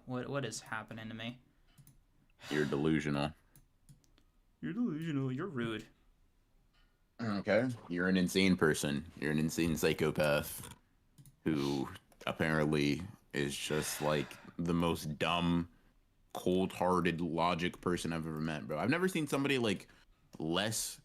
What is happening to me? You're delusional. You're delusional. You're rude. Okay. You're an insane person. You're an insane psychopath who apparently is just like the most dumb, cold-hearted logic person I've ever met, bro. I've never seen somebody like less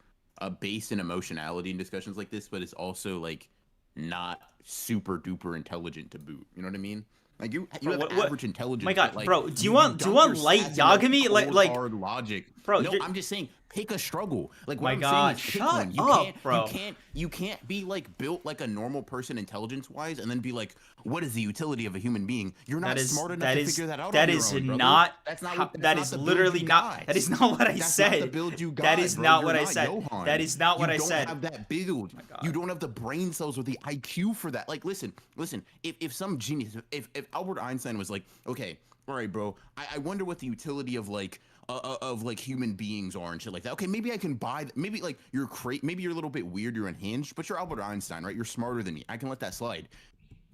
based in emotionality in discussions like this, but it's also like not super duper intelligent to boot. You know what I mean? Like you Bro, have what? average My intelligence, but God, like bro. Do you you want do you dump your want light stats in like Yagami? cold Like, hard logic. bro. No, You're I'm just saying pick a struggle. Like what my I'm saying God. is pick one. Shut You can't up, you bro. can't you can't be like built like a normal person intelligence wise and then be like, what is the utility of a human being? You're That not is smart enough that to is figure that out that on your is own, brother. not That's not how. what that's That not is the build literally you not. got. That is not what I That's not the said. build you That got, is bro. not You're what I not said. That Johan. is not what You I don't said. have that build. My You God. don't have the brain cells or the IQ for that. Like, listen. If some genius, if Albert Einstein was like, okay, all right, bro, I wonder what the utility of like human beings are and shit like that. Okay, maybe I can buy. Maybe like maybe you're a little bit weird, you're unhinged, but you're Albert Einstein, right? You're smarter than me. I can let that slide.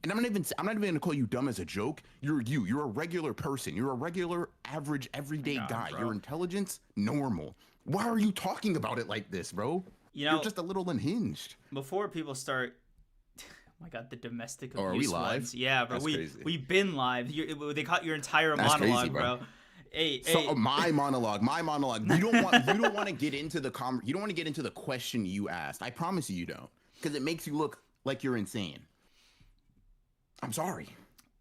And I'm not even gonna call you dumb as a joke. You're a regular person. You're a regular, average, My everyday God, guy. Your bro. intelligence, normal. Why are you talking about it like this, bro? You You're know, just a little unhinged. before people start. Oh my God, the domestic Oh, are we abuse live? ones. Yeah, bro. That's crazy. We've been live. They caught your entire That's crazy, monologue, bro. bro. Hey, So hey. my monologue, You don't want to get into you don't want to get into the question you asked. I promise you don't, because it makes you look like you're insane. I'm sorry.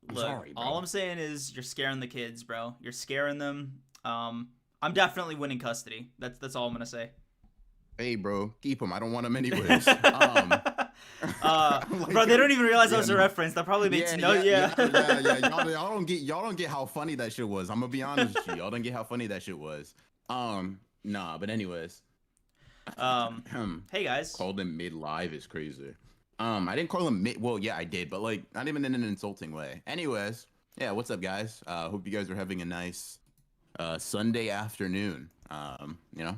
I'm Look, sorry, all bro. I'm saying is you're scaring the kids, bro. You're scaring them. I'm definitely winning custody. That's all I'm gonna say. Hey, bro, keep him. I don't want him anyways. Bro, Like, they don't even realize that yeah, was a no, reference. That probably makes yeah, no, yeah, yeah. yeah, yeah, yeah. Y'all don't get how funny that shit was. I'm gonna be honest with you. Y'all don't get how funny that shit was. Nah, but anyways, um, hey guys. called him mid live is crazy. I didn't call him mid. Well, yeah, I did, but like not even in an insulting way. Anyways, yeah, what's up, guys? Hope you guys are having a nice Sunday afternoon. You know,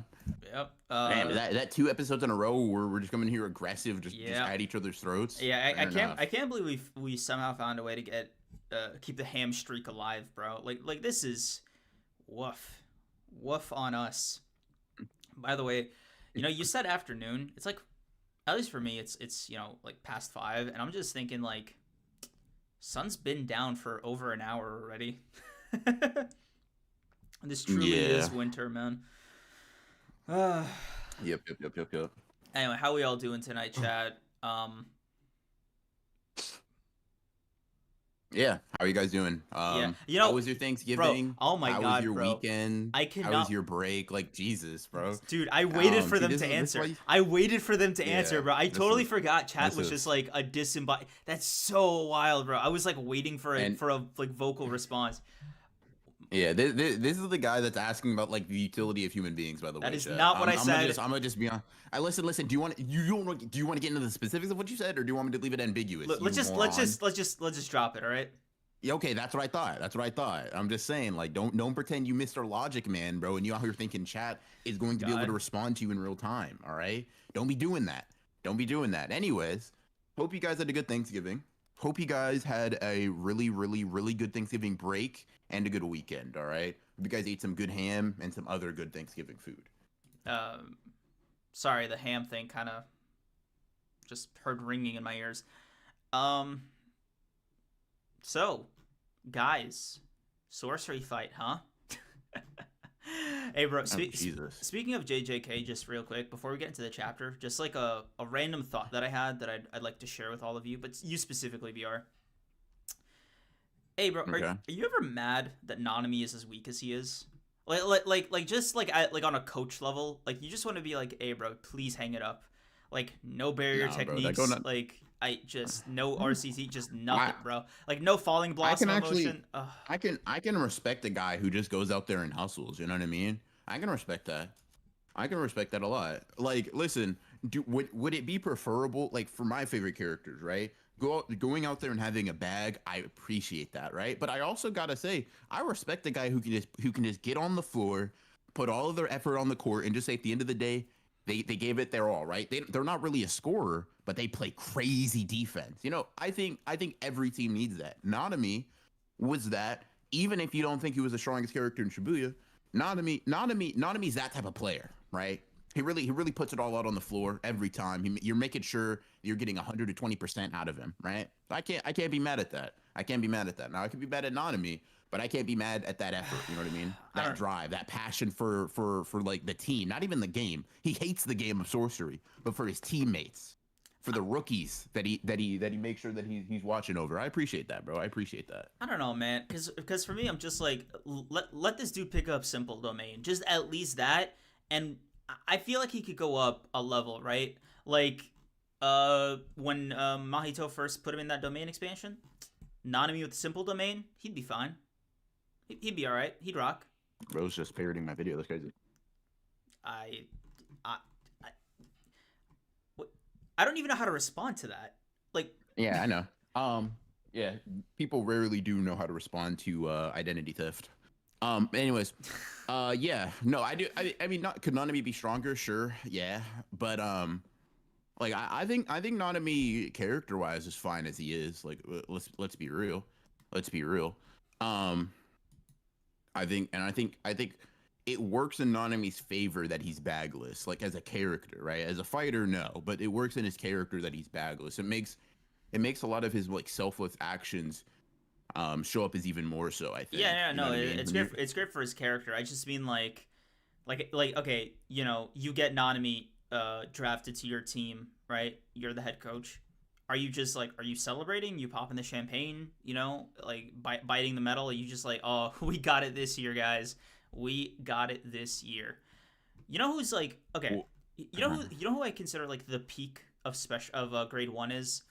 Yep. damn, is that 2 episodes in a row where we're just coming here aggressive, just Yeah. at each other's throats? Yeah. I Fair can't. enough. I can't believe we somehow found a way to get keep the ham streak alive, bro. Like this is woof, woof on us. By the way, you said afternoon. It's like, at least for me, it's like past 5, and I'm just thinking like, sun's been down for over an hour already. This truly Yeah. is winter, man. Yep. Anyway, how we all doing tonight, Chad? Yeah. How are you guys doing? Yeah, How was your bro. Thanksgiving? Oh my How was God, your bro. weekend? I How was cannot. your break? Like Jesus, bro. Dude, I waited for See, them to this is why answer. I waited for them to answer, yeah. bro. I This totally is forgot chat this was just is like a disembodied. That's so wild, bro. I was like waiting for a and for a like vocal response. yeah, this is the guy that's asking about like the utility of human beings. By the That way, is chat. not what I said. I'm gonna just be on. I listen. Do you want to get into the specifics of what you said, or do you want me to leave it ambiguous? Let's You moron. let's just drop it, all right? Yeah, okay, that's what I thought. I'm just saying, like, don't pretend you Mr. Logic Man, bro, and you out here thinking chat is going to be able to God. respond to you in real time. All right, don't be doing that. Don't be doing that. Anyways, hope you guys had a good Thanksgiving. Hope you guys had a really, really, really good Thanksgiving break and a good weekend. All right, hope you guys ate some good ham and some other good Thanksgiving food. Um, sorry, the ham thing kind of just heard ringing in my ears. Um, so, guys, sorcery fight, huh? Hey, bro. Oh, Jesus. Speaking of JJK, just real quick before we get into the chapter, just like a random thought that I had that I'd like to share with all of you, but you specifically, BR. Hey, bro, Okay. are you ever mad that Nanami is as weak as he is? Just like on a coach level, like you just want to be like, hey, bro, please hang it up. Like no barrier Nah, bro, that techniques, go not. like I just no RCC, just nothing, I bro. Like no falling I blossom can actually motion. Ugh. I can respect a guy who just goes out there and hustles. You know what I mean? I can respect that. I can respect that a lot. Like, listen, would it be preferable? Like for my favorite characters, right? Going out there and having a bag, I appreciate that, right? But I also gotta say, I respect the guy who can just get on the floor, put all of their effort on the court, and just say at the end of the day, they gave it their all, right? They're not really a scorer, but they play crazy defense. I think every team needs that. Nanami was that even if you don't think he was the strongest character in Shibuya, Nanami's that type of player, right? He really puts it all out on the floor every time. You're making sure you're getting 120% out of him, right? I can't be mad at that. I can't be mad at that. Now I can be mad at Nanami, but I can't be mad at that effort. You know what I mean? I That don't. drive, that passion for like the team, not even the game. He hates the game of sorcery, but for his teammates, for the rookies that he makes sure that he's watching over. I appreciate that, bro. I appreciate that. I don't know, man. Because for me, I'm just like, let this dude pick up simple domain, just at least that, and I feel like he could go up a level, right? Like, when Mahito first put him in that domain expansion, Nanami with simple domain, he'd be fine. He'd be all right. He'd rock. Bro's just parroting my video. That's crazy. I, I, I, I don't even know how to respond to that. Like, Yeah, I know. Yeah, people rarely do know how to respond to identity theft. Anyways, yeah, no, I do. I mean, not could Nanami be stronger? Sure, yeah, but like I think Nanami character wise is fine as he is. Like, let's be real, let's be real. Um, I think it works in Nanami's favor that he's bagless, like as a character, right? As a fighter, no, but it works in his character that he's bagless. It makes a lot of his like selfless actions show up as even more so. I think. yeah, You know no, what I mean? it's When great. you're It's great for his character. I just mean like okay, you get Nanami drafted to your team, right? You're the head coach. Are you just like, are you celebrating? You popping the champagne? Like biting the metal? Are you just like, oh, we got it this year, guys. We got it this year. You know who's like, okay, well, you know who I consider like the peak of special of grade one is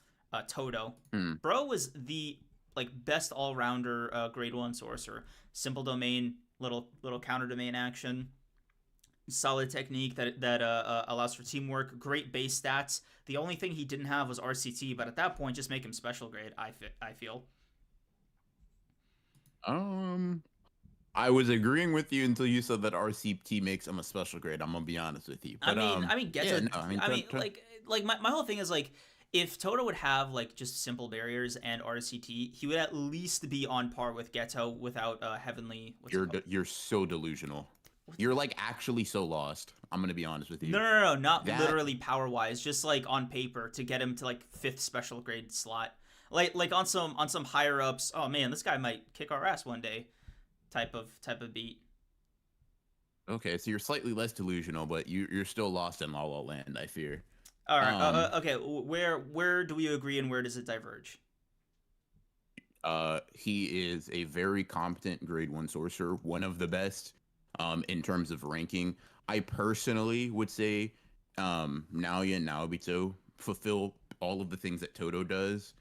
Toto. hmm. Bro was the like best all rounder grade one sorcerer. Simple domain, little counter domain action, solid technique that allows for teamwork, great base stats. The only thing he didn't have was RCT, but at that point, just make him special grade. I feel. um, I was agreeing with you until you said that RCT makes him a special grade. I'm gonna be honest with you, I but mean, I mean, yeah, Geto. no, I mean, I mean, like my whole thing is like, if Toto would have like just simple barriers and RCT, he would at least be on par with Geto without heavenly. What's it called? you're so delusional. You're like actually so lost. I'm gonna be honest with No, you. no, no, no, not That literally power wise, just like on paper to get him to like fifth special grade slot. Like on some higher ups. Oh man, this guy might kick our ass one day. Type of beat. okay? So you're slightly less delusional, but you're still lost in La La Land. I fear. All right. Um, Okay. Where do we agree and where does it diverge? he is a very competent grade one sorcerer, one of the best in terms of ranking. I personally would say Naoya and Naobito fulfill all of the things that Toto does.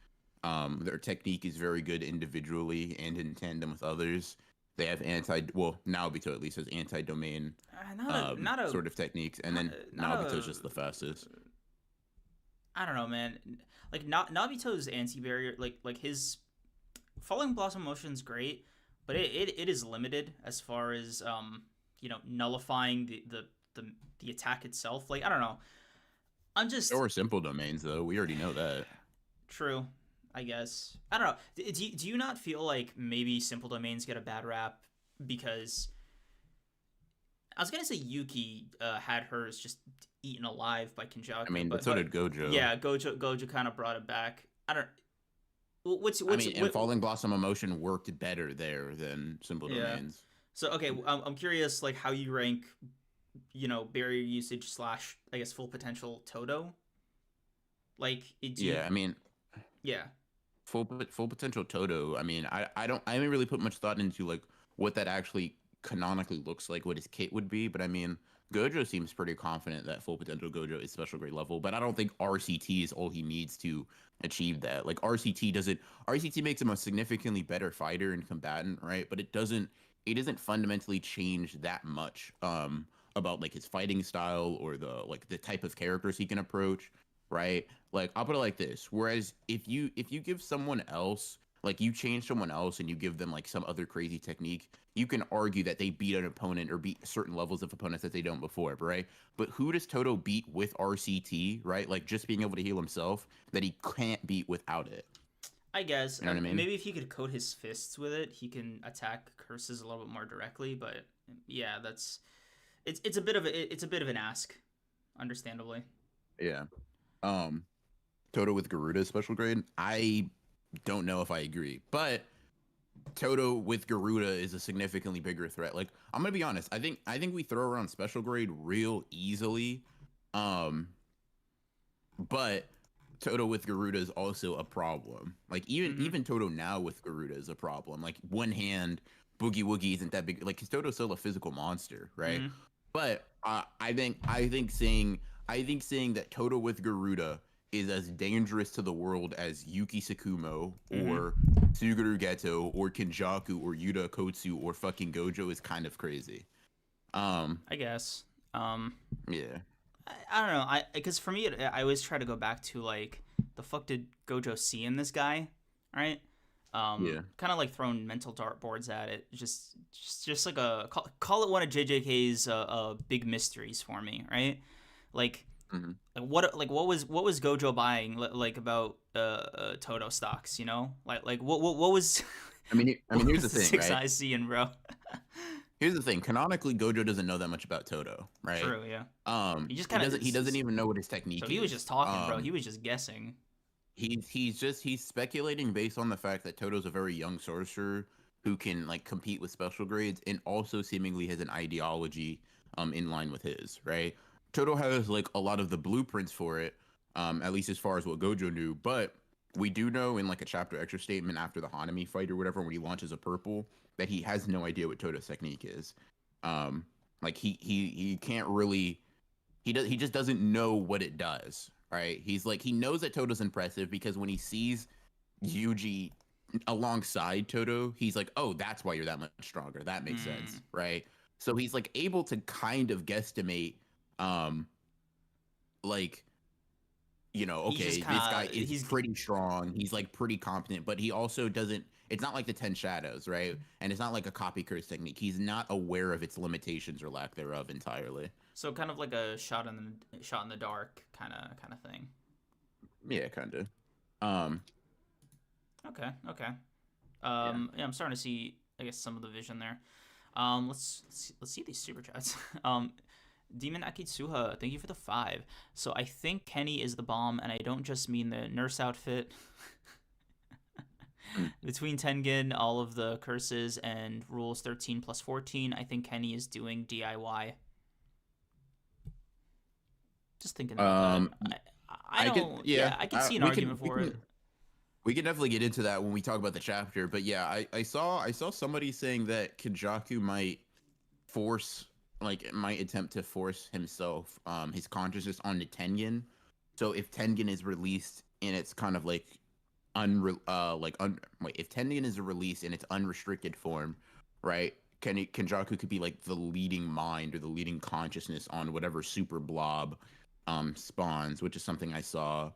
Their technique is very good individually and in tandem with others. They have Naobito at least has anti-domain sort of techniques, and then not Naobito's a. just the fastest. I don't know, man. Like Nabito's anti barrier, like his falling blossom motion's great, but it is limited as far as nullifying the attack itself. Like I don't know. I'm just Or simple domains, though. We already know that. true. I guess I don't know. Do you not feel like maybe simple domains get a bad rap because I was gonna say Yuki had hers just eaten alive by I Kenjaku, mean, but so did Gojo. yeah, Gojo kind of brought it back. I don't. I mean, and Falling Blossom Emotion worked better there than Simple Yeah. Domains. So okay, I'm curious like how you rank, barrier usage slash I guess full potential Toto. Like do you, Yeah, I mean, yeah. full potential Toto. I mean, I haven't really put much thought into like what that actually canonically looks like, what his kit would be. But I mean, Gojo seems pretty confident that full potential Gojo is special grade level. But I don't think RCT is all he needs to achieve that. Like RCT makes him a significantly better fighter and combatant, right? But it doesn't fundamentally change that much about like his fighting style or the type of characters he can approach, right? Like I'll put it like this. Whereas if you give someone else like you change someone else and you give them like some other crazy technique, you can argue that they beat an opponent or beat certain levels of opponents that they don't before, right? But who does Toto beat with RCT, right? Like just being able to heal himself that he can't beat without it. I guess You know what I mean? maybe if he could coat his fists with it, he can attack curses a little bit more directly. But yeah, that's it's a bit of it's a bit of an ask, understandably. Yeah. Um, Toto with Garuda's special grade. I don't know if I agree, but Toto with Garuda is a significantly bigger threat. Like, I'm gonna be honest. I think we throw around special grade real easily. Um, but Toto with Garuda is also a problem. Like Mm-hmm. even Toto now with Garuda is a problem. Like one hand Boogie Woogie isn't that big. Like, 'cause Toto's still a physical monster, right? Mm-hmm. But I think saying that Toto with Garuda is as dangerous to the world as Yuki Sakumo Mm-hmm. or Suguru Geto or Kenjaku or Yuta Okkotsu or fucking Gojo is kind of crazy. Um, I guess. Um, yeah, I don't know. I because for me, I always try to go back to like the fuck did Gojo see in this guy, right? yeah. Kind of like throwing mental dartboards at it. Just like a call it one of JJK's big mysteries for me, right? Like Mhm. what was Gojo buying like about Toto stocks? You know, like what was I mean, what here's the was the thing, six right? eyes seeing, bro? Here's the thing. Canonically, Gojo doesn't know that much about Toto, right? True, yeah. He just He kind of doesn't. He doesn't even know what his so technique he was just is. talking, bro. He was just guessing. He's speculating based on the fact that Toto's a very young sorcerer who can like compete with special grades and also seemingly has an ideology in line with his, right? Toto has like a lot of the blueprints for it, at least as far as what Gojo knew, but we do know in like a chapter extra statement after the Hanami fight or whatever when he launches a purple that he has no idea what Toto's technique is. Um like he can't really he just doesn't know what it does, right? He's like he knows that Toto's impressive because when he sees Yuji alongside Toto, he's like, "Oh, that's why you're that much stronger. That makes Mm. sense." Right? So he's like able to kind of guesstimate um like He's just okay, this kind guy of is he's pretty strong. He's like pretty competent, but he also doesn't. It's not like the 10 Shadows, right? And it's not like a copy curse technique. He's not aware of its limitations or lack thereof entirely. so kind of like a shot in the dark kind of thing. Yeah, kind of. Um, Okay, okay. yeah. Yeah, I'm starting to see I guess some of the vision there. Let's see these super chats. Demon Akitsuha, thank you for the 5. So I think Kenny is the bomb, and I don't just mean the nurse outfit. Mm. Between Tengen, all of the curses, and rules 13 plus 14, I think Kenny is doing DIY. Just thinking about that. Um, I I could, don't. yeah. Yeah, I can see an We can, argument we for it. can, we can definitely get into that when we talk about the chapter. But yeah, I saw somebody saying that Kenjaku force might attempt to force himself his consciousness onto Tengen. So if Tengen is released in its kind of like if Tengen is released in its unrestricted form, right? Kenjaku could be like the leading mind or the leading consciousness on whatever super blob spawns, which is something I saw.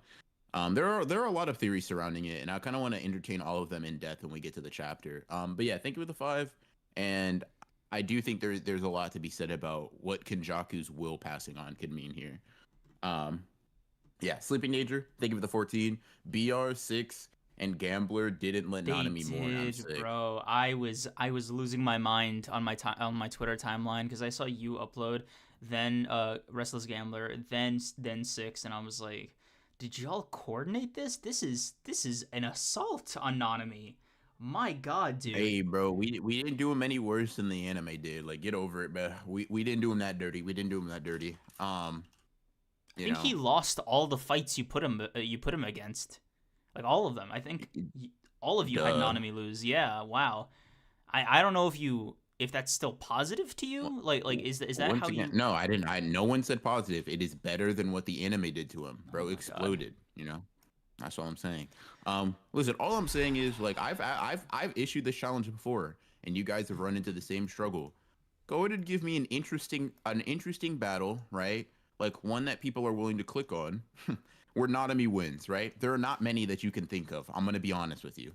There are a lot of theories surrounding it, and I kind of want to entertain all of them in depth when we get to the chapter. But yeah, thank you for the 5, and I do think there's a lot to be said about what Kenjaku's will passing on could mean here. Um, yeah, Sleeping Danger, thank you for the 14. BR6 and Gambler didn't let They Nanami mourn. I'm did, sick. bro. I was losing my mind on on my Twitter timeline because I saw you upload, then Restless Gambler, then Six, and I was like, did y'all coordinate this? This is an assault on Nanami. My God, dude. Hey, bro, we didn't do him any worse than the anime did. Like, get over it, man. We didn't do him that dirty. We didn't do him that dirty. I You think know, he lost all the fights you put him against, like all of them. I think all of you had duh. Nanami lose. Yeah, wow. I don't know if that's still positive to Well, you. Like is that once how again, you? no, I didn't. No one said positive. It is better than what the anime did to him. Oh Bro my God. exploded. That's all I'm saying. Listen, all I'm saying is like I've issued this challenge before, and you guys have run into the same struggle. Go ahead and give me an interesting battle, right? Like one that people are willing to click on, where Nanami wins, right? There are not many that you can think of. I'm gonna be honest with you.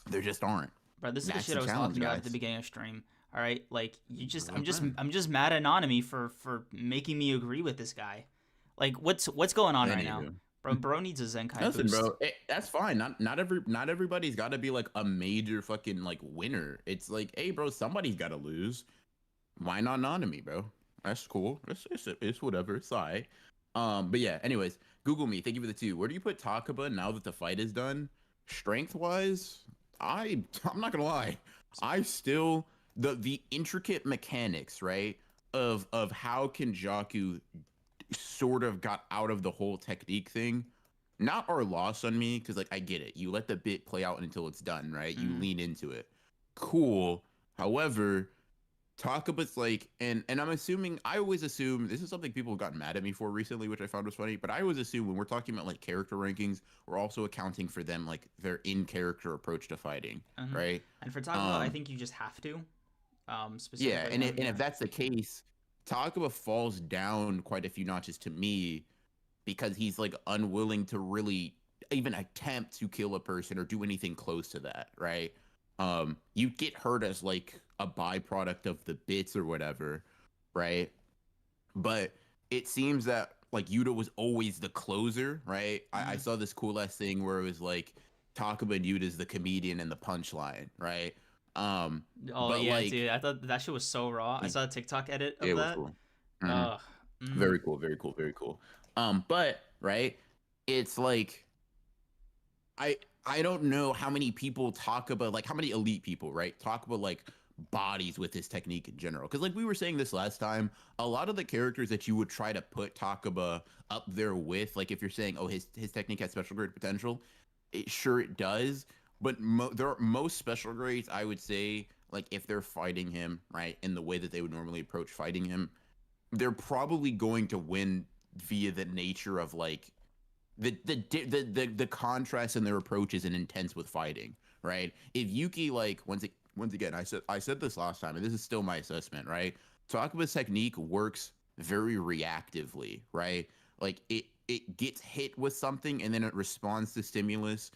There just aren't. Bro, this is the That's shit the I was challenge, talking about at the guys. beginning of stream. All right, like you just, That's what I'm saying. I'm just mad at Anonymous for making me agree with this guy. Like, what's going on right now? Anywho. Bro needs a Zenkai Listen, boost. bro, that's fine. Not everybody's got to be like a major fucking like winner. It's like, hey, bro, somebody's got to lose. Why not Nanami, bro? That's cool. It's whatever. It's alright. But yeah. Anyways, Google me. Thank you for the two. Where do you put Takaba now that the fight is done? Strength wise, I'm not gonna lie. I still the intricate mechanics, right? Of how Kenjaku sort of got out of the whole technique thing not are lost on me because like I get it. You let the bit play out until it's done, right? You Mm. lean into it. Cool. However, Takaba's like, and I'm assuming I always assume this is something people have gotten mad at me for recently, which I found was funny. But I always assume when we're talking about like character rankings, we're also accounting for them like their in character approach to fighting, Uh-huh. right? And for Takaba, I Um, think you just have to. yeah, Specifically him, and yeah. if that's the case, Takaba falls down quite a few notches to me because he's like unwilling to really even attempt to kill a person or do anything close to that, right? You get hurt as like a byproduct of the bits or whatever, right? But it seems that like Yuta was always the closer, right? I Mm. saw this cool ass thing where it was like Takaba and Yuta's the comedian and the punchline, right? Um, Oh but yeah, dude. like I thought that shit was so raw. I saw a TikTok edit of it was that. cool. Mhm. Ugh. Mm. Very cool, very cool, very cool. But right, it's like I I don't know how many people talk about like how many elite people, right? Talk about like bodies with this technique in general. Because like we were saying this last time, a lot of the characters that you would try to put Takaba up there with, like if you're saying, oh, his technique has special grade potential, sure it does. But there are most special grades, I would say, like if they're fighting him, right, in the way that they would normally approach fighting him, they're probably going to win via the nature of like the contrast in their approaches and intense with fighting, right? If Yuki like once again, I said this last time, and this is still my assessment, right? Takuba's technique works very reactively, right? Like it gets hit with something and then it responds to stimulus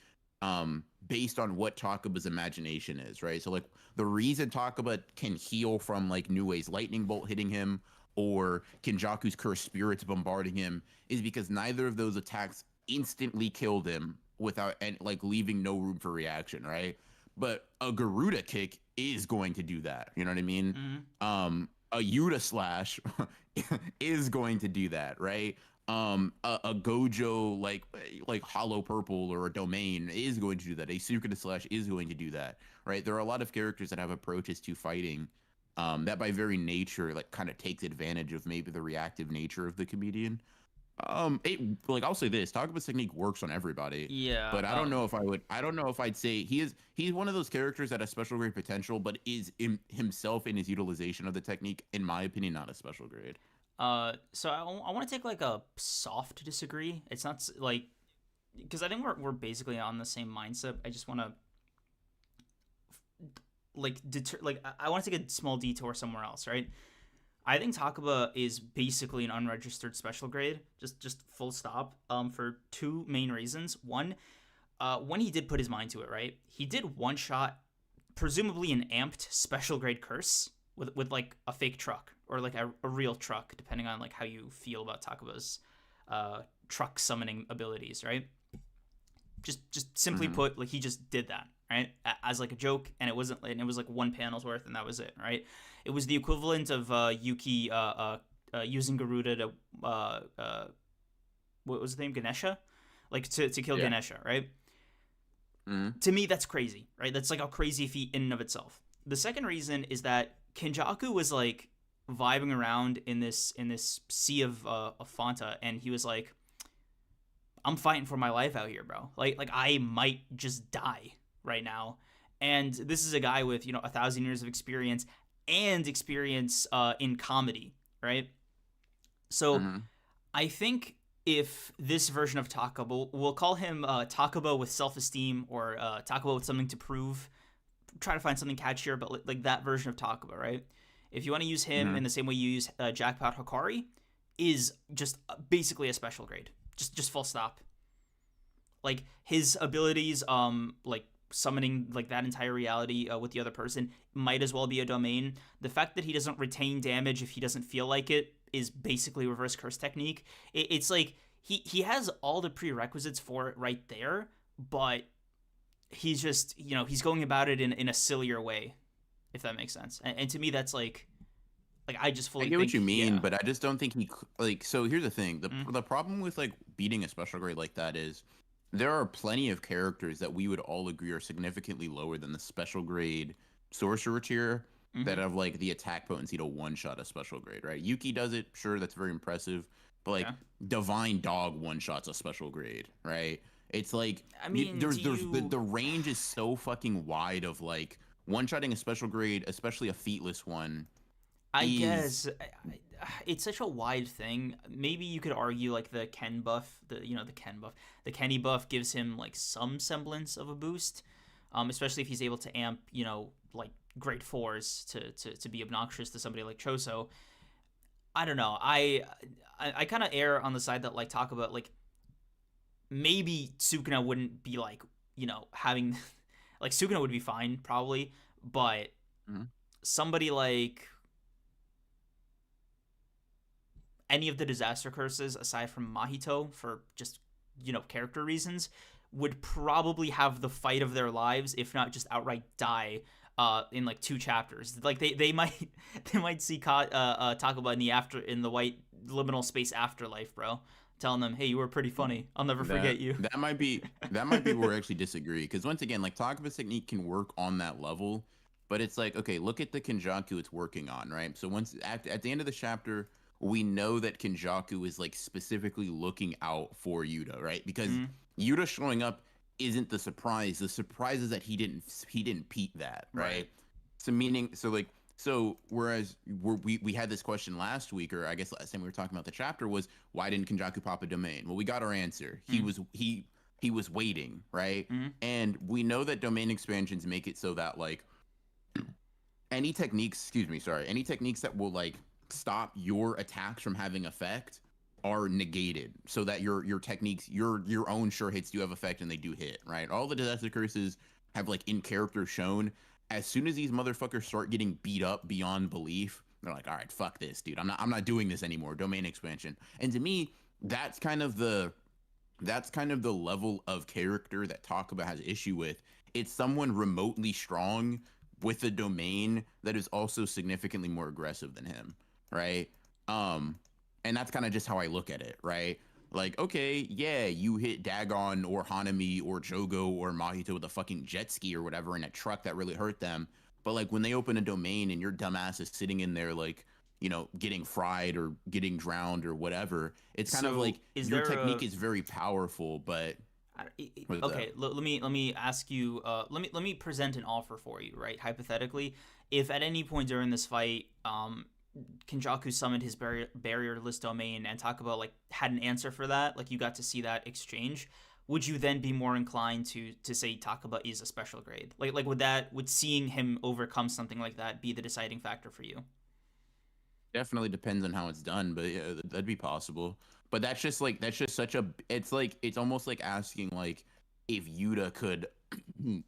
based on what Takuba's imagination is, right? So like the reason Takuba can heal from like Nue's lightning bolt hitting him or Kenjaku's cursed spirits bombarding him is because neither of those attacks instantly killed him without and like leaving no room for reaction, right? But a Garuda kick is going to do that. You know what I mean? Mm. A Yuta slash is going to do that, right? A Gojo like Hollow Purple or a Domain is going to do that. A Sukuna slash is going to do that, right? There are a lot of characters that have approaches to fighting that by very nature like kind of takes advantage of maybe the reactive nature of the comedian. It like I'll say this: Takuba's technique works on everybody, Yeah. but I don't know if I would. I don't know if I'd say he's one of those characters that has special grade potential, but is in himself in his utilization of the technique, in my opinion, not a special grade. So I want to take like a soft disagree. It's not like because I think we're basically on the same mindset. I just want to like I want to take a small detour somewhere else, right? I think Takaba is basically an unregistered special grade, just full stop. For two main reasons. One, when he did put his mind to it, right? He did one shot, presumably an amped special grade curse with like a fake truck or like a real truck, depending on like how you feel about Takaba's truck summoning abilities, right? Just simply Mm-hmm. put, like he just did that, right, as like a joke, and it was like one panel's worth, and that was it, right? It was the equivalent of Yuki using Garuda to what was the name, Ganesha, like to kill Yeah. Ganesha, right? Mm-hmm. To me, that's crazy, right? That's like a crazy feat in and of itself. The second reason is that Kenjaku was like vibing around in this sea of Fanta, and he was like, I'm fighting for my life out here, bro. Like I might just die right now. And this is a guy with 1,000 years of experience and experience in comedy, right? So Mm-hmm. I think if this version of Takaba, we'll call him Takaba with self-esteem or Takaba with something to prove. Try to find something catchier, but like that version of Takaba, right? If you want to use him Mm-hmm. in the same way you use Jackpot Hikari, is just basically a special grade. Just full stop. Like his abilities, like summoning like that entire reality with the other person might as well be a domain. The fact that he doesn't retain damage if he doesn't feel like it is basically reverse curse technique. It's like he has all the prerequisites for it right there, but he's just, he's going about it in a sillier way, if that makes sense. And to me, that's like I just I fully get what you think, mean, yeah. but I just don't think like. So here's the thing: the Mm, the problem with like beating a special grade like that is there are plenty of characters that we would all agree are significantly lower than the special grade sorcerer tier that mm-hmm. have like the attack potency to one shot a special grade. Right? Yuki does it, sure, that's very impressive, but like Yeah. Divine Dog one shots a special grade. Right? It's like I mean, do there's you? the range is so fucking wide of like one shotting a special grade, especially a featless one, I is guess it's such a wide thing. Maybe you could argue like the Ken buff, the Ken buff, the Kenny buff gives him like some semblance of a boost, especially if he's able to amp, like grade fours to be obnoxious to somebody like Choso. I don't know. I kind of err on the side that like talk about like maybe Sukuna wouldn't be like having like Sukuna would be fine probably, but Mhm. somebody like any of the disaster curses aside from Mahito for just character reasons would probably have the fight of their lives, if not just outright die in like 2 chapters. Like they might they might see Takaba in the white liminal space afterlife, bro, telling them, "Hey, you were pretty funny. I'll never That forget you." that might be where I actually disagree, because once again, like Takaba's technique can work on that level, but it's like, okay, look at the Kenjaku it's working on, right? So once at the end of the chapter, we know that Kenjaku is like specifically looking out for Yuta, right? Because Mm, Yuta showing up isn't the surprise. The surprise is that he didn't peep that, right. right? So meaning, so like, so whereas we had this question last week, or I guess last time we were talking about the chapter, was why didn't Kenjaku pop a domain? Well, we got our answer. He Mm, was he was waiting, right? mm, And we know that domain expansions make it so that like any techniques, excuse me, sorry, any techniques that will like stop your attacks from having effect are negated, so that your techniques, your own sure hits do have effect and they do hit, right? All the disaster curses have like in character shown. As soon as these motherfuckers start getting beat up beyond belief, they're like, all right, fuck this, dude. I'm not doing this anymore. Domain expansion. And to me, that's kind of the that's kind of the level of character that Takaba has issue with. It's someone remotely strong with a domain that is also significantly more aggressive than him, right? Um, and that's kind of just how I look at it, right? Like, okay, yeah, you hit Dagon or Hanami or Jogo or Mahito with a fucking jet ski or whatever in a truck that really hurt them. But like when they open a domain and your dumbass is sitting in there like, getting fried or getting drowned or whatever, it's kind of So like is your there technique a is very powerful, but what is that? okay, let me ask you let me present an offer for you, right? Hypothetically, if at any point during this fight Kenjaku summoned his barrierless domain and Takaba like had an answer for that, like you got to see that exchange, would you then be more inclined to say Takaba is a special grade? Like would seeing him overcome something like that be the deciding factor for you? Definitely depends on how it's done, but yeah, that'd be possible. But that's just such a it's like it's almost like asking like if Yuta could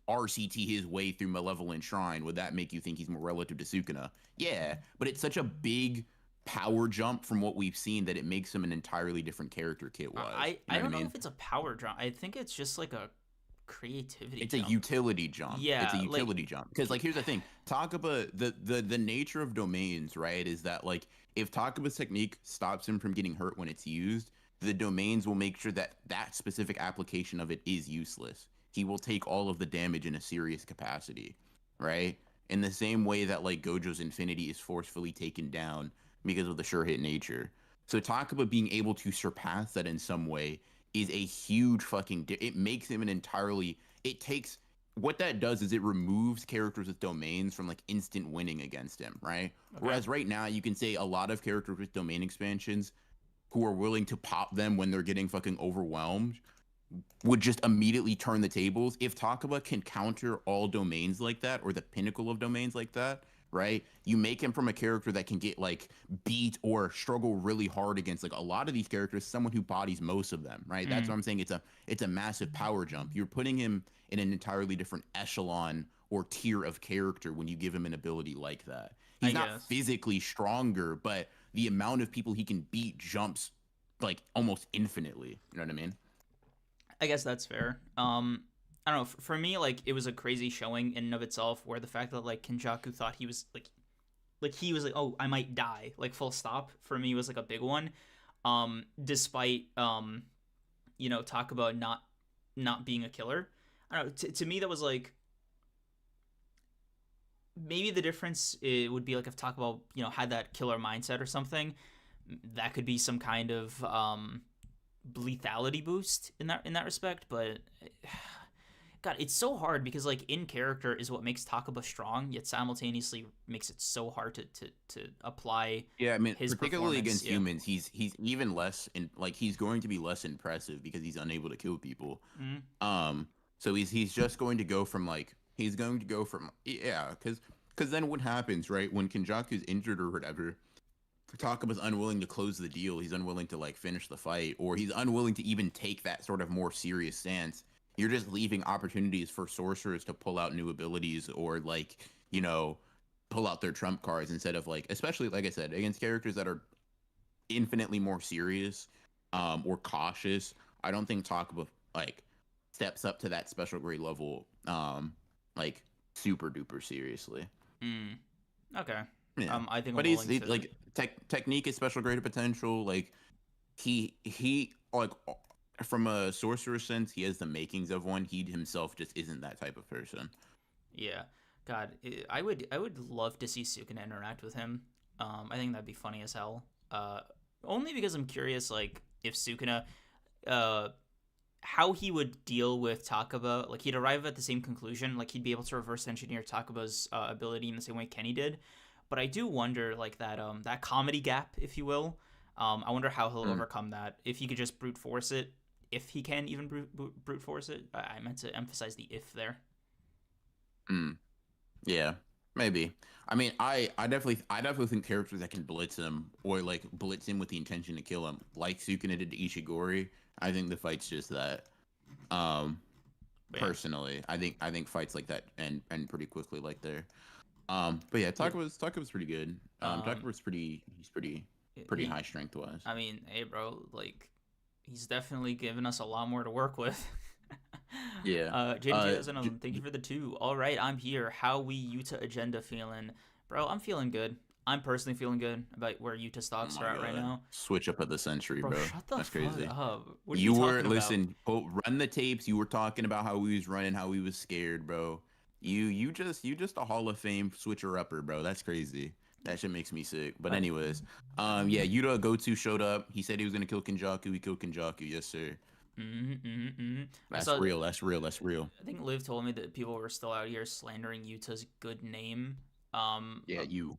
RCT his way through Malevolent Shrine, would that make you think he's more relative to Sukuna? Yeah, but it's such a big power jump from what we've seen that it makes him an entirely different character kit wise. You I know what I don't know mean? if it's a power drop. I think it's just like a creativity It's a jump. utility jump. It's a Yeah, like utility jump. Because like here's the thing. Takaba, the nature of domains, right, is that like if Takaba's technique stops him from getting hurt when it's used, the domains will make sure that that specific application of it is useless. He will take all of the damage in a serious capacity, right? In the same way that like Gojo's Infinity is forcefully taken down because of the sure hit nature. So Takaba being able to surpass that in some way is a huge fucking it makes him an entirely it takes what that does is it removes characters with domains from like instant winning against him, right? okay. Whereas right now you can say a lot of characters with domain expansions who are willing to pop them when they're getting fucking overwhelmed would just immediately turn the tables. If Takaba can counter all domains like that, or the pinnacle of domains like that, right? You make him from a character that can get like beat or struggle really hard against like a lot of these characters, someone who bodies most of them, right? That's Mm, what I'm saying. It's a massive power jump. You're putting him in an entirely different echelon or tier of character when you give him an ability like that. I He's not guess. physically stronger, but the amount of people he can beat jumps like almost infinitely. You know what I mean? I guess that's fair. I don't know. For me, like it was a crazy showing in and of itself, where the fact that like Kenjaku thought he was like he was like, oh, I might die, like full stop. For me, was like a big one. Despite talk about not being a killer. I don't know. To me, that was like maybe the difference it would be like if Takaba had that killer mindset or something. That could be some kind of lethality boost in that respect, but God, it's so hard because like in character is what makes Takaba strong, yet simultaneously makes it so hard to apply Yeah, I mean, his particularly performance. against Yeah. humans, he's even less in like he's going to be less impressive because he's unable to kill people. Mm-hmm. Um, so he's just going to go from like he's going to go from yeah, because then what happens, right? When Kenjaku's injured or whatever, Takaba's unwilling to close the deal. He's unwilling to like finish the fight, or he's unwilling to even take that sort of more serious stance. You're just leaving opportunities for sorcerers to pull out new abilities or like, you know, pull out their trump cards instead of like, especially like I said, against characters that are infinitely more serious, or cautious. I don't think Takaba like steps up to that special grade level, like super duper seriously. Mm. Okay. Yeah, I think I'm but willing to. like technique is special grade potential. Like he like from a sorcerer sense, he has the makings of one. He himself just isn't that type of person. Yeah. God, I would love to see Sukuna interact with him. I think that'd be funny as hell. Only because I'm curious, like if Sukuna, uh, how he would deal with Takaba. Like he'd arrive at the same conclusion. Like he'd be able to reverse engineer Takaba's ability in the same way Kenny did. But I do wonder, like that comedy gap, if you will. I wonder how he'll Mm, overcome that. If he could just brute force it, if he can even brute force it. I meant to emphasize the if there. mm, yeah, maybe. I mean, I definitely think characters that can blitz him or like blitz him with the intention to kill him, like Sukuna did to Ishigori. I think the fight's just that. Um, But yeah, Personally, I think fights like that and pretty quickly like there. But yeah, yeah. Takaba's pretty good. Um, Takaba's he's pretty he high strength wise. I mean, hey, bro, like he's definitely given us a lot more to work with. Yeah. JDJ doesn't know. Thank you for the two. All right, I'm here. How we Yuta agenda feeling, bro? I'm feeling good. I'm personally feeling good about where Utah Oh stocks are my at right god. now. Switch up of the century, Bro, bro. shut the That's fuck crazy. up. What are you You were talking about? listen, run the tapes. You were talking about how we was running, how we was scared, bro. You just a Hall of Fame switcher upper, bro. That's crazy. That shit makes me sick. But Uh, anyways, yeah, Yuta Gotu showed up. He said he was gonna kill Kenjaku. He killed Kenjaku. Yes, sir. I That's saw. real. That's real. That's real. I think Liv told me that people were still out here slandering Utah's good name. Yeah, you.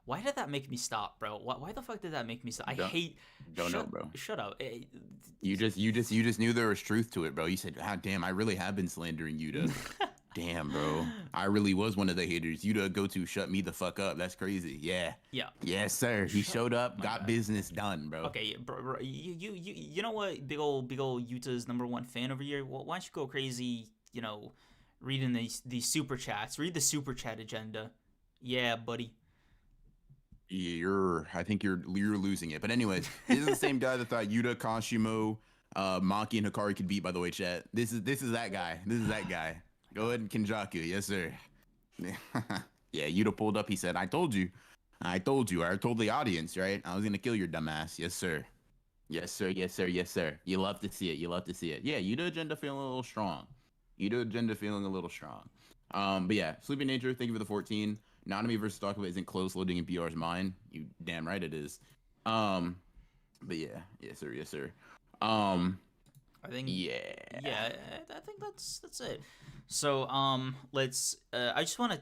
Why did that make me stop, bro? Why the fuck did that make me stop? I Don't hate. don't know, Shut. bro. Shut up. You just knew there was truth to it, bro. You said, "Ah, damn, I really have been slandering Yuta." Damn, bro. I really was one of the haters. Yuta go to shut me the fuck up. That's crazy. Yeah. Yeah. Yes, sir. He Shut. showed up, My got bad. business done, bro. Okay, bro, you know what? Big old Utah's number one fan over here. Well, why don't you go crazy? Reading these super chats. Read the super chat agenda. Yeah, buddy. I think you're losing it. But anyways, this is the same guy that thought Yuta, Kashimo, Maki, and Hikari could beat, by the way, chat. This is that guy. This is that guy. Go ahead and Kenjaku. Yes, sir. Yeah, Yuta pulled up. He said, I told you. I told you. I told the audience, right? I was gonna kill your dumbass. Yes, sir. Yes, sir. Yes, sir. Yes, sir. You love to see it. You love to see it. Yeah, Yuta agenda feeling a little strong. Yuta agenda feeling a little strong. But yeah, Sleeping Nature, thank you for the 14. Nanami versus Takaba isn't close loading in BR's mind. You damn right it is. Um, but yeah, yes sir, yes sir. Um, I think yeah. yeah, I think that's it. So let's. I just want to.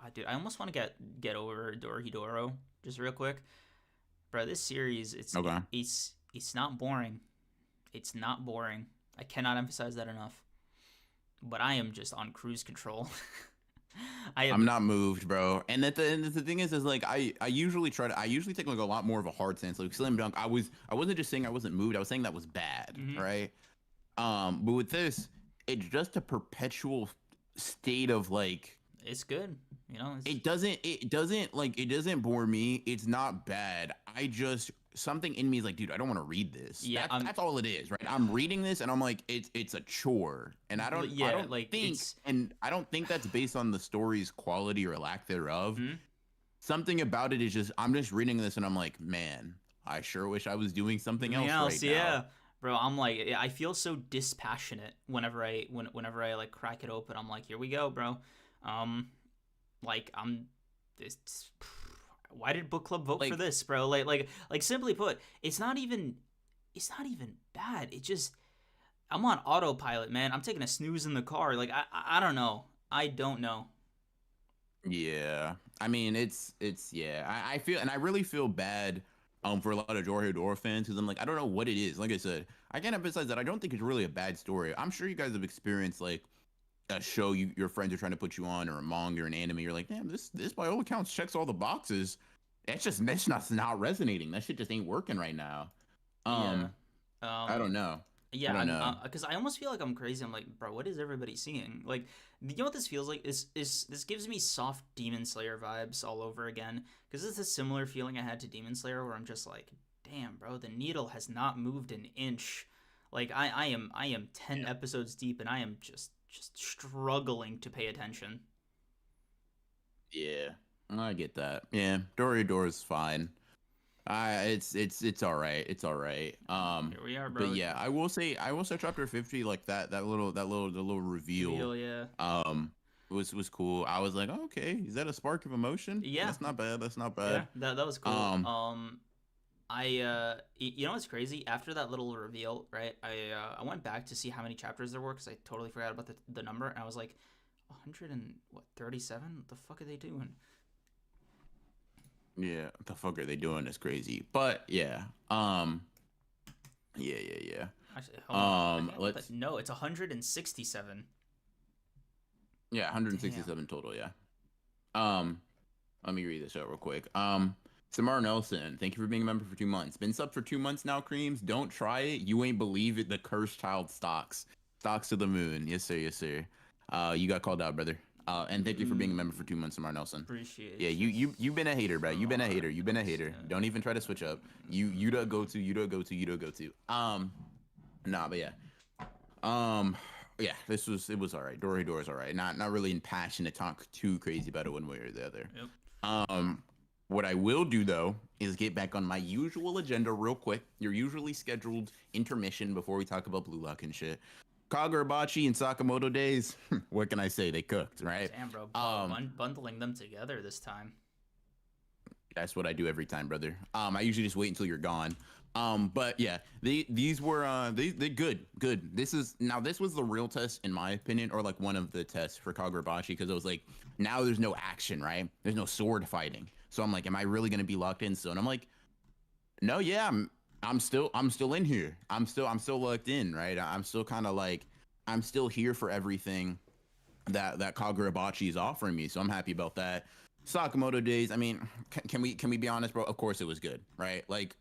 God, dude, I almost want to get over Dorohedoro just real quick, bro. This series, Okay. it's not boring. It's not boring. I cannot emphasize that enough. But I am just on cruise control. I I'm am. not moved, bro. And the thing is like I usually I usually take like a lot more of a hard stance. Like Slam Dunk, I wasn't just saying I wasn't moved. I was saying that was bad, Mhm. right? But with this, it's just a perpetual state of like It's good. You know, it's it doesn't bore me. It's not bad. I just something in me is like, dude, I don't want to read this. yeah, That's all it is, right? I'm reading this and I'm like, it's a chore. And I yeah, don't like think it's and I don't think that's based on the story's quality or lack thereof. mm, Something about it is just I'm just reading this and I'm like, man, I sure wish I was doing something something else right else, now. yeah. Bro, I'm like I feel so dispassionate whenever I like crack it open. I'm like, here we go, bro. Um like I'm this why did book club vote for Like, this, bro? Like simply put, it's not even bad. It just I'm on autopilot, man. I'm taking a snooze in the car. Like I don't know. I don't know. yeah. I mean, it's yeah. I feel and I really feel bad for a lot of Dororo fans because I'm like, I don't know what it is. Like I said, I can't emphasize that I don't think it's really a bad story. I'm sure you guys have experienced like a show your friends are trying to put you on or a manga or an anime. You're like, damn, this by all accounts checks all the boxes. That's just not resonating. That shit just ain't working right now. Yeah. I Um don't know. I yeah, don't know. because I almost feel like I'm crazy. I'm like, bro, what is everybody seeing? Like, you know what this feels like? Is this gives me soft Demon Slayer vibes all over again? Because it's a similar feeling I had to Demon Slayer, where I'm just like, damn, bro, the needle has not moved an inch. Like, I am 10 episodes deep, and I am just struggling to pay attention. Yeah, I get that. Yeah, Dororo is fine. It's all right. It's all right. Here we are, But bro. yeah, I will say chapter 50 like that little reveal Reveal, yeah, was cool. I was like, oh, okay, is that a spark of emotion? yeah, That's not bad. That's not yeah. bad. That was cool. Um, You know what's crazy? After that little reveal, right? I went back to see how many chapters there were because I totally forgot about the number, and I was like, 100 and what 37? What the fuck are they doing? yeah, what the fuck are they doing? It's crazy. But yeah. Yeah, yeah, yeah. Actually, hold on. I think I got that. Let's No, it's 167. yeah, Damn. 167 total, yeah. Um, Let me read this out real quick. Samar Nelson, thank you for being a member for 2 months. Been sub for 2 months now, Creams. Don't try it. You ain't believe it. The cursed child stocks. Stocks to the moon. Yes, sir. Yes, sir. You got called out, brother. And thank you for being a member for 2 months, Samar Nelson. Yeah, you've been a hater, bro. You've been a hater. You've been a hater. Don't even try to switch up. You don't go to. You don't go to. You don't go to. Nah, but yeah. Yeah, it was all right. Dory's all right. Not really in passion to talk too crazy about it one way or the other. Yep. What I will do though is get back on my usual agenda real quick. Your usually scheduled intermission before we talk about Blue Lock and shit. Kagurabachi and Sakamoto days. What can I say? They cooked, right? Damn, bro. Um, Bundling them together this time. that's what I do every time, brother. I usually just wait until you're gone. But yeah, these were they good. This was the real test in my opinion, or like one of the tests for Kagurabachi because it was like now there's no action, right? There's no sword fighting. So I'm like, am I really gonna be locked in soon? I'm like, no, yeah, I'm still in here. I'm still locked in, right? I'm still kind of like I'm still here for everything that Kagurabachi is offering me. So I'm happy about that. Sakamoto days. I mean, can we be honest, bro? Of course it was good, right? Like,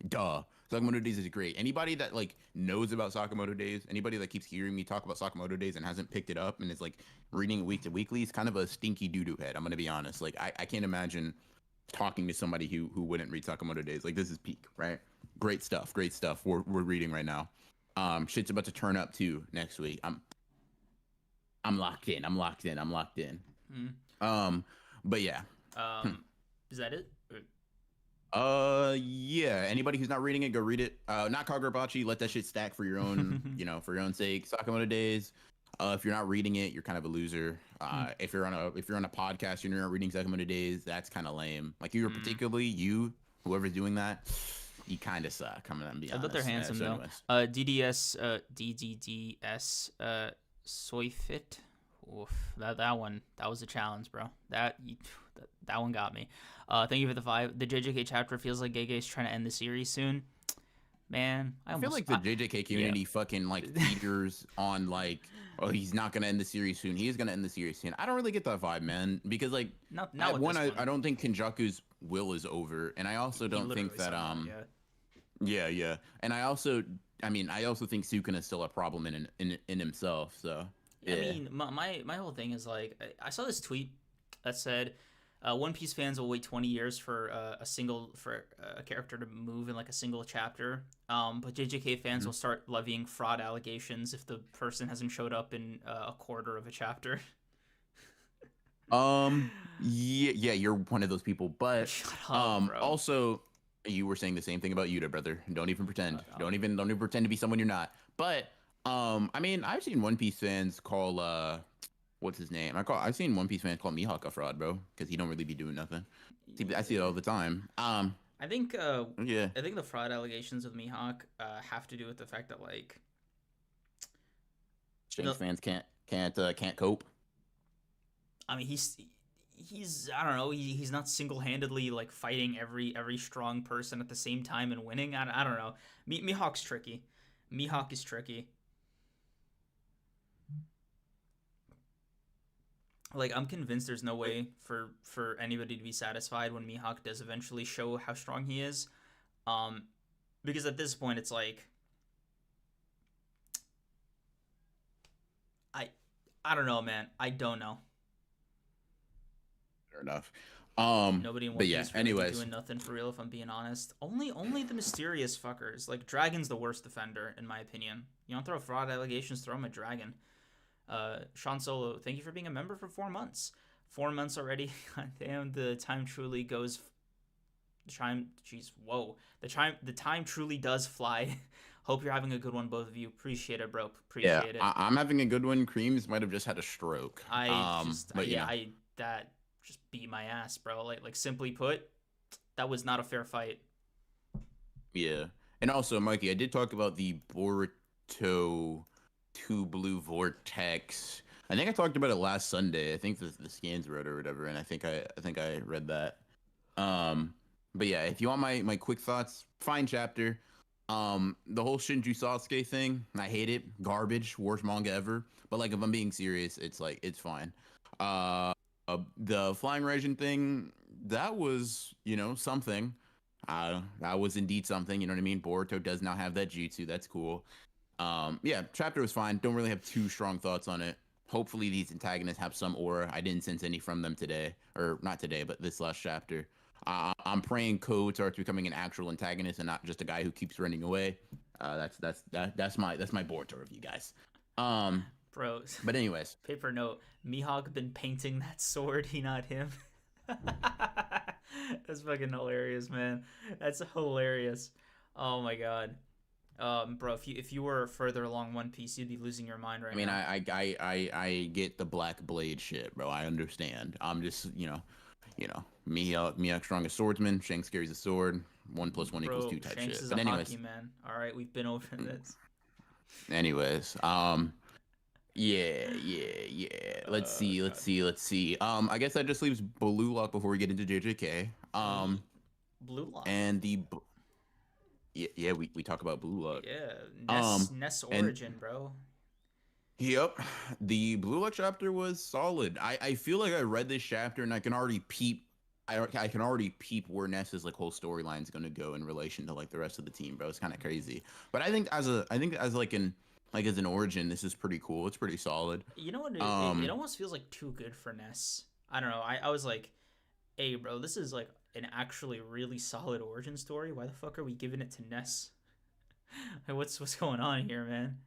duh. Sakamoto days is great. Anybody that like knows about Sakamoto days, anybody that keeps hearing me talk about Sakamoto days and hasn't picked it up and is like reading it week to weekly is kind of a stinky doo doo head. I'm gonna be honest. Like, I can't imagine talking to somebody who wouldn't read Sakamoto days. Like, this is peak, right? Great stuff. Great stuff. We're reading right now. Shit's about to turn up too next week. I'm locked in. I'm locked in. I'm locked in. Mm. Um, but yeah. Is that it? Yeah. Anybody who's not reading it, go read it. Not Kagurabachi. Let that shit stack for your own, for your own sake. Sakamoto days. If you're not reading it, you're kind of a loser. If you're on a podcast, you're not reading Sakamoto days. That's kind of lame. Like whoever's doing that, you kind of suck. I'm gonna be I honest. bet they're handsome So though. anyways. DDDS Soyfit. Oof, that one that was a challenge, bro. That one got me. Thank you for the 5. The JJK chapter feels like Gege's trying to end the series soon. Man, I feel like the JJK community fucking like theaters on like, oh, he's not gonna end the series soon. He is gonna end the series soon. I don't really get that vibe, man, because like, not with one, this one. I don't think Kenjaku's will is over, and I also don't think that yeah, and I also think Sukuna is still a problem in himself. So I Yeah. mean, my whole thing is like I saw this tweet that said One Piece fans will wait 20 years for a character to move in like a single chapter. But JJK fans Mhm. will start levying fraud allegations if the person hasn't showed up in a quarter of a chapter. Yeah, yeah, you're one of those people. But Shut up, bro. also you were saying the same thing about Yuta, brother. Don't even pretend. Shut up. Don't even pretend to be someone you're not. But I mean, I've seen One Piece fans call what's his name? I've seen One Piece fans call Mihawk a fraud, bro, because he don't really be doing nothing. I see it all the time. I think Yeah. I think the fraud allegations with Mihawk have to do with the fact that like Shanks the fans can't cope. I mean he's I don't know he's not single handedly like fighting every strong person at the same time and winning. I don't know. Mihawk's tricky. Mihawk is tricky. Like I'm convinced there's no way for anybody to be satisfied when Mihawk does eventually show how strong he is. Um, because at this point it's like I I don't know, man. I don't know. Fair enough. Nobody in But One yeah. Piece really be Anyways, doing nothing for real, if I'm being honest. Only the mysterious fuckers. Like Dragon's the worst defender, in my opinion. You don't throw fraud allegations, throw him a dragon. Sean Solo, thank you for being a member for 4 months. 4 months already. Damn, the time truly goes. The time, jeez, whoa. The time truly does fly. Hope you're having a good one, both of you. Appreciate it, bro. yeah, Appreciate it. I'm having a good one. Creams might have just had a stroke. But Yeah, yeah. I that just beat my ass, bro. Like simply put, that was not a fair fight. Yeah. And also, Mikey, I did talk about the Boruto 2 Blue Vortex. I think I talked about it last Sunday. I think the scans wrote or whatever, and I think I read that. Um, but yeah, if you want my quick thoughts, fine chapter. The whole Shinju Sasuke thing, I hate it. Garbage, worst manga ever. But like, if I'm being serious, it's like it's fine. Uh, the flying Raijin thing, that was something. That was indeed something. You know what I mean? Boruto does not have that jutsu. That's cool. Yeah, chapter was fine. Don't really have too strong thoughts on it. Hopefully these antagonists have some aura. I didn't sense any from them today, or not today, but this last chapter. I'm praying Code starts becoming an actual antagonist and not just a guy who keeps running away. That's my Boruto review, guys. Um, Bro, but anyways, paper note. Mihawk been painting that sword, he not him. That's fucking hilarious, man. That's hilarious. Oh my god. Bro, if you were further along One Piece, you'd be losing your mind right I mean, now. I get the Black Blade shit, bro. I understand. I'm just, Mihawk strongest swordsman. Shanks carries a sword. 1+1 equals Bro, 2 type Shanks shit. is a But hockey anyways, man. All right, we've been over this. anyways, yeah. God. Let's see. I guess that just leaves Blue Lock before we get into JJK. Blue Lock. And yeah, we talk about Blue Lock. Yeah, Um, Ness and origin, bro. Yep. The Blue Lock chapter was solid. I feel like I read this chapter and I can already peep I can already peep where Ness's like whole storyline is gonna go in relation to like the rest of the team, bro. It's kind of crazy. But I think as as an origin, this is pretty cool. It's pretty solid. You know what? It Um almost feels like too good for Ness. I don't know. I was like, hey, bro, this is like an actually really solid origin story. Why the fuck are we giving it to Ness? Like, what's going on here, man?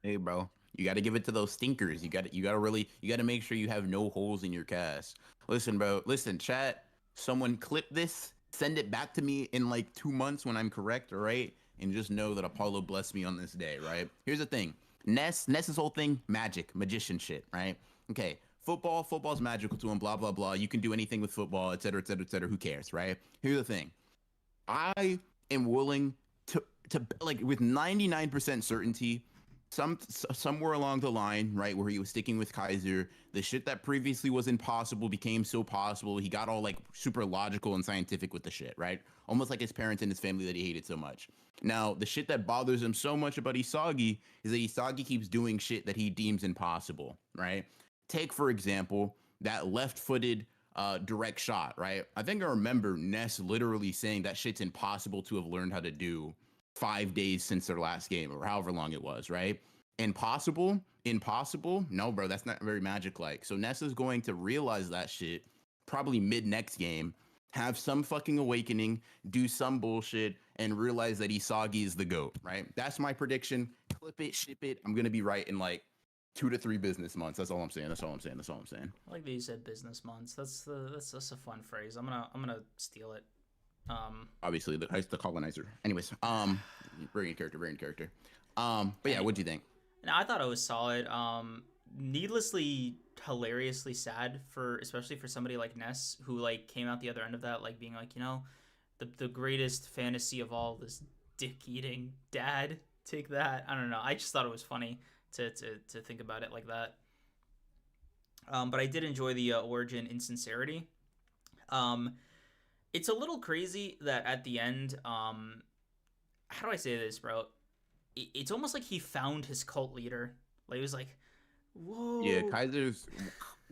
Hey, bro, you got to give it to those stinkers. You got to make sure you have no holes in your cast. Listen, bro. Listen, chat. Someone clip this, send it back to me in like 2 months when I'm correct, all right? And just know that Apollo blessed me on this day, right? Here's the thing. Ness's whole thing, magic, magician shit, right? Okay. Football's magical to him, blah, blah, blah. You can do anything with football, et cetera, et cetera, et cetera. Who cares, right? Here's the thing. I am willing to like with 99% certainty somewhere along the line, right, where he was sticking with Kaiser, the shit that previously was impossible became so possible. He got all like super logical and scientific with the shit, right? Almost like his parents and his family that he hated so much. Now, the shit that bothers him so much about Isagi is that Isagi keeps doing shit that he deems impossible, right? Take, for example, that left-footed direct shot, right? I think I remember Ness literally saying that shit's impossible to have learned how to do 5 days since their last game or however long it was, right? Impossible impossible? No, bro, that's not very magic like. So Nessa's going to realize that shit probably mid next game, have some fucking awakening, do some bullshit, and realize that Isagi is the GOAT, right? That's my prediction. Clip it, ship it. I'm gonna be right in like 2 to 3 business months. That's all I'm saying. That's all I'm saying. That's all I'm saying. I like that you said business months. That's a fun phrase. I'm gonna steal it. Obviously, the colonizer. Anyways, very good character, very good character. But yeah, Anyway, what'd you think? now I thought it was solid. Needlessly hilariously sad for especially for somebody like Ness who like came out the other end of that like being like the greatest fantasy of all is dick eating dad. Take that. I don't know. I just thought it was funny to think about it like that. But I did enjoy the origin insincerity. Um, it's a little crazy that at the end, how do I say this, bro? It's almost like he found his cult leader. Like he was like, Yeah, whoa, Kaiser's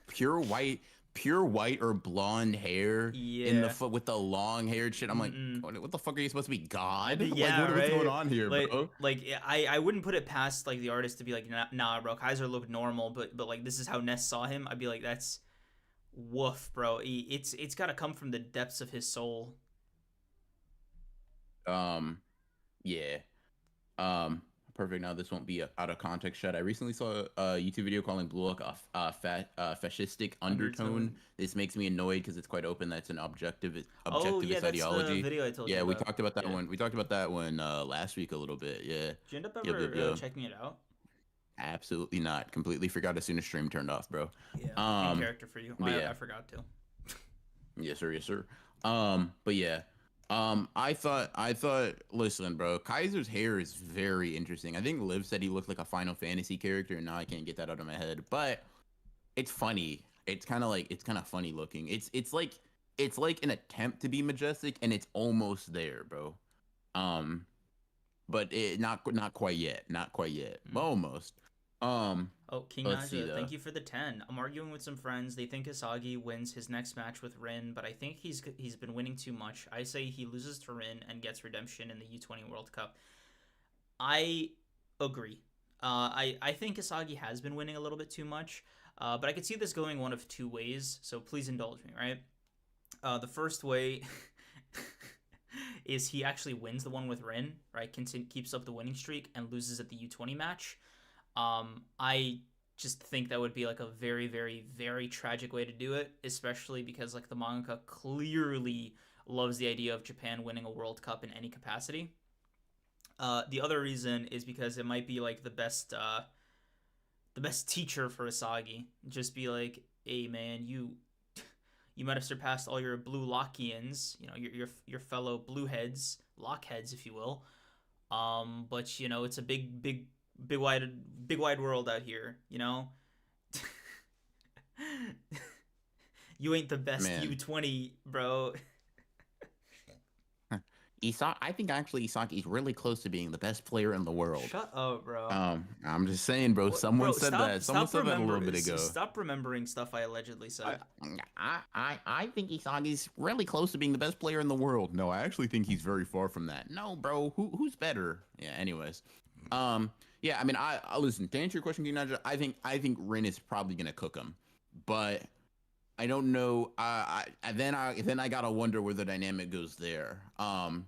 pure white, pure white or blonde hair in the yeah, foot with the long haired shit. I'm like, mm-mm. what the fuck are you supposed to be, God? Like, Yeah, what's going right. on here, Like, bro? I wouldn't put it past like the artist to be like, nah, bro. Kaiser looked normal, but like this is how Ness saw him. I'd be like, that's woof, bro. It's got to come from the depths of his soul. Um, yeah. Um, Perfect. Now this won't be a out of context shot. I recently saw a YouTube video calling Blue Lock fascistic undertone. Undertone. This makes me annoyed because it's quite open. That's an Oh yeah, objectivist that's the ideology. video I told you Yeah, we about. talked about that Yeah. one. We talked about that one last week a little bit. Yeah. Did you end up Yep, yep, ever yep. checking it out? Absolutely not. Completely forgot as soon as stream turned off, bro. Yeah, in Um, character for you. but yeah, I forgot to. yes sir, yes sir. But yeah, listen, bro, Kaiser's hair is very interesting. I think Liv said he looked like a Final Fantasy character, and now I can't get that out of my head. But it's funny. It's kind of funny looking. It's like an attempt to be majestic, and it's almost there, bro. Um, but it not quite yet, not quite yet, but Mm. almost. Um, Oh, King let's see Naja, though. thank you for the 10. I'm arguing with some friends. They think Asagi wins his next match with Rin, but I think he's been winning too much. I say he loses to Rin and gets redemption in the U20 World Cup. I agree. I think Asagi has been winning a little bit too much, but I could see this going one of two ways. So please indulge me, right? The first way is he actually wins the one with Rin, right? Keeps up the winning streak and loses at the U20 match. I just think that would be like a very, very, very tragic way to do it, especially because like the manga clearly loves the idea of Japan winning a World Cup in any capacity. The other reason is because it might be like the best teacher for Asagi. Just be like, hey man, you might have surpassed all your blue Lockians, your fellow blue heads, lockheads, if you will. But it's a big wide world out here. You ain't the best Man, U20, bro. I think actually Isaki's really close to being the best player in the world. Shut up, bro. I'm just saying, bro. What, Someone bro? said that. Someone said that a little bit ago. Stop remembering stuff I allegedly I, said. I think Isagi's really close to being the best player in the world. No, I actually think he's very far from that. No, bro. Who's better? Yeah. Anyways, yeah. I mean, I listen to answer your question, Naja. I think Rin is probably gonna cook him, but I don't know. Then I gotta wonder where the dynamic goes there. But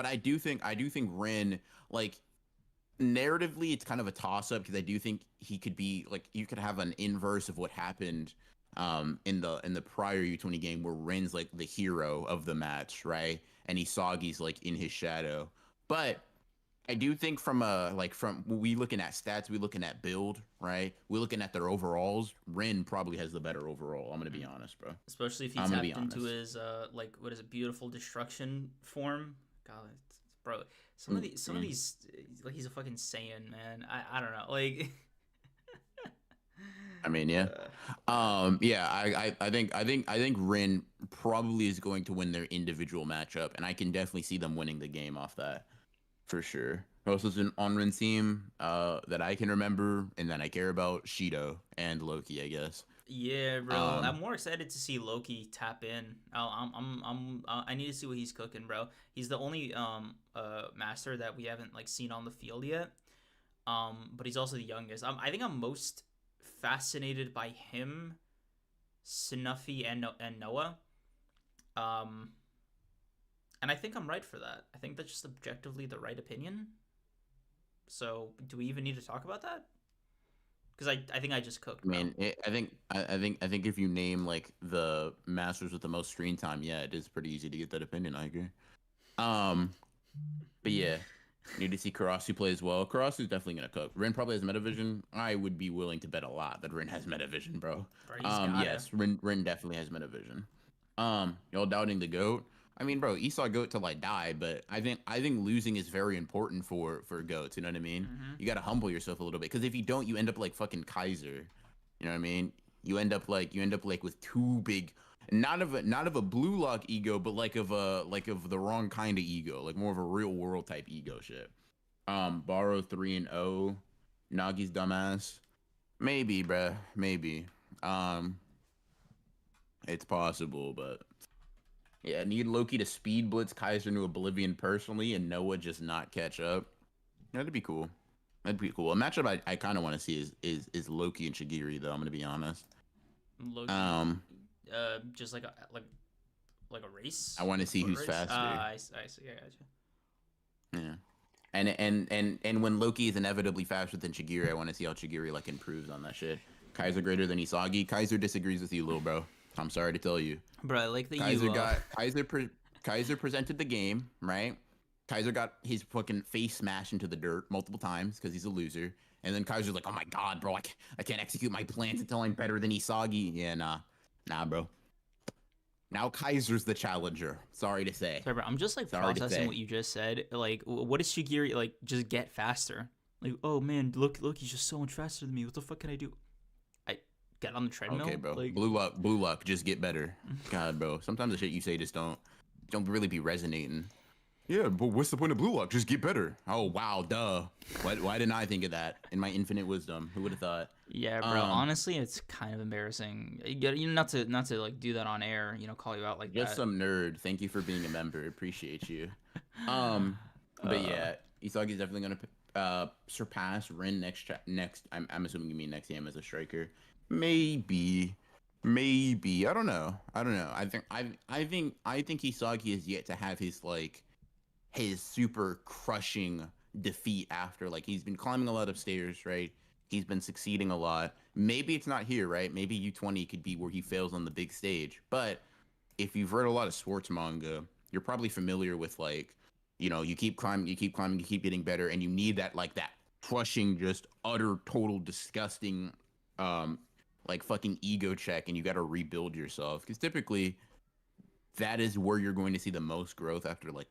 I do think Rin, like, narratively it's kind of a toss up because I do think he could be like, you could have an inverse of what happened in the prior U20 game where Ren's like the hero of the match, right? And Isagi's like in his shadow. But I do think from we looking at stats, we looking at build, right? We looking at their overalls. Ren probably has the better overall. I'm gonna be honest, bro. Especially if he I'm gonna be tapped into honest. his like what is it, beautiful destruction form. God, bro, some of Mm-mm. these like he's a fucking Saiyan, man. I don't know, like. I mean, yeah. uh, Yeah, I think Rin probably is going to win their individual matchup, and I can definitely see them winning the game off that for sure. Who else is an on Rin team that I can remember and that I care about? Shido and Loki, I guess. yeah, bro. Um, I'm more excited to see Loki tap in. I need to see what he's cooking, bro. He's the only master that we haven't like seen on the field yet. But he's also the youngest. I think I'm most fascinated by him, Snuffy, and Noah. Um, and I think I'm right for that. I think that's just objectively the right opinion. So, do we even need to talk about that? Because I think I just cooked, I bro. mean, I think if you name like the masters with the most screen time, yeah, it is pretty easy to get that opinion. I agree. Um, but yeah, need to see Karasu play as well. Karasu's definitely gonna cook. Rin probably has Metavision. I would be willing to bet a lot that Rin has Metavision, bro. Bro, he's got it. Yes, Rin definitely has Metavision. Y'all doubting the goat? I mean, bro, Esau goat till I die, but I think losing is very important for goats. You know what I mean? Mm-hmm. You gotta humble yourself a little bit because if you don't, you end up like fucking Kaiser. You know what I mean? You end up like with too big, not of a blue lock ego, but like of the wrong kind of ego, like more of a real world type ego shit. Borrow 3-0, Nagi's dumbass. Maybe, bruh. Maybe. Um, it's possible, but yeah, need Loki to speed blitz Kaiser into oblivion personally, and Noah just not catch up. That'd be cool. That'd be cool. A matchup I kind of want to see is Loki and Shigiri though. I'm gonna be honest. Loki, Um, just like a race, I want to like a see foot who's race. faster. I see. I got you. Yeah. And when Loki is inevitably faster than Shigiri, I want to see how Shigiri like improves on that shit. Kaiser greater than Isagi. Kaiser disagrees with you, little bro. I'm sorry to tell you. Bro, I like that Kaiser you. got Kaiser presented the game, right? Kaiser got his fucking face smashed into the dirt multiple times because he's a loser. And then Kaiser's like, "Oh my god, bro, I can't execute my plans until I'm better than Isagi." Yeah, nah, bro. Now Kaiser's the challenger. Sorry to say. Sorry, bro. I'm just like Sorry to processing say. what you just said. Like, what is Shigiri like? Just get faster. Like, oh man, look, he's just so much faster than me. What the fuck can I do? I get on the Okay, treadmill. bro. Like, Blue luck, just get better. God, bro. Sometimes the shit you say just don't really be resonating. Yeah, but what's the point of blue lock? Just get better. Oh wow, duh. Why didn't I think of that in my infinite wisdom? Who would have thought? yeah, bro. Um, Honestly, it's kind of embarrassing. You know, not to like do that on air. You know, call you out like just that. some nerd. Thank you for being a member. Appreciate you. Um, but uh, yeah, Isagi's definitely gonna surpass Rin next. I'm assuming you mean next game as a striker. Maybe. Maybe. I don't know. I think Isagi is yet to have his super crushing defeat after like he's been climbing a lot of stairs, right? He's been succeeding a lot. Maybe it's not here, right? Maybe U20 could be where he fails on the big stage. But if you've read a lot of sports manga, you're probably familiar with like, you keep climbing, you keep getting better, and you need that crushing, just utter, total, disgusting, um, like fucking ego check, and you got to rebuild yourself because typically that is where you're going to see the most growth after like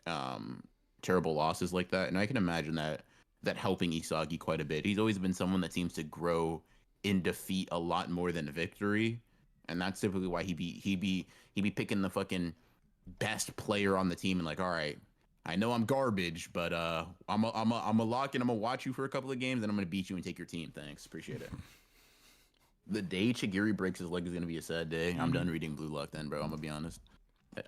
um terrible losses like that. And I can imagine that helping Isagi quite a bit. He's always been someone that seems to grow in defeat a lot more than victory. And that's typically why he be picking the fucking best player on the team and like, all right, I know I'm garbage, but I'm a lock and I'm gonna watch you for a couple of games and I'm gonna beat you and take your team. Thanks, appreciate it. The day Chigiri breaks his leg is gonna be a sad day. I'm done reading Blue Lock then, bro. I'm gonna be honest.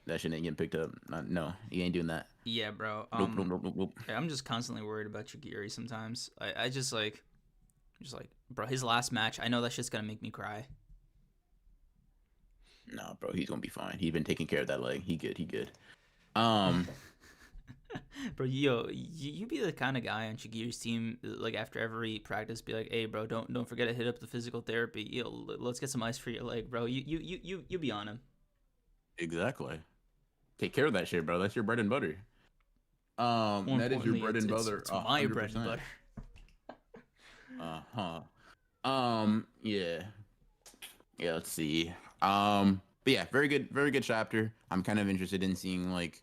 That shit ain't getting picked up. No, he ain't doing that. yeah, bro. Nope. I'm just constantly worried about Shigiri sometimes. I just like, bro. His last match. I know that shit's gonna make me cry. No, bro, he's gonna be fine. He's been taking care of that leg. He good. He good. Um, Bro, you be the kind of guy on Shigiri's team, like after every practice, be like, "Hey, bro, don't forget to hit up the physical therapy. Let's get some ice for your leg, bro." You be on him. exactly. Take care of that shit, bro. That's your bread and butter. More That is your importantly, bread and butter. it's my bread and 100%. butter. Yeah. Yeah. Let's see. But yeah, very good chapter. I'm kind of interested in seeing like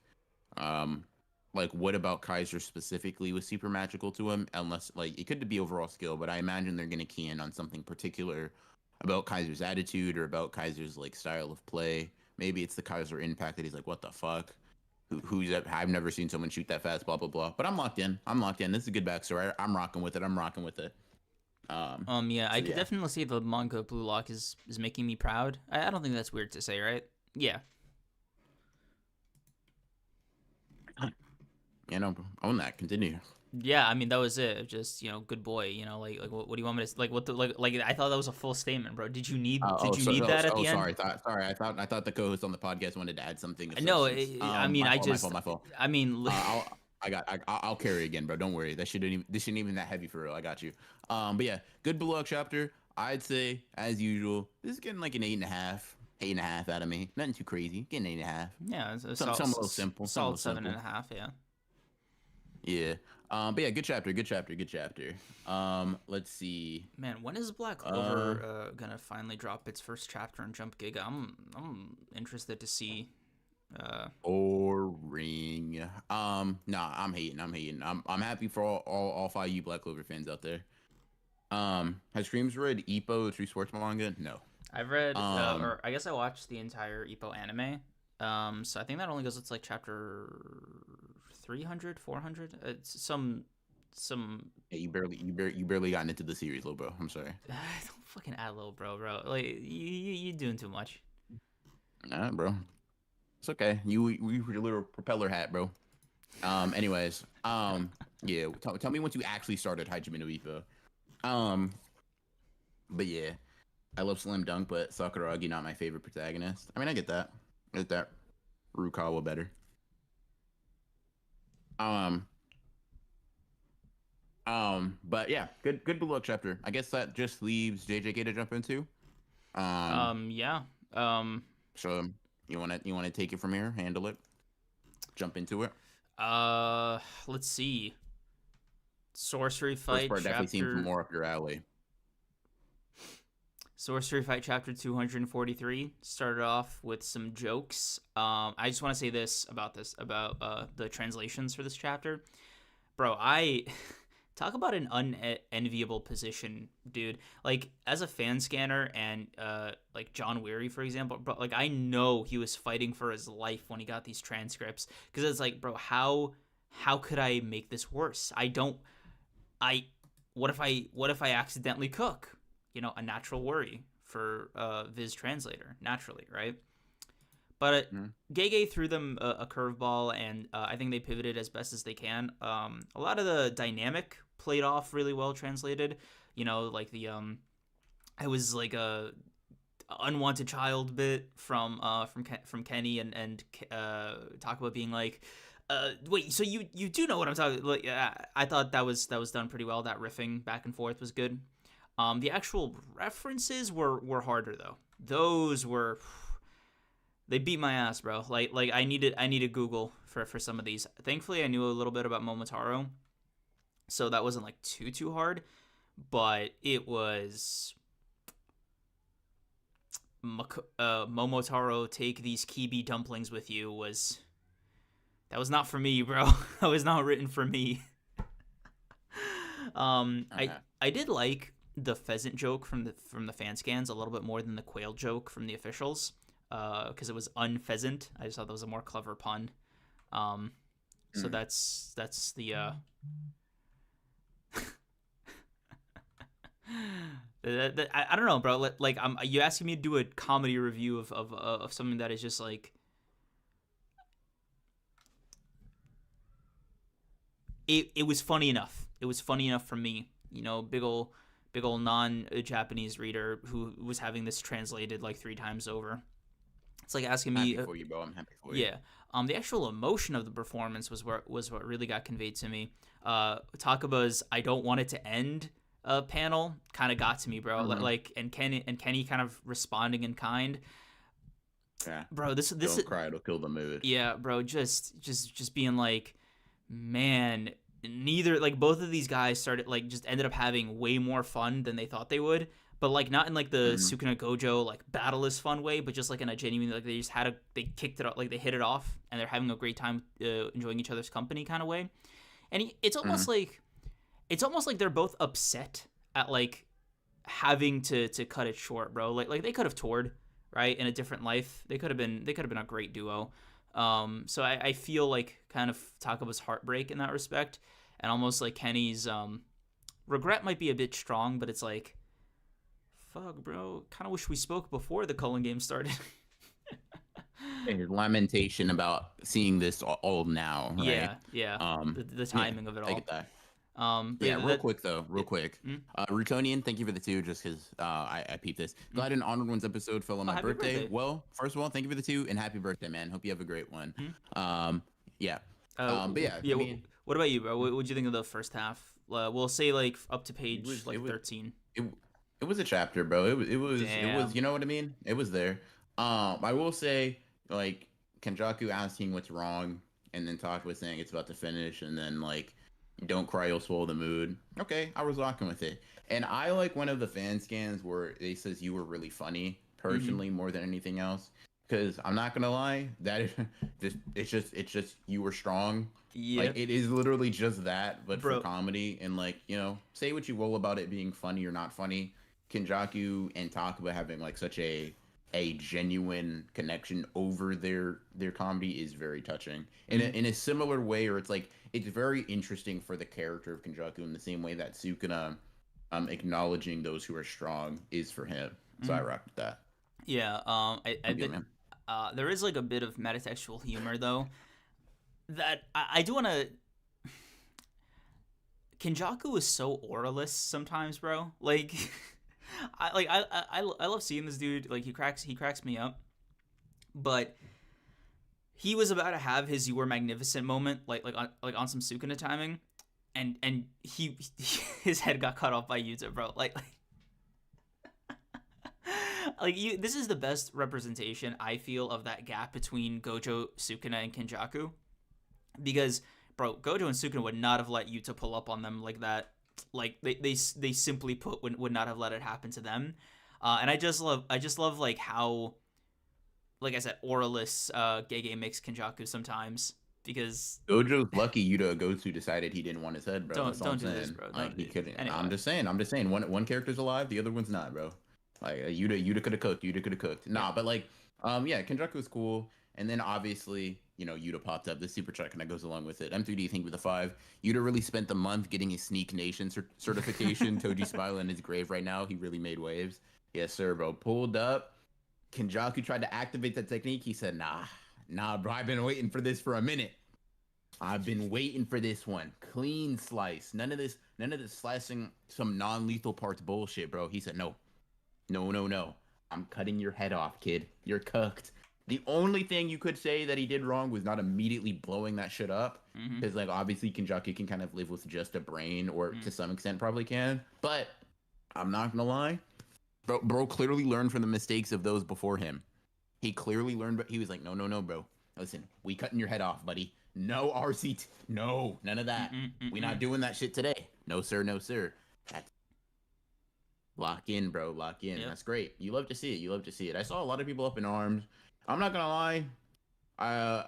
what about Kaiser specifically was super magical to him, unless like it could be overall skill, but I imagine they're gonna key in on something particular about Kaiser's attitude or about Kaiser's like style of play. Maybe it's the Kaiser impact that he's like, what the fuck? Who's that? I've never seen someone shoot that fast, blah blah blah. But I'm locked in. This is a good backstory. I'm rocking with it. Yeah, I So could yeah. definitely see the manga Blue Lock is making me proud. I don't think that's weird to say, right? Yeah. You know, own that. Continue. Yeah, I mean that was it. Just good boy. Like what do you want me to like? What the like? I thought that was a full statement, bro. Did you need that at the end? Sorry. I thought the co-host on the podcast wanted to add something of No, substance. I mean My I fault. My just fault. My fault. I mean I'll carry again, bro. Don't worry. This shouldn't even that heavy for real. I got you. But yeah, good Blue Lock chapter. I'd say as usual, this is getting like an 8.5. 8.5 out of me. Nothing too crazy. Getting 8.5. yeah, it's a Some a little simple. Some a solid little seven and simple. a half. Yeah. Yeah. But yeah, good chapter. Good chapter. Good chapter. Let's see. Man, when is Black Uh, Clover gonna finally drop its first chapter and Jump Giga? I'm interested to see. or ring. Nah, I'm hating. I'm happy for all 5 you Black Clover fans out there. Has Streams read Ippo, True Sports Manga? No. I've read, Um, or I guess I watched the entire Ippo anime. So I think that only goes to like chapter 300, 400. It's some. yeah, you barely gotten into the series, little bro. I'm sorry. Don't fucking add little bro. Like you doing too much. Nah, bro. It's okay. You your little propeller hat, bro. Anyways, yeah. Tell me once you actually started Hajime no Ippo. Um, but yeah, I love Slam Dunk, but Sakuragi not my favorite protagonist. I mean, I get that. I get that. Rukawa better. Um, but yeah, good Blue Lock chapter. I guess that just leaves JJK to jump into. Um, Yeah. Um. so you wanna take it from here, handle it, jump into it. Let's see. Sorcery First fight part definitely seems chapter. more up your alley. Sorcery Fight Chapter 243 started off with some jokes. I just want to say this about the translations for this chapter. Bro, I talk about an unenviable position, dude. Like as a fan scanner and like John Weary, for example, bro, like I know he was fighting for his life when he got these transcripts because it's like, bro, how could I make this worse? I don't I what if I accidentally cook? A natural worry for Viz translator, naturally, right? But Mhm. Gege threw them a curveball, and I think they pivoted as best as they can. A lot of the dynamic played off really well translated. Like I was like a unwanted child bit from Kenny and Takaba being like, wait, so you do know what I'm talking? Like, I thought that was done pretty well. That riffing back and forth was good. The actual references were harder though. Those were they beat my ass, bro. Like I needed Google for some of these. Thankfully, I knew a little bit about Momotaro, so that wasn't like too hard. But it was Momotaro, take these kibi dumplings with you. That was not for me, bro. That was not written for me. I Okay. I did like the pheasant joke from the fan scans a little bit more than the quail joke from the officials, because it was unpheasant. I just thought that was a more clever pun. So Mm. that's the I don't know, bro. Like, you asking me to do a comedy review of something that is just like it was funny enough. It was funny enough for me. Big ol non-Japanese reader who was having this translated like 3 times over. It's like asking Happy me, for you, bro. I'm happy for you. yeah. The actual emotion of the performance was what really got conveyed to me. Takaba's "I don't want it to end" panel kind of got to me, bro. Mhm. Like, and Kenny kind of responding in kind, Yeah. bro. This Don't cry. It'll kill the mood. yeah, bro. Just being like, man, neither like both of these guys started like just ended up having way more fun than they thought they would. But like not in like the Hmm. Sukuna Gojo like battleless fun way, but just like in a genuine like they kicked it off, like they hit it off and they're having a great time enjoying each other's company kind of way. And Hmm. it's almost like they're both upset at like having to cut it short, bro. Like they could have toured, right, in a different life. They could have been a great duo. So I feel like kind of Takaba's heartbreak in that respect, and almost like Kenny's regret might be a bit strong, but it's like, fuck, bro. Kind of wish we spoke before the Cullen game started. His lamentation about seeing this all now, right? Yeah. Um, The yeah, timing of it I get all. that. But Yeah, yeah, real quick though, real yeah, quick. mm? Rutonian, thank you for the two, just because I peeped this. Mm? Glad an Honored Ones episode fell on Oh, my happy birthday. birthday. Well, first of all, thank you for the two, and happy birthday, man. Hope you have a great one. Mm? Um, yeah. But yeah, Yeah. I mean, What about you, bro? What'd you think of the first half? We'll say like up to it page was it like was 13. it, it was a chapter, bro. It was Damn. you know what I mean? It was there. I will say, like, Kenjaku asking what's wrong, and then Talk was saying it's about to finish, and then like, don't cry, you'll swallow the mood. Okay, I was rocking with it. And I like one of the fan scans where they says you were really funny, Mm-hmm. personally, more than anything else. Because I'm not gonna lie, that is, it's just you were strong. Yeah, Like, it is literally just that, but for bro. comedy. And like, say what you will about it being funny or not funny. Kenjaku and Takaba having like such a genuine connection over their comedy is very touching. In a, Mm-hmm. in a similar way, or it's very interesting for the character of Kenjaku in the same way that Sukuna acknowledging those who are strong is for him. So I Mm-hmm. rock with that. Yeah. I I'm good, did. man. There is like a bit of metatextual humor though that I do want to. Kenjaku is so oralist sometimes, bro. Like, I love seeing this dude. Like he cracks me up. But he was about to have his "You Were Magnificent" moment, like on some Sukuna timing, and he his head got cut off by Yuta, bro. Like you, this is the best representation I feel of that gap between Gojo, Sukuna, and Kenjaku because bro, Gojo and Sukuna would not have let Yuta pull up on them like that. Like they simply put would not have let it happen to them. And I just love like how, like I said, oralists Gege makes Kenjaku sometimes because Gojo's lucky Yuta Okkotsu decided he didn't want his head, bro. That's all I'm don't do this, saying. bro. Like, Don't he couldn't. anyway. I'm just saying. One character's alive, the other one's not, bro. Like, Yuta could have cooked. Yuta could have cooked. Yeah. Nah, but like, yeah, Kenjaku was cool, and then obviously, Yuta popped up. The super check and that goes along with it. M3D think with a 5. Yuta really spent the month getting his Sneak Nation certification. Toji smiling in his grave right now. He really made waves. Yes, sir, bro. Pulled up. Kenjaku tried to activate that technique. He said, nah, bro. I've been waiting for this for a minute. I've been waiting for this one. Clean slice. None of this slicing some non-lethal parts bullshit, bro. He said, no. No, no, no. I'm cutting your head off, kid. You're cooked. The only thing you could say that he did wrong was not immediately blowing that shit up. Mm-hmm. Because, like, obviously, Kenjaku can kind of live with just a brain, or Mm-hmm. to some extent probably can. But I'm not gonna lie. Bro clearly learned from the mistakes of those before him. He clearly learned, but he was like, no, no, no, bro. Listen, we cutting your head off, buddy. No RCT. No, none of that. Mm-mm, We mm-mm. not doing that shit today. No, sir. No, sir. That's lock in, bro. Lock in. Yep. That's great. You love to see it. You love to see it. I saw a lot of people up in arms. I'm not gonna lie. Uh,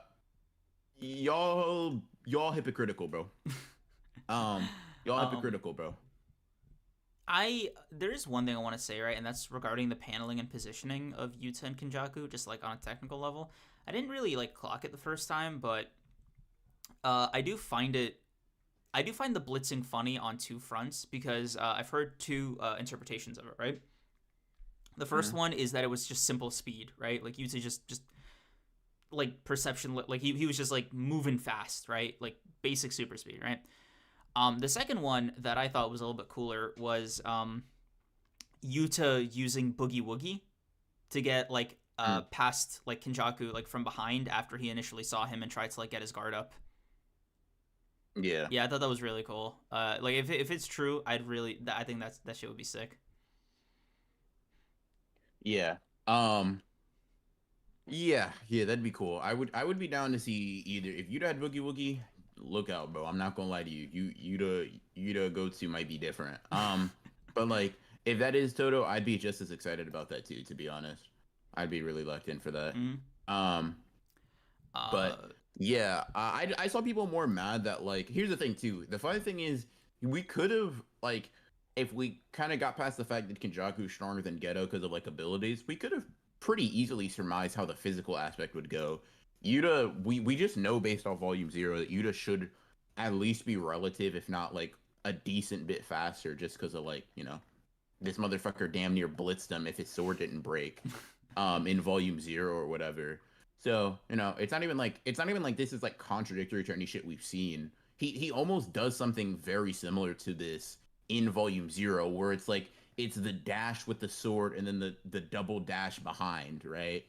y'all hypocritical, bro. Um, y'all um, hypocritical, bro. there is one thing I want to say, right, and that's regarding the paneling and positioning of Yuta and Kenjaku, just like on a technical level. I didn't really like clock it the first time, but I do find it. I do find the blitzing funny on two fronts because I've heard two interpretations of it. Right, the first Mm. one is that it was just simple speed, right? Like Yuta just like perception, like he was just like moving fast, right? Like basic super speed, right? The second one that I thought was a little bit cooler was Yuta using Boogie Woogie to get like Mm. past like Kenjaku like from behind after he initially saw him and tried to like get his guard up. Yeah. Yeah, I thought that was really cool. Like if it's true, I think that shit would be sick. Yeah. Yeah, that'd be cool. I would be down to see either if you'd had Boogie Woogie, look out, bro. I'm not gonna lie to you. You'd go to might be different. But like if that is Toto, I'd be just as excited about that too, to be honest. I'd be really locked in for that. Mm. Um, but Uh, yeah, I saw people more mad that like here's the thing too. The funny thing is we could have like if we kind of got past the fact that Kenjaku's stronger than Geto because of like abilities, we could have pretty easily surmised how the physical aspect would go. Yuta, we just know based off Volume Zero that Yuta should at least be relative, if not like a decent bit faster, just because of like this motherfucker damn near blitzed him if his sword didn't break, in Volume Zero or whatever. So it's not even like this is like contradictory to any shit we've seen. he almost does something very similar to this in Volume Zero, where it's like it's the dash with the sword and then the double dash behind, right?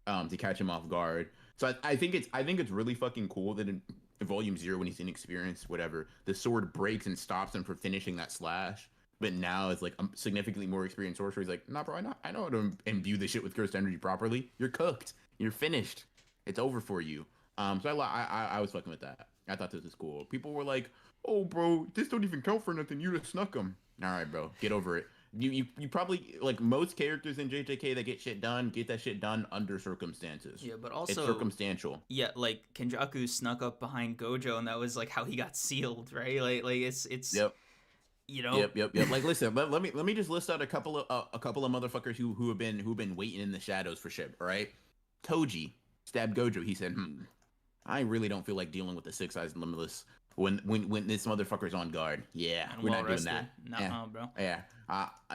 To catch him off guard. So I think it's really fucking cool that in Volume Zero, when he's inexperienced, whatever, the sword breaks and stops him from finishing that slash. But now it's like a significantly more experienced sorcerer. He's like, nah, bro, I know how to imbue this shit with cursed energy properly. You're cooked. You're finished. It's over for you. So I was fucking with that. I thought this was cool. People were like, oh, bro, this don't even count for nothing. You just snuck him. All right, bro, get over it. You probably, like most characters in JJK that get that shit done under circumstances. Yeah, but It's also, circumstantial. yeah, like Kenjaku snuck up behind Gojo, and that was like how he got sealed, right? Like it's Yep. you know. Yep. Like, listen, let me just list out a couple of motherfuckers who've been waiting in the shadows for shit. All right, Toji stabbed Gojo. He said, I really don't feel like dealing with the Six Eyes Limitless when this motherfucker's on guard. Yeah, And we're well not doing rested. that. Nuh Yeah, bro. yeah.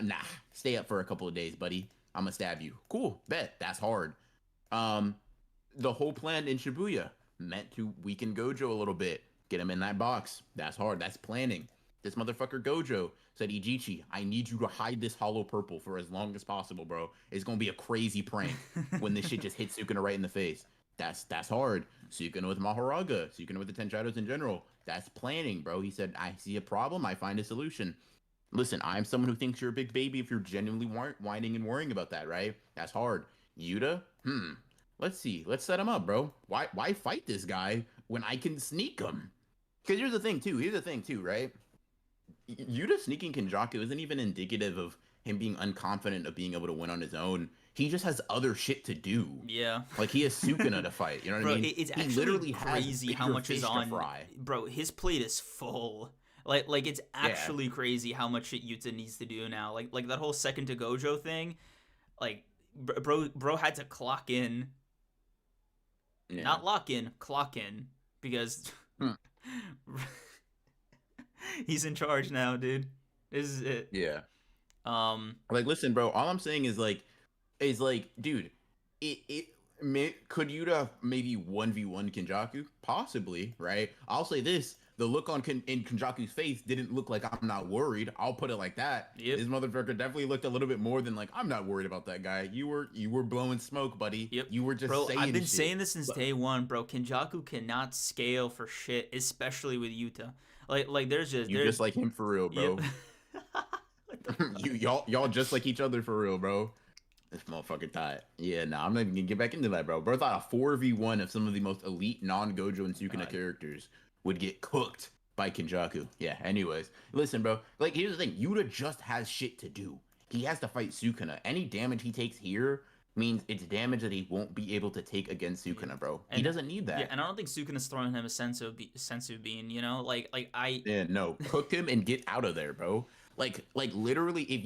Nah. Stay up for a couple of days, buddy. I'm gonna stab you. Cool. Bet. That's hard. Um, the whole plan in Shibuya meant to weaken Gojo a little bit. Get him in that box. That's hard. That's planning. This motherfucker Gojo said, Ijichi, I need you to hide this hollow purple for as long as possible, bro. It's gonna be a crazy prank when this shit just hits Sukuna right in the face. That's hard. Sukuna with Mahoraga, Sukuna with the Ten Shadows in general. That's planning, bro. He said, I see a problem, I find a solution. Listen, I'm someone who thinks you're a big baby if you're genuinely whining and worrying about that, right? That's hard. Yuta, let's see. Let's set him up, bro. Why fight this guy when I can sneak him? Because here's the thing, too, right? Yuta sneaking Kenjaku isn't even indicative of him being unconfident of being able to win on his own. He just has other shit to do. Yeah. Like, he has Sukuna to fight. You know what Bro, I mean? it's He actually literally crazy has how bigger much is fish to on. fry. Bro, his plate is full. Like it's actually crazy how much shit Yuta needs to do now. Like that whole second to Gojo thing. Like, bro had to clock in, Yeah. not lock in, clock in, because he's in charge now, dude. This is it. Yeah. Um, Like, listen, bro. All I'm saying is like, dude, could Yuta maybe 1v1 Kenjaku? Possibly, right? I'll say this: the look in Kenjaku's face didn't look like I'm not worried. I'll put it like that. Yep. This motherfucker definitely looked a little bit more than like I'm not worried about that guy. You were blowing smoke, buddy. Yep. You were just bro, saying. I've been shit. saying this since day one, bro. Kenjaku cannot scale for shit, especially with Yuta. Like there's just like him for real, bro. Yep. y'all just like each other for real, bro. This motherfucker thought, yeah, nah, I'm not even gonna get back into that, bro. Bro thought a 4v1 of some of the most elite non-Gojo and Sukuna characters would get cooked by Kenjaku. Yeah, anyways. Listen, bro, like, here's the thing. Yuta just has shit to do. He has to fight Sukuna. Any damage he takes here means it's damage that he won't be able to take against Sukuna, bro. He doesn't need that. Yeah, and I don't think Sukuna's throwing him a sense of being, you know? Like I... Yeah, no. Cook him and get out of there, bro. Like literally, if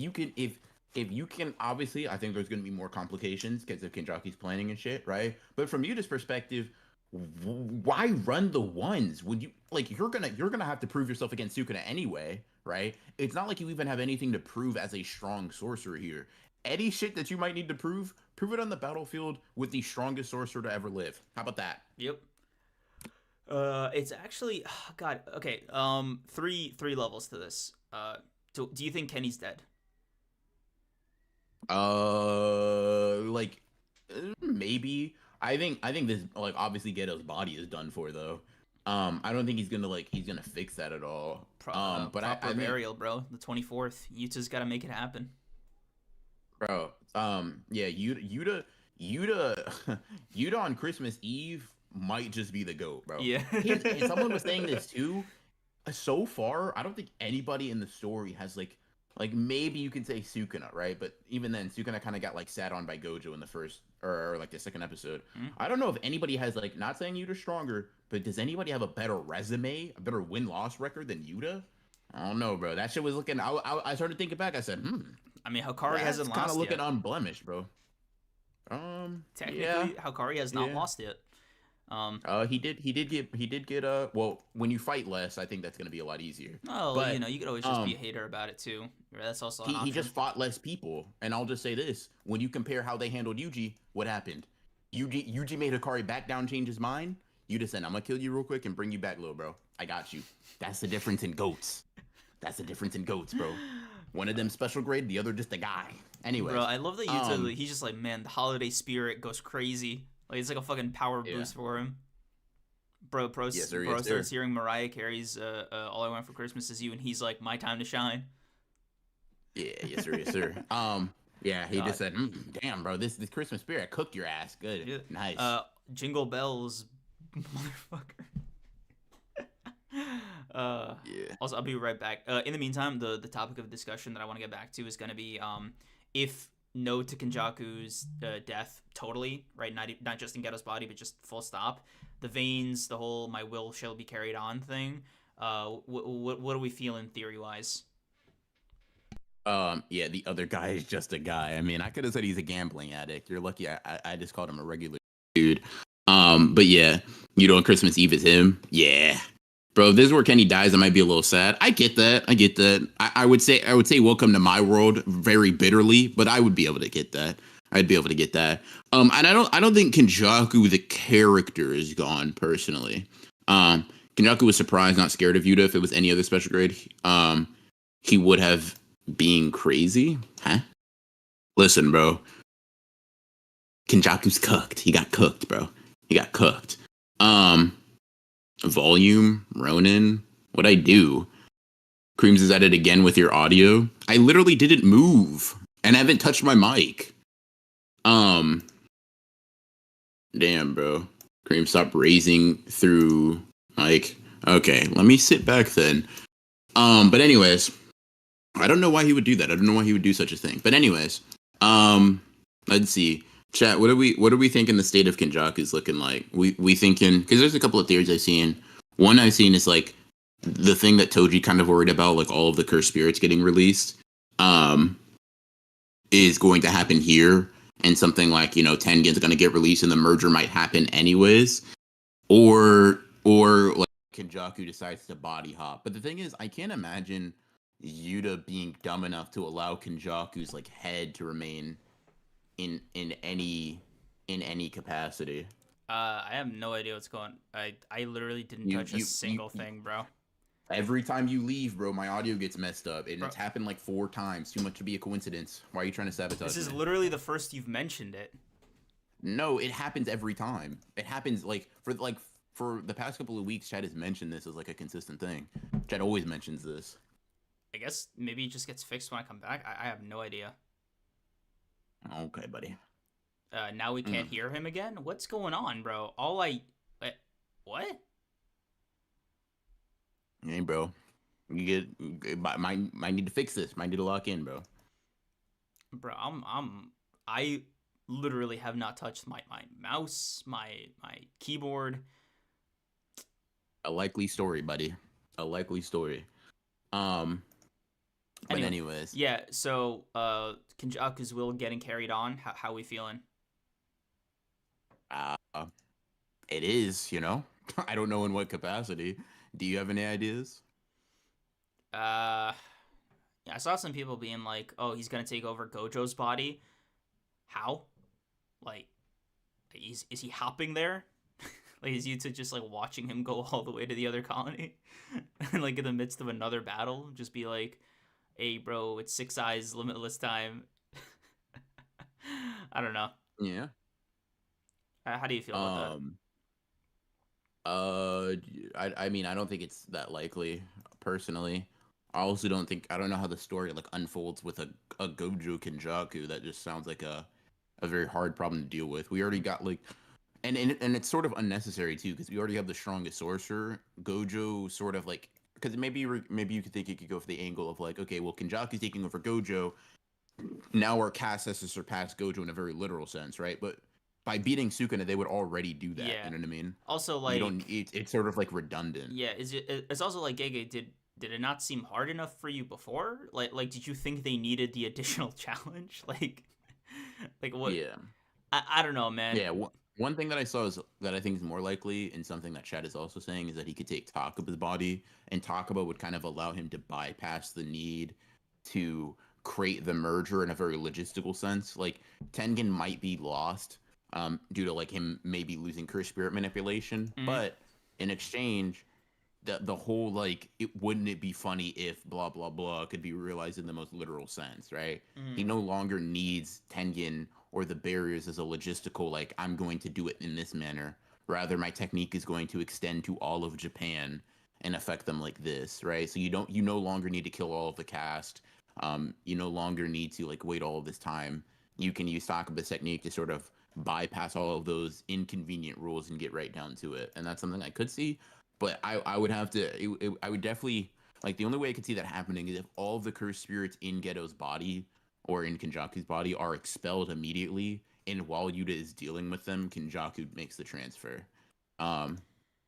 you can, obviously, I think there's going to be more complications because of Kenjaku's planning and shit, right? But from Yuta's perspective, why run the ones? Would you, like, you're gonna have to prove yourself against Sukuna anyway, right? It's not like you even have anything to prove as a strong sorcerer here. Any shit that you might need to prove it on the battlefield with the strongest sorcerer to ever live. How about that? Yep. It's actually, God, okay. Three levels to this. Do you think Kenny's dead? Like, maybe. I think this, like, obviously Geto's body is done for, though. I don't think he's gonna fix that at all. But proper I mean, burial, bro. The 24th. Yuta's got to make it happen. bro. Yeah, Yuta Yuta on Christmas Eve might just be the GOAT, bro. Yeah. And someone was saying this too. So far, I don't think anybody in the story has like maybe you can say Sukuna, right? But even then, Sukuna kind of got like sat on by Gojo in the first or like the second episode. I don't know if anybody has like, not saying Yuta's stronger, but does anybody have a better resume, a better win-loss record than Yuta? I don't know, bro. That shit was looking. I started thinking back. I said, I mean, Hikari hasn't lost kind of looking yet. unblemished, bro. Technically, yeah. Hikari has not lost yet. He did get well, when you fight less, I think that's gonna be a lot easier. Oh, but, you know, you could always just be a hater about it too. That's also an he just fought less people, and I'll just say this: when you compare how they handled Yuji, what happened? Yuji made Hikari back down, change his mind. Yuta said, I'm gonna kill you real quick and bring you back, little bro. I got you. That's the difference in goats. That's the difference in goats, bro. One of them special grade, the other just a guy. Bro, Anyways, I love that Yuta. He's just like, man, the holiday spirit goes crazy. Like it's like a fucking power yeah, boost for him. Bro yes sir, bro yes starts sir. hearing Mariah Carey's "All I Want for Christmas Is You," and he's like, "My time to shine." Yeah, yes sir, yes sir. Yeah, he just God, said, damn, bro, this Christmas spirit cooked your ass. Good, yeah. nice. Jingle bells, motherfucker. uh, Yeah. Also, I'll be right back. In the meantime, the topic of discussion that I want to get back to is going to be if no to Kenjaku's death totally, right? Not just in Geto's body, but just full stop. The veins, the whole "my will shall be carried on" thing. What are we feeling theory wise? Yeah, the other guy is just a guy. I mean, I could have said he's a gambling addict. You're lucky I just called him a regular dude. But yeah, on Christmas Eve is him. Yeah. Bro, if this is where Kenny dies, I might be a little sad. I get that. I get that. I would say welcome to my world very bitterly, but I would be able to get that. I'd be able to get that. And I don't think Kenjaku the character is gone personally. Kenjaku was surprised, not scared of Yuta. If it was any other special grade, he would have being crazy. Huh? Listen, bro. Kenjaku's cooked. He got cooked, bro. He got cooked. Um, Volume, Ronin, what I do? Creams is at it again with your audio. I literally didn't move and I haven't touched my mic. Um, Damn, bro. Cream, stop raising through mic. Okay, let me sit back then. But anyways, I don't know why he would do that. I don't know why he would do such a thing. But anyways, let's see. Chat, what are we thinking the state of Kenjaku is looking like? We thinking, because there's a couple of theories I've seen. One I've seen is like the thing that Toji kind of worried about, like all of the cursed spirits getting released, is going to happen here, and something like Tengen's going to get released, and the merger might happen anyways, or like Kenjaku decides to body hop. But the thing is, I can't imagine Yuta being dumb enough to allow Kenjaku's like head to remain in any capacity. I have no idea what's going. I literally didn't You touch a you you, single you thing, bro. Every time you leave, bro, my audio gets messed up, and Bro, it's happened like 4 times. Too much to be a coincidence. Why are you trying to this sabotage is me? literally the first you've mentioned it. No, it happens every time. It happens for the past couple of weeks. Chad has mentioned this as like a consistent thing. Chad always mentions this. I guess maybe it just gets fixed when I come back. I have no idea. Okay, buddy. Now we can't Mm. hear him again. What's going on, bro? What? Hey, bro. Might need to fix this. Might need to lock in, bro. Bro, I literally have not touched my mouse, my keyboard. A likely story, buddy. A likely story. Um, but Anyway, anyways, yeah. So, Kenjaku's will getting carried on. How we feeling? uh, it is. I don't know in what capacity. Do you have any ideas? Uh, yeah, I saw some people being like, "Oh, he's gonna take over Gojo's body." How? Like, is he hopping there? Like, is Yuta just like watching him go all the way to the other colony, and like in the midst of another battle, just be like, "Hey, bro, it's Six Eyes, limitless time." I don't know. Yeah. How do you feel about that? Um. Uh. I mean, I don't think it's that likely, personally. I don't know how the story like unfolds with a Gojo Kenjaku. That just sounds like a very hard problem to deal with. We already got like, and it's sort of unnecessary too, because we already have the strongest sorcerer. Gojo sort of like, because maybe you could think you could go for the angle of like, okay, well, Kenjaku's taking over Gojo. Now our cast has to surpass Gojo in a very literal sense, right? But by beating Sukuna, they would already do that. Yeah. You know what I mean? Also, You don't. like, It's sort of like redundant. yeah, is it? It's also like, Gege, did it not seem hard enough for you before? Did you think they needed the additional challenge? Like what? Yeah. I don't know, man. Yeah. One thing that I saw is that I think is more likely, and something that Chad is also saying, is that he could take Takaba's body, and Takaba would kind of allow him to bypass the need to create the merger in a very logistical sense. Like Tengen might be lost, due to like him maybe losing curse spirit manipulation. Mm-hmm. But in exchange, the whole like wouldn't it be funny if blah blah blah could be realized in the most literal sense, right? He Mm-hmm. no longer needs Tengen or the barriers as a logistical like I'm going to do it in this manner. Rather, my technique is going to extend to all of Japan and affect them like this, right? So you no longer need to kill all of the cast. You no longer need to like wait all of this time. You can use Takaba's technique to sort of bypass all of those inconvenient rules and get right down to it. And that's something I could see, but I would have to I would definitely like the only way I could see that happening is if all of the cursed spirits in Geto's body or in Kenjaku's body are expelled immediately, and while Yuta is dealing with them, Kenjaku makes the transfer. Um,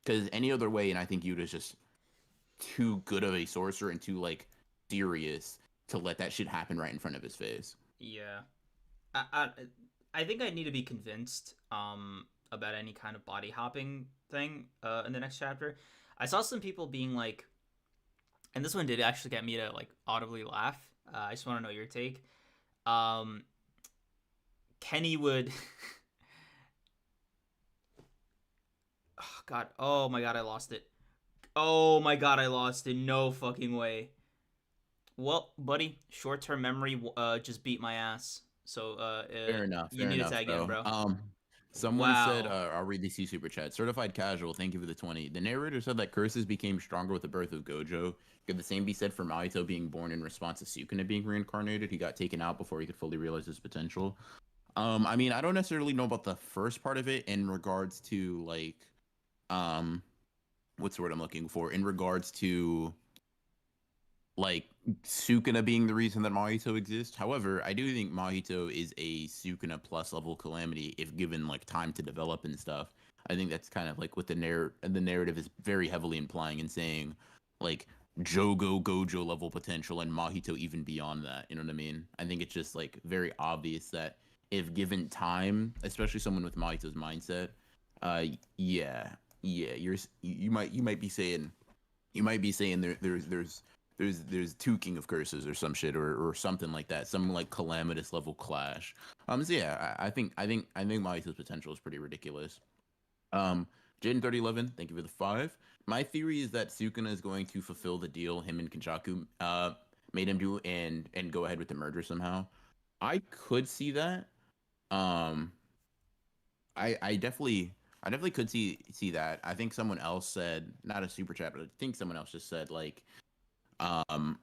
because any other way, and I think Yuta's just too good of a sorcerer and too like serious to let that shit happen right in front of his face. Yeah. I, I I think I need to be convinced about any kind of body hopping thing in the next chapter. I saw some people being like, and this one did actually get me to like audibly laugh. I just want to know your take. Um, Kenny would. Oh God. Oh my God. I lost it. Oh my God. I lost it. No fucking way. Well, buddy, short-term memory just beat my ass. So you Fair need to enough, tag again, bro. bro. Someone said, Wow. I'll read these two super chats. Certified casual, thank you for the 20. The narrator said that curses became stronger with the birth of Gojo. Could the same be said for Mahito being born in response to Sukuna being reincarnated? He got taken out before he could fully realize his potential. I mean, I don't necessarily know about the first part of it in regards to like, um, what's the word I'm looking for? In regards to like Sukuna being the reason that Mahito exists. However, I do think Mahito is a Sukuna plus level calamity if given like time to develop and stuff. I think that's kind of like what the narrative is very heavily implying and saying like Jogo Gojo level potential and Mahito even beyond that. You know what I mean? I think it's just like very obvious that if given time, especially someone with Mahito's mindset, uh yeah, yeah, you might be saying there's two King of Curses or some shit or something like that, some like calamitous level clash. So yeah, I think Mahito's potential is pretty ridiculous. Um, Jaden 3011, thank you for the 5. My theory is that Sukuna is going to fulfill the deal him and Kenjaku made him do and go ahead with the merger somehow. I could see that. Um, I definitely could see that. I think someone else said, not a super chat, but I think someone else just said um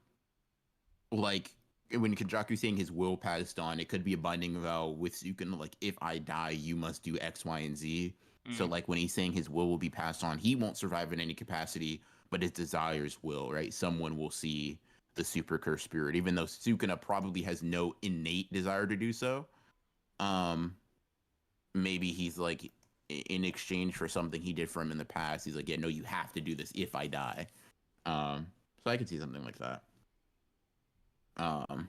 like when Kenjaku saying his will passed on, it could be a binding vow with Sukuna, like if I die, you must do X, Y, and Z. So Mm. like when he's saying his will be passed on, he won't survive in any capacity, but his desires will, right? Someone will see the super curse spirit, even though Sukuna probably has no innate desire to do so. Um, maybe he's like in exchange for something he did for him in the past, he's like, yeah, no, you have to do this if I die. So I could see something like that. Um,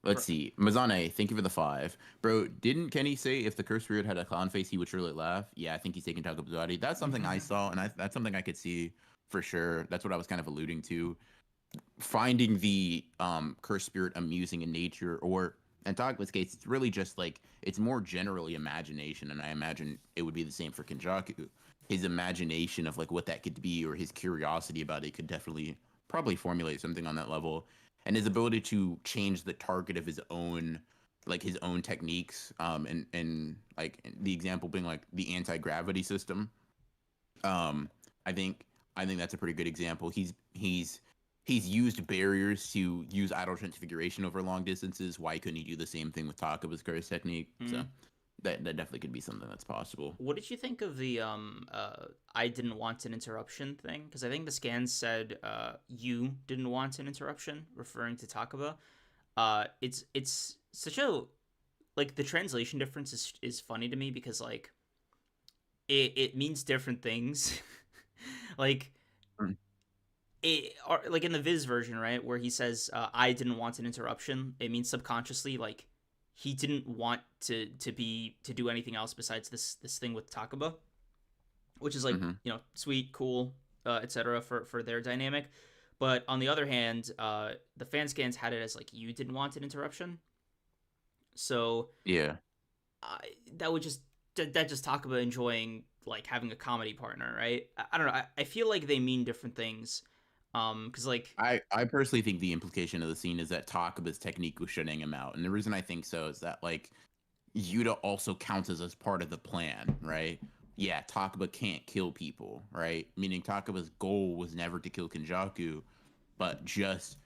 Let's Bro. see. Mazane, thank you for the 5. Bro, didn't Kenny say if the cursed spirit had a clown face, he would surely laugh? Yeah, I think he's taking Taka's body. That's something I saw, and that's something I could see for sure. That's what I was kind of alluding to. Finding the cursed spirit amusing in nature, or in Taka's case, it's really just like, it's more generally imagination, and I imagine it would be the same for Kenjaku. His imagination of like what that could be, or his curiosity about it could definitely probably formulate something on that level, and his ability to change the target of his own like his own techniques and like the example being like the anti-gravity system. um i think I think that's a pretty good example. He's used barriers to use idle transfiguration over long distances. Why couldn't he do the same thing with Takaba's curse technique? So Mm. that definitely could be something that's possible. What did you think of the I didn't want an interruption thing? Because I think the scans said you didn't want an interruption, referring to Takaba. It's such a like the translation difference is funny to me because like it means different things. Like Mm. it or like in the Viz version, right, where he says I didn't want an interruption. It means subconsciously like he didn't want to do anything else besides this thing with Takaba, which is like Mm-hmm. sweet, cool, etc. For their dynamic. But on the other hand, the fan scans had it as like you didn't want an interruption, so Yeah. uh, that would just that just Takaba enjoying like having a comedy partner, right? I don't know. I feel like they mean different things. Because like I personally think the implication of the scene is that Takaba's technique was shutting him out, and the reason I think so is that like Yuta also counts as part of the plan, right? Yeah, Takaba can't kill people, right? Meaning Takaba's goal was never to kill Kenjaku, but just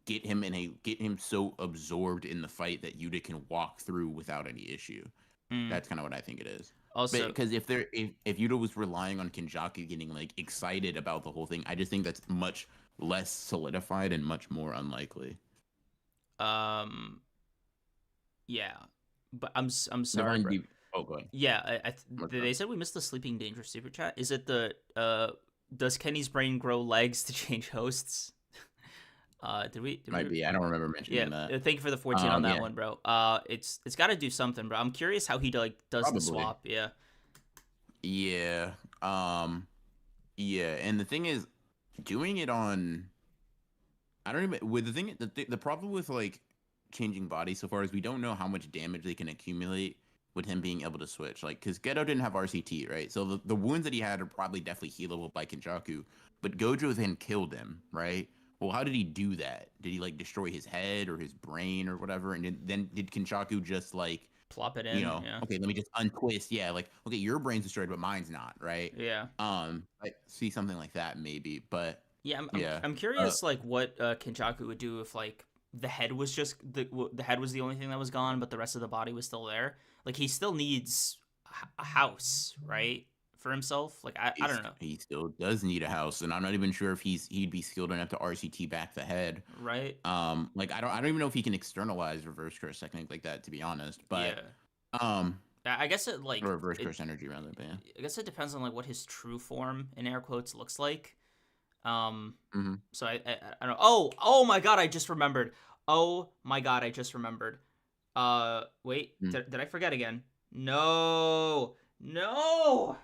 get him so absorbed in the fight that Yuta can walk through without any issue. mm, That's kind of what I think it is. But also because if Yuta was relying on Kenjaku getting like excited about the whole thing, I just think that's much less solidified and much more unlikely. um yeah, but I'm sorry, Divine bro. Deep. Oh, go ahead. Yeah, What's up? they said we missed the Sleeping Dangerous super chat. Is it the does Kenny's brain grow legs to change hosts? Did Might we be. I don't remember Yeah, mentioning that. thank you for the 14 on that Yeah, one, bro. It's got to do something, bro. I'm curious how he like does the probably. swap. Yeah. Yeah. Um, yeah. And the thing is, doing it on, I don't even, with the thing, the problem with like changing bodies so far is we don't know how much damage they can accumulate with him being able to switch. Like, because Geto didn't have RCT, right? So the wounds that he had are probably definitely healable by Kenjaku, but Gojo then killed him, right? Well, how did he do that? Did he like destroy his head or his brain or whatever? And then did Kenjaku just like, Plop it in. Yeah. okay, let me just untwist. Yeah, like, okay, your brain's destroyed, but mine's not, right? Yeah. I see something like that maybe, but Yeah. yeah. I'm curious like what Kenjaku would do if like the head was just the head was the only thing that was gone, but the rest of the body was still there. Like he still needs a house, right, for himself. Like I don't know. He still does need a house, and I'm not even sure if he'd be skilled enough to RCT back the head. Right. Like I don't even know if he can externalize reverse curse technique like that, to be honest. But Yeah. um, I guess it like or reverse it. curse energy rather. But yeah. I guess it depends on like what his true form in air quotes looks like. Um, Mm-hmm. so I don't. Oh my god! I just remembered. Oh my god! I just remembered. Wait. Mm-hmm. Did I forget again? No. No.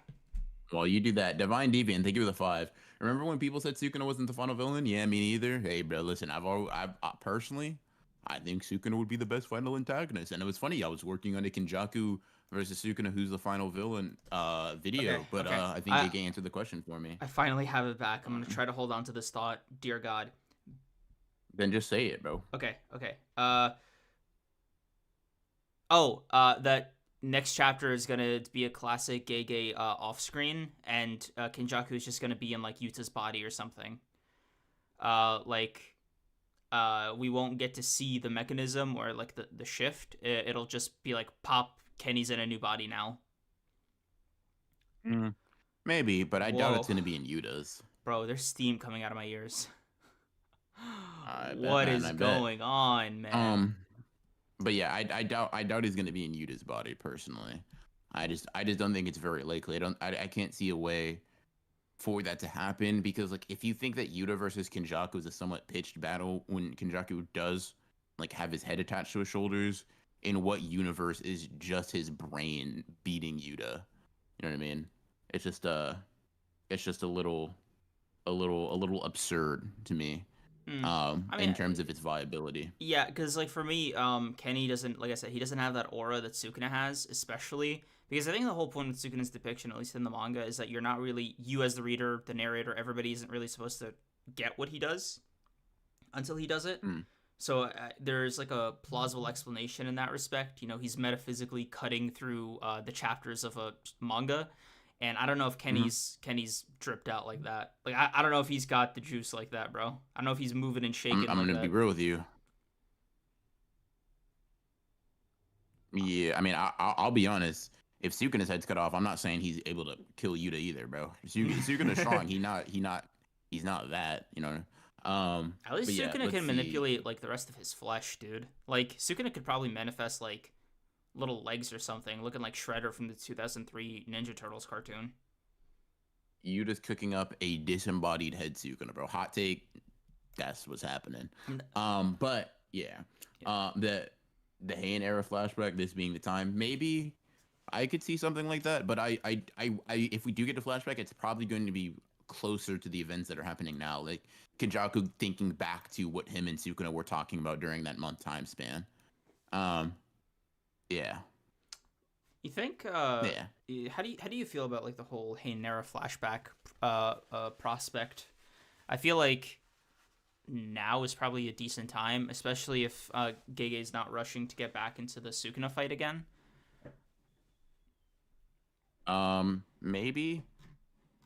While you do that, Divine Deviant, thank you for the 5. Remember when people said Sukuna wasn't the final villain? Yeah, me neither. Hey, bro, listen, I've personally, I think Sukuna would be the best final antagonist. And it was funny, I was working on a Kenjaku versus Sukuna, who's the final villain, Okay. video, but Okay. I think AK answered the question for me. I finally have it back. I'm gonna try to hold on to this thought. Dear God. Then just say it, bro. Okay. Okay. That next chapter is gonna be a classic Gege off screen, and Kenjaku is just gonna be in like Yuta's body or something. Like we won't get to see the mechanism or like the shift. It'll just be like pop. Kenny's in a new body now. Mm, maybe, but I doubt Whoa, it's going to be in Yuta's. bro, there's steam coming out of my ears. I bet, What man. is I bet. going on, man? Um, but yeah, I doubt he's going to be in Yuta's body personally. I just don't think it's very likely. I can't see a way for that to happen because like if you think that Yuta versus Kenjaku is a somewhat pitched battle when Kenjaku does like have his head attached to his shoulders, in what universe is just his brain beating Yuta? You know what I mean? It's just it's just a little absurd to me Hmm. I mean, in terms of its viability. yeah, because like for me, Kenny doesn't, like I said, he doesn't have that aura that Sukuna has, especially because I think the whole point of Sukuna's depiction, at least in the manga, is that you're not really, you as the reader, the narrator, everybody isn't really supposed to get what he does until he does it. Mm. So there's like a plausible explanation in that respect. You know, he's metaphysically cutting through the chapters of a manga, and I don't know if Mm-hmm. Kenny's dripped out like that. Like I don't know if he's got the juice like that, bro. I don't know if he's moving and shaking I'm like gonna be that. real with you. Yeah, I mean, I'll be honest. If Sukuna's head's cut off, I'm not saying he's able to kill Yuta either, bro. Sukuna's strong. He's not that, you know. At least But yeah, Sukuna let's can see. manipulate like the rest of his flesh, dude. Like Sukuna could probably manifest like little legs or something, looking like Shredder from the 2003 Ninja Turtles cartoon. Yuta's cooking up a disembodied head Sukuna, bro. Hot take. That's what's happening. But yeah, Yeah. The Heian era flashback, this being the time, maybe I could see something like that. But if we do get a flashback, it's probably going to be closer to the events that are happening now, like Kenjaku thinking back to what him and Sukuna were talking about during that month time span. Um, yeah. You think Yeah. how do you feel about like the whole Hainera flashback prospect? I feel like now is probably a decent time, especially if Gege's not rushing to get back into the Sukuna fight again. Maybe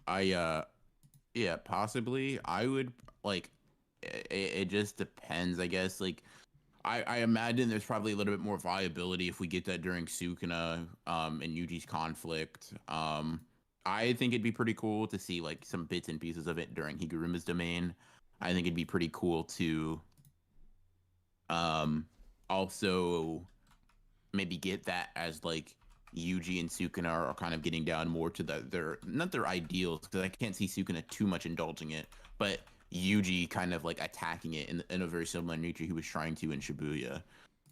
I yeah, possibly. I would like it just depends, I guess. Like I imagine there's probably a little bit more viability if we get that during Sukuna and Yuji's conflict. I think it'd be pretty cool to see like some bits and pieces of it during Higuruma's domain. I think it'd be pretty cool to um also maybe get that as like Yuji and Sukuna are kind of getting down more to their not their ideals, because I can't see Sukuna too much indulging it, but Yuji kind of like attacking it in a very similar nature he was trying to in Shibuya.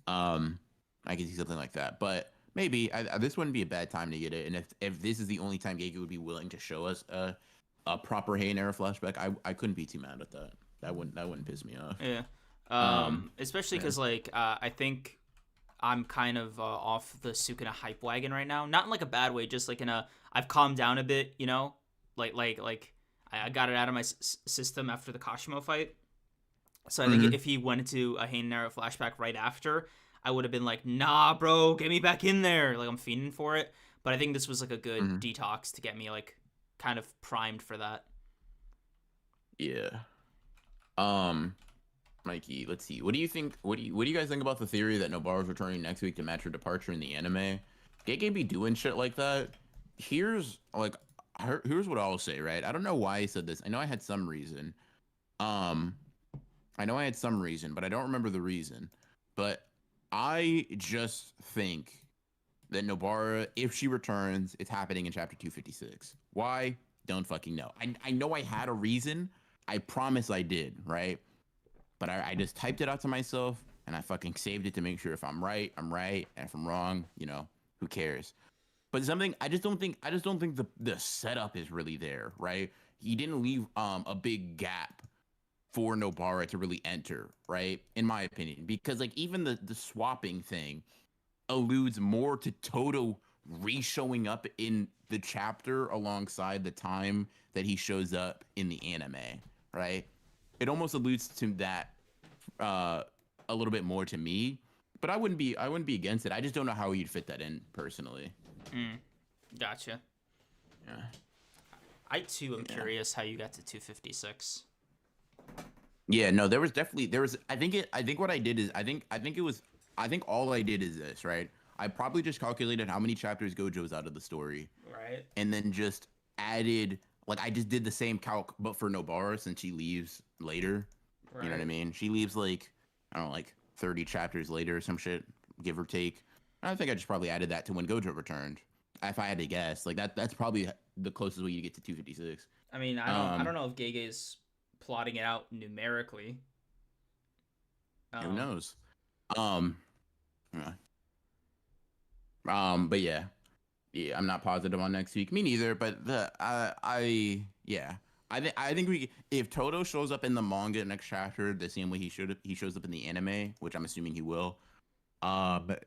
Um, I can see something like that, but maybe this wouldn't be a bad time to get it. And if this is the only time Gege would be willing to show us a proper Heian era flashback, I couldn't be too mad at that. That wouldn't piss me off. Yeah. Um, Especially yeah. because like I think I'm kind of off the Sukuna hype wagon right now. Not in like a bad way, just like in a I've calmed down a bit, you know, like I got it out of my system after the Kashimo fight. So I think Mm-hmm. if he went into a Hainara flashback right after, I would have been like, nah, bro, get me back in there. Like I'm fiending for it. But I think this was like a good Mm-hmm. detox to get me like kind of primed for that. Yeah. Um, Mikey, let's see. What do you think? What do you guys think about the theory that Nobara's returning next week to match her departure in the anime? Gege be doing shit like that. Here's like, here's what I'll say. Right? I don't know why I said this. I know I had some reason. Um, I know I had some reason, but I don't remember the reason. But I just think that Nobara, if she returns, it's happening in chapter 256. Why? Don't fucking know. I know I had a reason. I promise I did, right? But I just typed it out to myself and I fucking saved it to make sure if I'm right, I'm right. And if I'm wrong, who cares? But something I just don't think the setup is really there, right? He didn't leave a big gap for Nobara to really enter, right? In my opinion. Because like even the swapping thing alludes more to Toto re-showing up in the chapter alongside the time that he shows up in the anime, right? It almost alludes to that uh, a little bit more to me, but I wouldn't be against it. I just don't know how you'd fit that in personally. Mm, gotcha. Yeah, I too am yeah, curious how you got to 256. yeah. No, there was. I think what I did is I think all I did is this, right? I probably just calculated how many chapters Gojo's out of the story, Right. and then just added like I just did the same calc, but for Nobara since she leaves later. You know what I Right. mean? She leaves like I don't know, like 30 chapters later or some shit, give or take. I think I just probably added that to when Gojo returned. If I had to guess, like that's probably the closest way you get to 256. I mean, I don't Um, know if Gege's plotting it out numerically. who Um, knows? Um, yeah. But yeah, yeah, I'm not positive on next week. Me neither. But yeah, I think we if Toto shows up in the manga next chapter the same way he shows up in the anime, which I'm assuming he will. But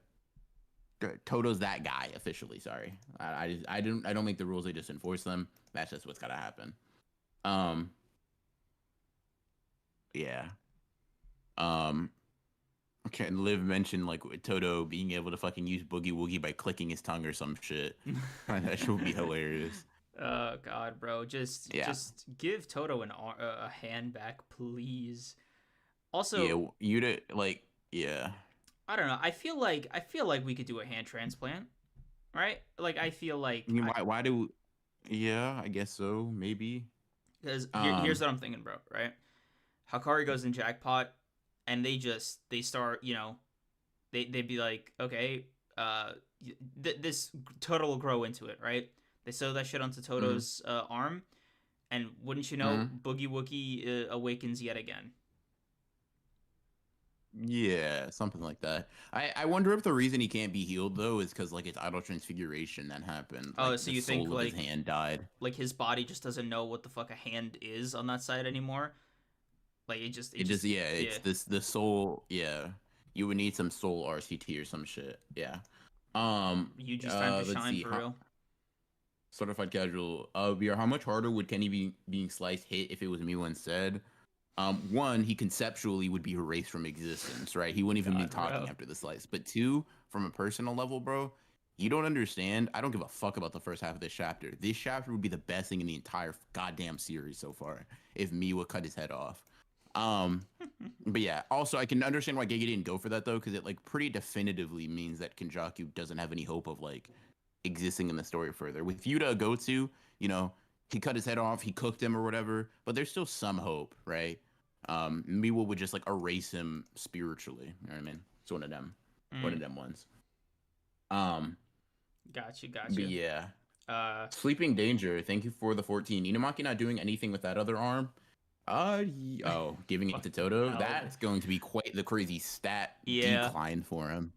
Toto's that guy officially. Sorry, I don't make the rules. I just enforce them. That's just what's gotta happen. Um, yeah. Um, okay. And Liv mentioned like Toto being able to fucking use Boogie Woogie by clicking his tongue or some shit. That should be hilarious. oh God, bro, just Yeah. just give Toto a hand back, please. Yeah. Also, You would like. Yeah. I don't know. I feel like we could do a hand transplant, right? Like I feel I like mean, I why do? Yeah, I guess so. Maybe. because here's Um. what I'm thinking, bro. Right? Hakari goes in jackpot, and they start, they'd be like, okay, uh, this Toto will grow into it, right? They sew that shit onto Mhm, Toto's arm, and wouldn't you know, mhm. Boogie Woogie awakens yet again. Yeah, something like that. I wonder if the reason he can't be healed though is because like it's idle transfiguration that happened. Oh, Like so the you think soul of his hand died. like his body just doesn't know what the fuck a hand is on that side anymore? Like it It just just yeah, yeah. it's this the soul. Yeah, you would need some soul RCT or some shit. Yeah. Yuji's time to Let's shine see. for real. Certified casual. VR, how much harder would Kenny be being sliced hit if it was me once said? One, he conceptually would be erased from existence, right? He wouldn't even be God, talking bro. after the slice. But two, from a personal level, bro, you don't understand. I don't give a fuck about the first half of this chapter. This chapter would be the best thing in the entire goddamn series so far if me would cut his head off. Um, but yeah, also I can understand why Gege didn't go for that though, because it like pretty definitively means that Kenjaku doesn't have any hope of like existing in the story further. With Yuta Okkotsu, you know, he cut his head off, he cooked him or whatever, but there's still some hope, right? Miwa would just like erase him spiritually. You know what I mean? It's one of Mm, them ones. Um, got you, got but you. yeah, Uh, Sleeping Danger. Thank you for the 14. Inumaki not doing anything with that other arm. Giving it to fucking Toto. hell. That's going to be quite the crazy stat Yeah. decline for him.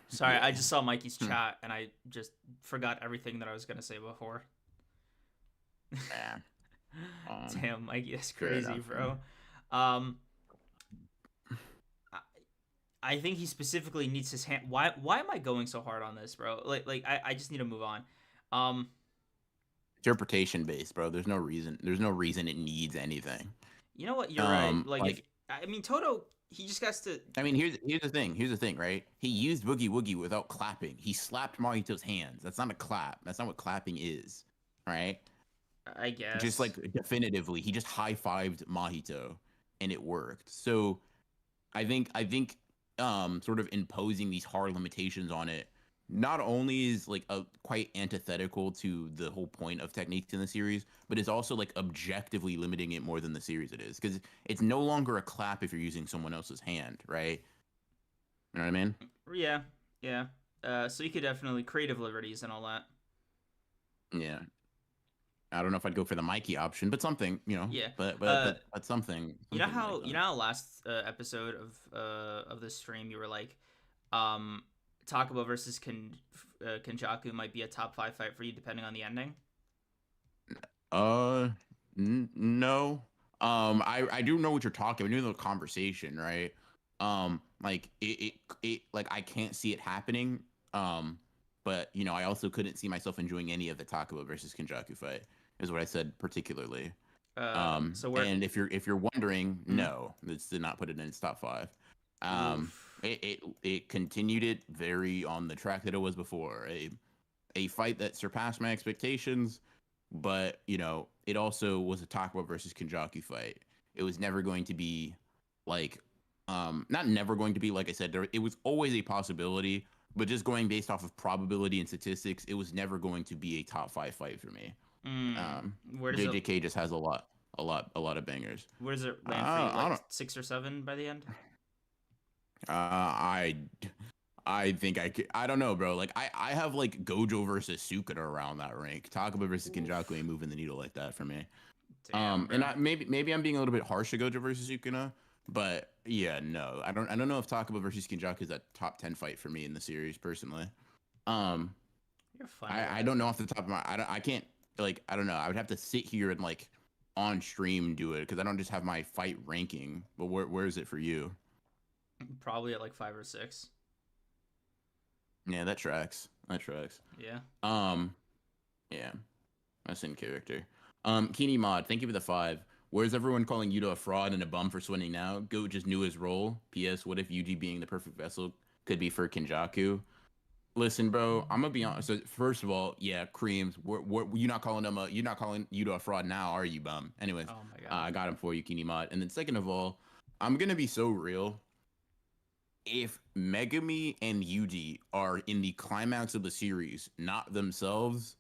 Sorry, I Yeah. just saw Mikey's Hmm. chat and I just forgot everything that I was gonna say before. Yeah. Damn, Mikey, that's Fair crazy, enough. bro. Um, I, I think he specifically needs his hand. Why am I going so hard on this, bro? I just need to move on. Um, Interpretation based, bro. There's no reason. There's no reason it needs anything. you know what? You're right. Like if Like I mean Toto, he just has to. I mean, here's the thing. Here's the thing, right? He used Boogie Woogie without clapping. He slapped Mahito's hands. That's not a clap. That's not what clapping is, right? I Just guess. like definitively, he just high fived Mahito, and it worked. So I think sort of imposing these hard limitations on it not only is like a quite antithetical to the whole point of techniques in the series, but it's also like objectively limiting it more than the series it is because it's no longer a clap if you're using someone else's hand, right? You know what I mean? Yeah, yeah. So you could definitely creative liberties and all that. Yeah. I don't know if I'd go for the Mikey option, but something, you know, Yeah. but but Uh, but but something you know something like how that. last episode of this stream you were like, um, Takaba versus Kenjaku might be a top five fight for you depending on the ending. Uh, no. I do know what you're talking. We're doing the conversation, right? Like it like I can't see it happening. But you know, I also couldn't see myself enjoying any of the Takaba versus Kenjaku fight. Is what I said particularly. So we're And if you're wondering, mm, no, this did not put it in its top five. oof. It continued it very on the track that it was before. A fight that surpassed my expectations, but you know, it also was a Takaba versus Kenjaku fight. It was never going to be like not never going to be like I said, it was always a possibility, but just going based off of probability and statistics, it was never going to be a top five fight for me. Mm, Um where does it JJK just has a lot of bangers. where does it land for you? I Like don't 6 or 7 by the end? I I think I don't know, bro. Like I have like Gojo versus Sukuna around that rank. Takaba versus Kenjaku Oof. ain't moving the needle like that for me. Damn, And bro. maybe I'm being a little bit harsh to Gojo versus Sukuna, but yeah, no, I don't know if Takaba versus Kenjaku is a top 10 fight for me in the series personally. Um, You're a funny I guy. don't know off the top of my I can't like I don't know. I would have to sit here and like on stream do it because I don't just have my fight ranking. But where is it for you? Probably at like 5 or 6. Yeah, that tracks. That tracks. Yeah. Um, yeah. That's in character. Keeney Mod, thank you for the 5. Where's everyone calling Yuta a fraud and a bum for swinning now? Goat just knew his role. P.S. What if Yuji being the perfect vessel could be for Kenjaku? Listen, bro, I'm gonna be honest. So first of all, yeah, creams. You not calling you're not calling Yuta a fraud now, are you, bum? Anyways, Oh my god. I got him for you, Keeney Mod. And then second of all, I'm gonna be so real. If Megami and Yuji are in the climax of the series, not themselves,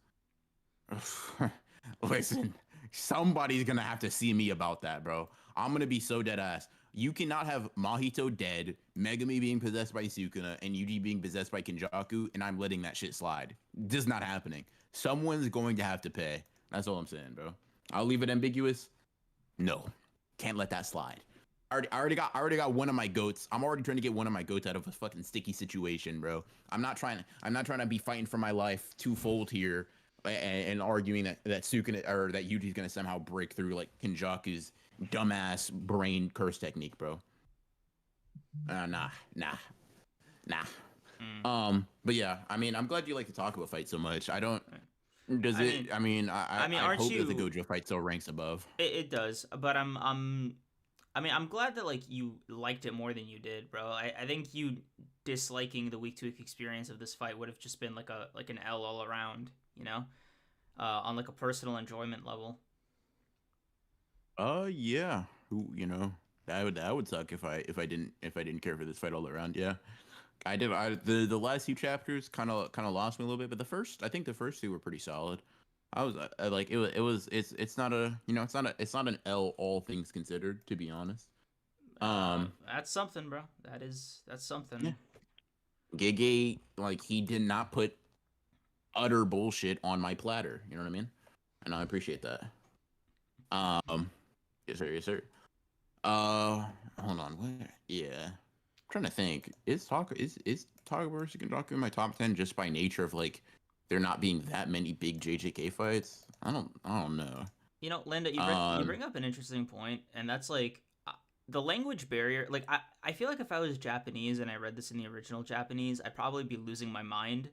listen, somebody's gonna have to see me about that, bro. I'm gonna be so dead ass. You cannot have Mahito dead, Megami being possessed by Sukuna, and Yuji being possessed by Kenjaku, and I'm letting that shit slide. Just not happening. Someone's going to have to pay. That's all I'm saying, bro. I'll leave it ambiguous. No, can't let that slide. I already got one of my goats. I'm already trying to get one of my goats out of a fucking sticky situation, bro. I'm not trying to be fighting for my life twofold here and arguing that Sukuna or that Yuji's gonna somehow break through like Kenjaku's dumbass brain curse technique, bro. Nah, nah, nah. Mm. But yeah, I mean, I'm glad you like to talk about fight so much. I don't. Right. Does I it? mean, I mean, I aren't hope that the you? Gojo fight still ranks above. It does, but I'm glad that like you liked it more than you did, bro. I think you disliking the week to week experience of this fight would have just been like an L all around, you know, on like a personal enjoyment level. Yeah. Who that would suck if I didn't care for this fight all around. Yeah. I did. The last few chapters kind of lost me a little bit, but I think the first two were pretty solid. I was like it's not a it's not an L all things considered, to be honest. Um That's something, bro. That's yeah. something. Gege, like, he did not put utter bullshit on my platter. You know what I mean? And I appreciate that. Um, yes sir, yes sir. Uh, Hold on. What? Yeah, I'm trying to think. Is Takaba versus Kenjaku in my top 10 just by nature of like there not being that many big JJK fights? I don't know. You know, Linda, you Um, bring up an interesting point, and that's like the language barrier. Like I feel like if I was Japanese and I read this in the original Japanese, I'd probably be losing my mind.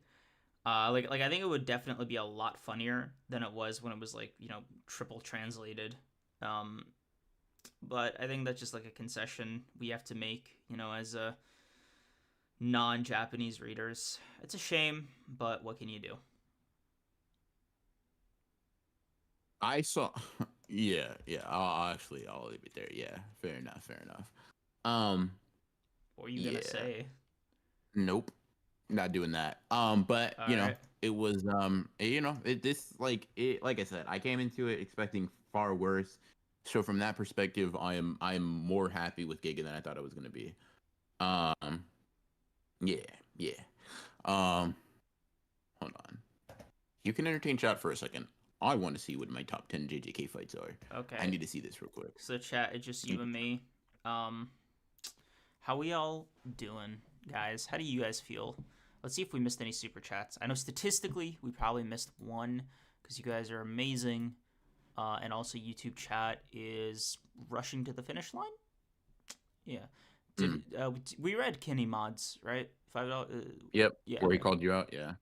Like I think it would definitely be a lot funnier than it was when it was like triple translated. Um, but I think that's just like a concession we have to make, as a non-Japanese readers. It's a shame, but what can you do? I saw. Yeah, yeah. I'll leave it there. Yeah, fair enough. Fair enough. Um, What are you gonna yeah. say? Nope. Not doing that. But All right. it was this like I said, I came into it expecting far worse. So from that perspective, I am more happy with Giga than I thought it was gonna be. Um, yeah, yeah. Um, Hold on. You can entertain chat for a second. I want to see what my top 10 JJK fights are. I Okay. need to see this real quick. So chat, it's just you and me. Um, how we all doing, guys? How do you guys feel? Let's see if we missed any super chats. I know statistically we probably missed one because you guys are amazing, and also YouTube chat is rushing to the finish line. Yeah. Mm. We read Kenny mods right? $5. Yep. Yeah. Where he Okay. called you out. Yeah.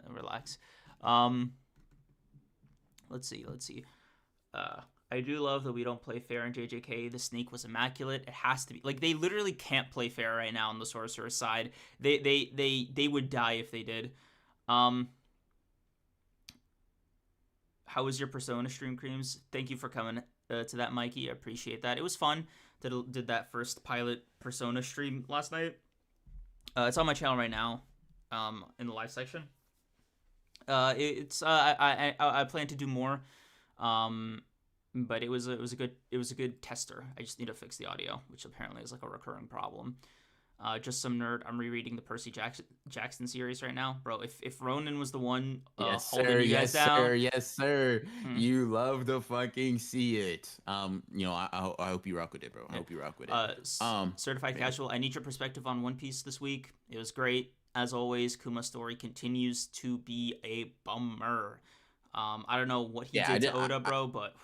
Relax. Um. Let's see. Let's see. Uh, I do love that we don't play fair in JJK. The sneak was immaculate. It has to be like they literally can't play fair right now on the sorcerer side. They would die if they did. Um, how was your Persona stream, Creams? Thank you for coming to that, Mikey. I appreciate that. It was fun. Did that first pilot Persona stream last night. It's on my channel right now. In the live section. It's I plan to do more. Um, but it was a good tester. I just need to fix the audio, which apparently is like a recurring problem. Just some nerd. I'm rereading the Percy Jackson series right now, bro. If Ronan was the one Yes, holding sir. you guys Yes, down, sir. Yes, sir. hmm, You love to fucking see it. I hope you rock with it, bro. I yeah. hope you rock with it. Certified Yeah. casual. I need your perspective on One Piece this week. It was great as always. Kuma's story continues to be a bummer. I don't know what he Yeah, did to Oda, bro, but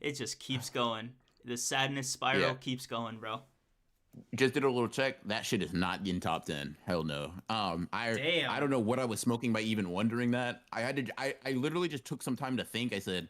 it just keeps going. The sadness yeah. spiral keeps going, bro. Just did a little check. That shit is not in top 10. Hell no. I Damn. don't know what I was smoking by even wondering that. I literally just took some time to think. I said,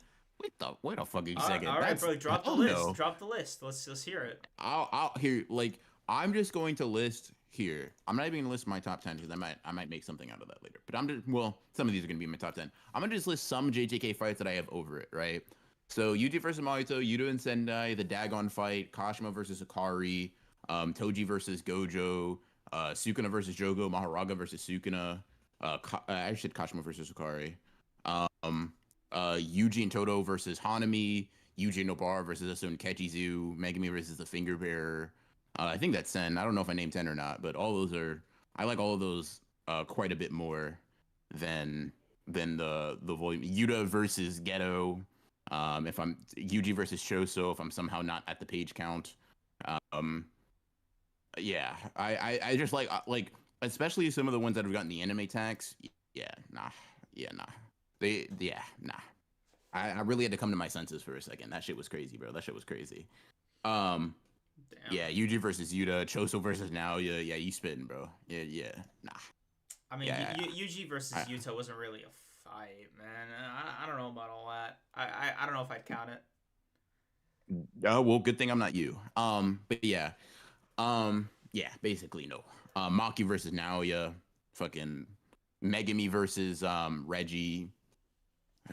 wait a fucking second. All right, That's bro. Drop the hell list. no. Drop the list. Let's hear it. I'll here, like, I'm just going to list here. I'm not even gonna list my top 10 because I might make something out of that later. But I'm just, well, some of these are gonna be in my top 10. I'm gonna just list some JJK fights that I have over it, right? So Yuji versus Mahito, Yuta and Sendai, the Dagon fight, Kashima versus Akari, Toji versus Gojo, Sukuna versus Jogo, Maharaga versus Sukuna, I said Kashima versus Akari, um, Yuji and Toto versus Hanami, Yuji Nobara versus Asun Kechizu, Megami versus the Finger Bearer. I think that's 10. I don't know if I named 10 or not, but all those are, I like all of those quite a bit more than the volume. Yuta versus Ghetto. If I'm Yuji versus Choso, if I'm somehow not at the page count. Um, yeah, I just like especially some of the ones that have gotten the anime tax. Yeah, nah, yeah, nah. Nah. I really had to come to my senses for a second. That shit was crazy, bro. That shit was crazy. Um, Damn. Yeah, Yuji versus Yuta, Choso versus Naoya. Yeah, you spitting, bro. Yeah, yeah. Nah. I mean, Yeah, Yuji yeah, versus Yuta wasn't really a fight, man. I don't know about all that. I don't know if I'd count it. yeah. Well, good thing I'm not you. But yeah. Yeah, basically no. Maki versus Naoya, fucking Megami versus Reggie.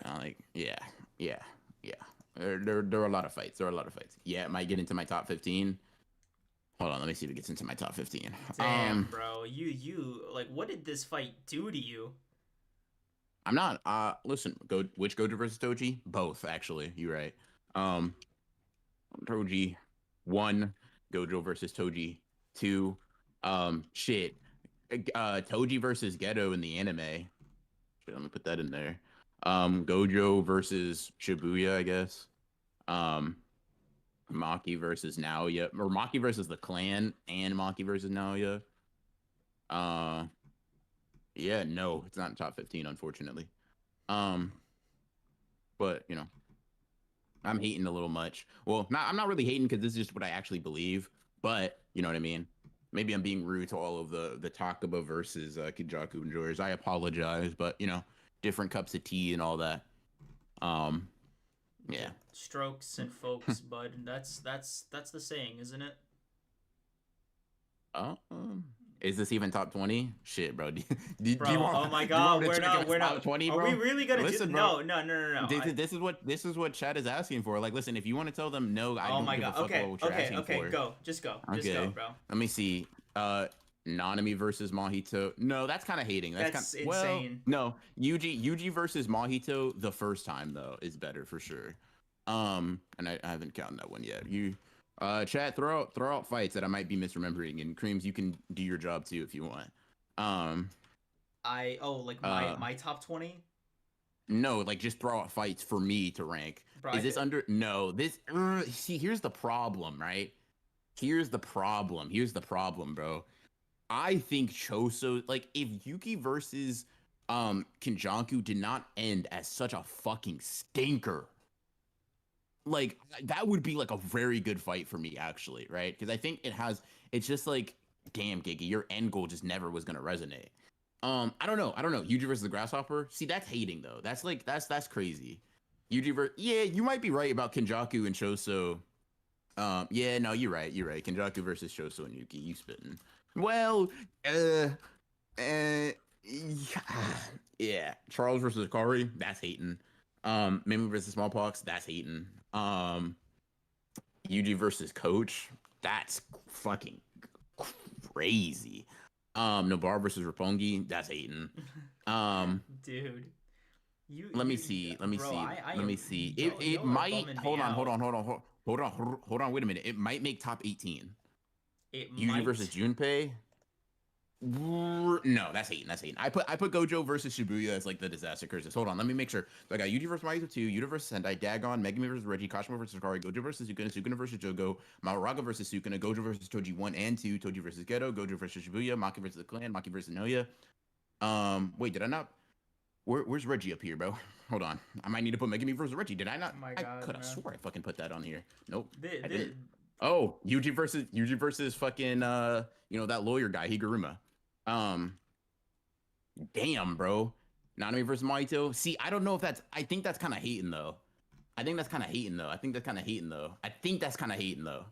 Like, yeah, yeah, yeah. There are a lot of fights. There are a lot of fights. Yeah, it might get into my top 15. Hold on, let me see if it gets into my top 15. Damn, bro. You like what did this fight do to you? I'm not listen, which Gojo versus Toji? Both, actually. You're right. Um Toji 1, Gojo versus Toji 2. Shit. Toji versus Geto in the anime. Let me put that in there. Gojo versus Shibuya, I guess. Um Maki versus Naoya, or Maki versus the clan and Maki versus Naoya. Uh yeah, no, it's not in top 15, unfortunately. Um, but you know, I'm hating a little much. Well, I'm not really hating because this is just what I actually believe. But you know what I mean. Maybe I'm being rude to all of the Takaba versus Kenjaku enjoyers. I apologize, but you know, different cups of tea and all that. Um, Yeah, yeah. strokes and folks, bud. That's the saying, isn't it? Um, is this even top 20? Shit, bro. Do you Bro, want oh my do you want god, me to check if it's we're top not. 20, Are we bro? really gonna do? Listen, bro. No. This is what Chad is asking for. Like, listen, if you want to tell them no, I Oh don't my give a god. fuck about what you're asking Okay. for. Go. Just go, Okay. bro. Let me see. Nanami versus Mahito. No, that's kind of hating. That's kind That's well, insane. no. Yuji versus Mahito the first time though is better for sure. And I haven't counted that one yet. Chat, throw out fights that I might be misremembering, and Creams, you can do your job too if you want. Um, Like uh, my top 20, no, like just throw out fights for me to rank. bro. Is this under? No, this. See, here's the problem, right? Here's the problem, bro. I think Choso, like, if Yuki versus Kenjaku did not end as such a fucking stinker, like that would be like a very good fight for me, actually, right? Because I think it's just like, damn, Gigi, your end goal just never was gonna resonate. I don't know. Yuji versus the Grasshopper. See, that's hating though. That's like that's crazy. Yuji versus, yeah, you might be right about Kenjaku and Choso. Yeah, no, you're right. You're right. Kenjaku versus Choso and Yuki. You spitting. Well, yeah. Yeah. Charles versus Kari. That's hating. Mimi versus Smallpox. That's hating. Yuji versus Coach. That's fucking crazy. Nobar versus Rapongi. That's hating. Um, Dude. let me see. Let me Bro. see. I Let me am. see. It Y'all are might. bumming me Hold on. Hold out. on. Hold on. Hold on. Wait a minute. It might make top 18. It Yuji versus might. Junpei. No, that's hating. That's hating. I put Gojo versus Shibuya as like the disaster curses. Hold on, let me make sure. So I got Yuji versus Mahito 2, Yuta versus Sendai, Dagon, Megumi versus Reggie, Kashima versus Sakari, Gojo versus Sukuna, Sukuna versus Jogo, Mahoraga versus Sukuna, Gojo versus Toji 1 and 2, Toji versus Geto, Gojo versus Shibuya, Maki versus the Clan, Maki versus Noya. Wait, did I not? Where's Reggie up here, bro? Hold on. I might need to put Megumi versus Reggie. Did I not? Oh my I god, could have man. swore I fucking put that on here. Nope, I The didn't. Oh, Yuji versus fucking that lawyer guy, Higuruma. Um, damn, bro. Nanami versus Mahito. See, I don't know if that's. I think that's kind of hating though. I think that's kind of hating though. I think that's kind of hating though. I think that's kind of hating though.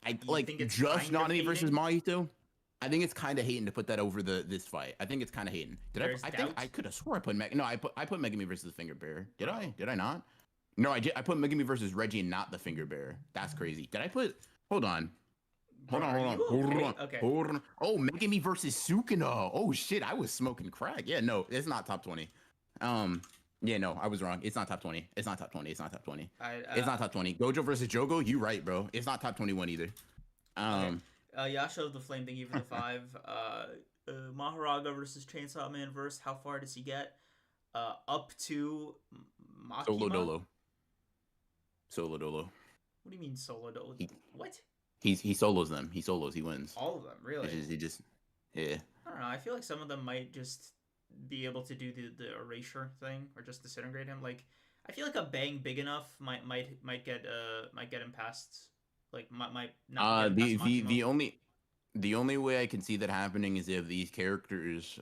I You like think it's just kind of Nanami versus hating? Mahito. I think it's kind of hating to put that over this fight. I think it's kind of hating. Did I? There's I think I doubt, could have swore I put No, I put Megami versus the Finger Bear. Did I? bro. Did I not? No, I did. I put Megami versus Reggie and not the Finger Bear. That's crazy. Did I put? Hold on. Hold Bro, on, are hold on, you hold okay? on, Okay. hold on. Oh, Megami versus Sukuna. Oh shit, I was smoking crack. Yeah, no, it's not top 20. Um, yeah, no, I was wrong. It's not top 20. It's not top 20. It's not top 20. I It's not top 20. Gojo versus Jogo. You right, bro. It's not top 21 either. Okay. Um, Yasha of the Flame thingy for the 5. Mahoraga versus Chainsaw Man verse. How far does he get? Up to Solo Makima? Dolo. Solo Dolo. What do you mean solo? He What? he solos them. He solos. He wins. All of them, really? He just yeah. I don't know. I feel like some of them might just be able to do the erasure thing or just disintegrate him. Like I feel like a bang big enough might get him past. Like my not getting past The Makima. the only way I can see that happening is if these characters,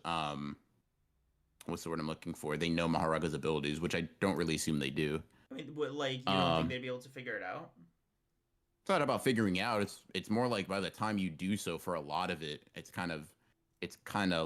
what's the word I'm looking for? They know Maharaga's abilities, which I don't really assume they do. I mean, what, like you don't think Um, they'd be able to figure it out? it's not about figuring out. It's more like by the time you do so, for a lot of it, it's kind of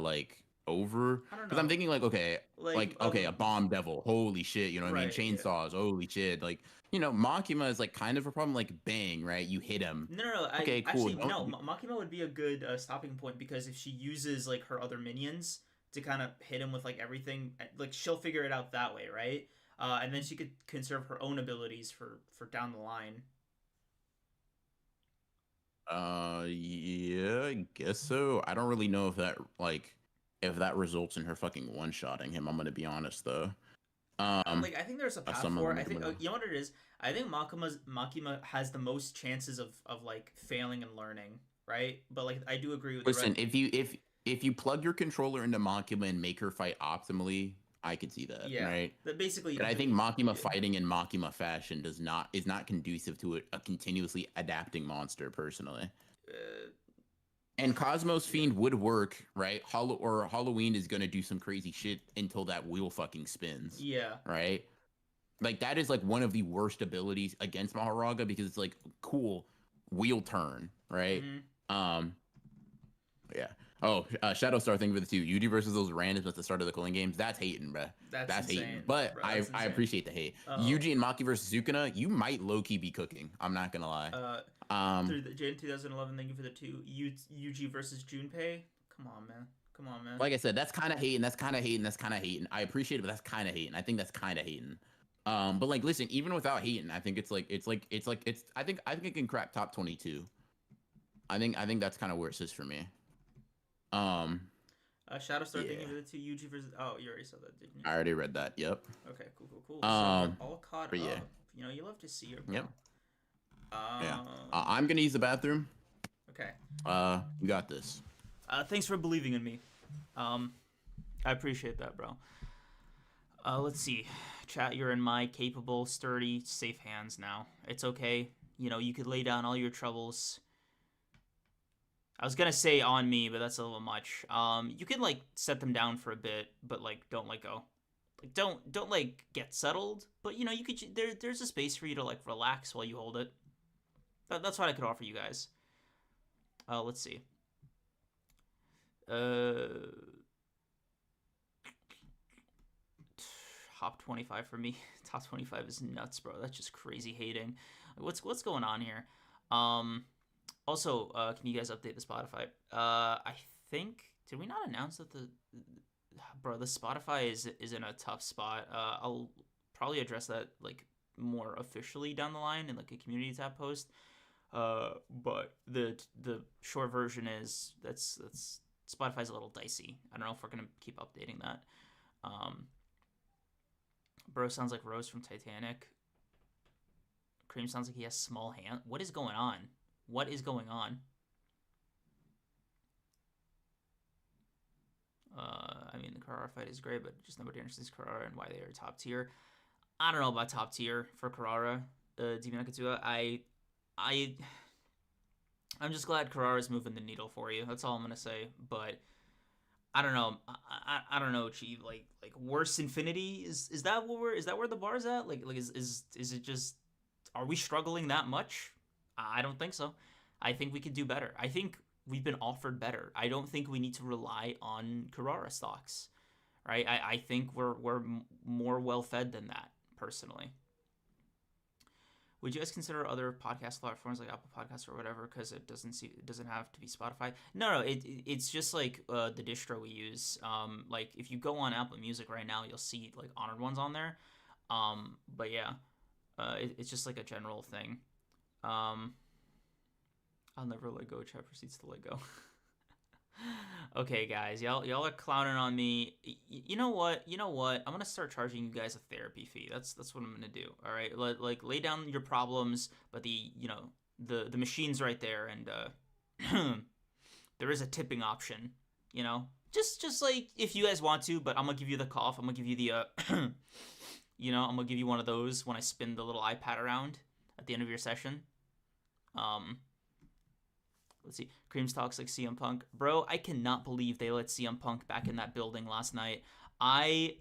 like over. I don't Because I'm know. thinking Like okay, a bomb devil, holy shit, you know what I mean? right, yeah. Chainsaws, holy shit, like Makima is like kind of a problem. Like bang, right? You hit him. No, no, no. I Okay, cool. actually Don't no. Makima would be a good stopping point because if she uses like her other minions to kind of hit him with like everything, like she'll figure it out that way, right? And then she could conserve her own abilities for down the line. Yeah, I guess so. I don't really know if that results in her fucking one-shotting him. I'm gonna be honest though. Um, Like I think there's a path someone for it. gonna I make think a you know what it is. I think Makima has the most chances of like failing and learning, right? But like I do agree with the red. Listen, if you plug your controller into Makima and make her fight optimally, I could see that, Yeah, right? that basically. But I think Makima Yeah. fighting in Makima fashion is not conducive to a continuously adapting monster, personally. Uh, And Cosmos yeah. Fiend would work, right? Halloween is gonna do some crazy shit until that wheel fucking spins, Yeah. right? Like that is like one of the worst abilities against Maharaga because it's like cool wheel turn, right? Mm-hmm. Um, yeah. Oh, Shadow Star thing for the two Yuji versus those randoms at the start of the cooling games. That's hating, bruh. That's That's hating. insane, But bro. I That's I insane. appreciate the hate. Oh. Yuji and Maki versus Sukuna, you might low key be cooking. I'm not gonna lie. Uh, Um, through the Jan 2011. Thank you for the two. Yuji versus Junpei. Come on, man. Come on, man. like I said, that's kind of hating. That's kind of hating. That's kind of hating. I appreciate it, but that's kind of hating. I think that's kind of hating. But like, listen, even without hating, I think it's. I think it can crack top 22. I think that's kind of where it sits for me. Um, Shadowstar. Thank you yeah, for the two. Yuji versus. Oh, you already saw that, didn't you? I already read that. Yep. Okay, cool, cool, cool. So Um, all caught but yeah, up. You know, you love to see it, bro. yep, yeah. Um. I'm gonna use the bathroom. Okay. You got this. Thanks for believing in me. Um, I appreciate that, bro. Let's see. Chat, you're in my capable, sturdy, safe hands now. It's okay. You know, you could lay down all your troubles. I was gonna say on me, but that's a little much. You can like set them down for a bit, but like don't let go. Like don't like get settled. But you know, you could there's a space for you to like relax while you hold it. That's what I could offer you guys. Let's see. Uh, top 25 for me. Top 25 is nuts, bro. That's just crazy hating. What's going on here? Also, can you guys update the Spotify? I think did we not announce that the Spotify is in a tough spot. I'll probably address that like more officially down the line in like a community tab post. But the short version is that's Spotify's a little dicey. I don't know if we're gonna keep updating that. Um, Bro sounds like Rose from Titanic. Cream sounds like he has small hand. What is going on? What is going on? I mean, the Carrara fight is great, but just nobody understands Carrara and why they are top tier. I don't know about top tier for Carrara. Demon Akatua. I'm just glad Carrara's moving the needle for you. That's all I'm gonna say. But I don't know. I don't know, Chief. Like worse Infinity is that where the bar's at? Like is it just are we struggling that much? I don't think so. I think we could do better. I think we've been offered better. I don't think we need to rely on Carrara stocks, right? I think we're more well fed than that personally. Would you guys consider other podcast platforms like Apple Podcasts or whatever? Because it doesn't have to be Spotify. No, it's just like the distro we use. Like if you go on Apple Music right now, you'll see like Honored Ones on there. But yeah, it's just like a general thing. I'll never let go. Chat proceeds to let go. Okay, guys, y'all are clowning on me. You know what? I'm gonna start charging you guys a therapy fee. That's what I'm gonna do. All right, like lay down your problems, but the machine's right there, and there is a tipping option. You know, just like if you guys want to, but I'm gonna give you the cough. I'm gonna give you the I'm gonna give you one of those when I spin the little iPad around at the end of your session. Um, let's see. Cream's talks like CM Punk, bro. I cannot believe they let CM Punk back in that building last night. I'm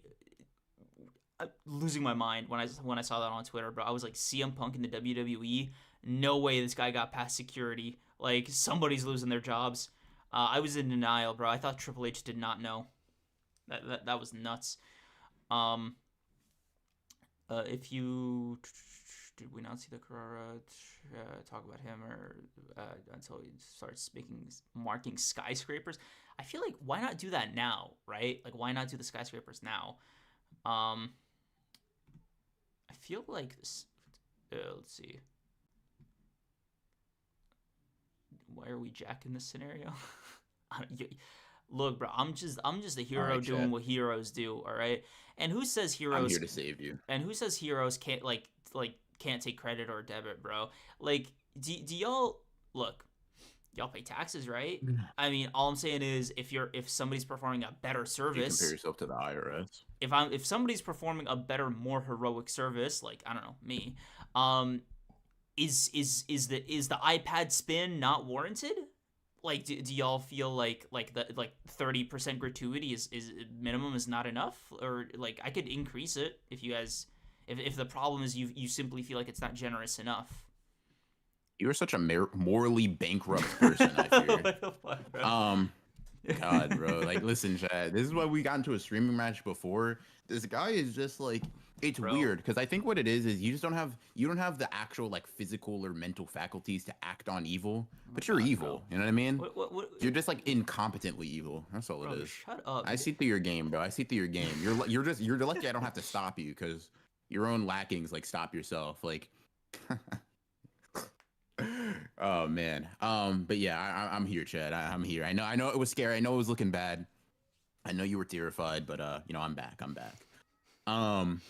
losing my mind when I saw that on Twitter, bro. I was like, CM Punk in the WWE. No way this guy got past security. Like somebody's losing their jobs. I was in denial, bro. I thought Triple H did not know. That was nuts. Um, if you did we not see the Carrara talk about him or until he starts marking skyscrapers? I feel like why not do that now, right? Like why not do the skyscrapers now? Um, I feel like this. Let's see. Why are we jacking this scenario? Look, bro, I'm just a All hero right, doing chat. what heroes do, all right? And who says I'm heroes here to save you. and who says heroes can't can't take credit or debit, bro? Like do y'all look, y'all pay taxes, right? I mean, all I'm saying is if somebody's performing a better You compare service, yourself to the IRS. if somebody's performing a better, more heroic service, like I don't know, me, um is the iPad spin not warranted? Like do y'all feel like the 30% gratuity is minimum is not enough, or like I could increase it if you guys if the problem is you simply feel like it's not generous enough. You're such a morally bankrupt person, I fear. What the fuck, bro? Um, God, bro. Like, listen, Chad. This is why we got into a streaming match before. This guy is just like, it's Bro, weird because I think what it is you just don't have the actual like physical or mental faculties to act on evil, oh my but you're god, bro. evil. You know what I mean? What You're just like incompetently evil. That's all it bro, is. shut up. I see through your game, bro. I see through your game. You're lucky I don't have to stop you because your own lackings like stop yourself. Like, oh man. But yeah, I'm here, Chad. I'm here. I know it was scary. I know it was looking bad. I know you were terrified, but I'm back. I'm back. Um,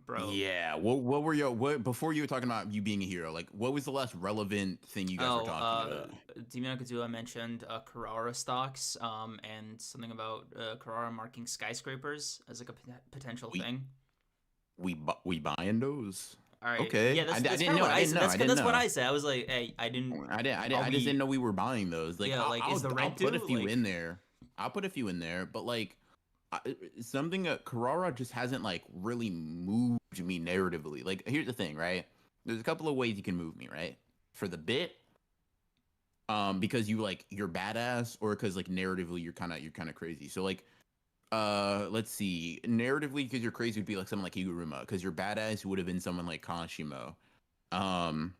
Bro. yeah. What were your what before you were talking about you being a hero? Like, what was the last relevant thing you guys were Oh, talking about? Demon Kazua mentioned Carrara stocks, and something about Carrara marking skyscrapers as like a potential We thing. we buying those? All right, Okay. yeah, I that's didn't kind of know. what I I didn't said. know. I didn't That's what know. I said. I was like, hey, I didn't. I just didn't know we were buying those. Like, Yeah, like is the I'll rent put a due? few Like, in there. I'll put a few in there, but like something Carrara just hasn't like really moved me narratively. Like, here's the thing, right? There's a couple of ways you can move me, right? For the bit, because you're badass, or because like narratively you're kind of crazy. So like, let's see, narratively because you're crazy would be like someone like Higuruma, because you're badass would have been someone like Kanashimo. Um,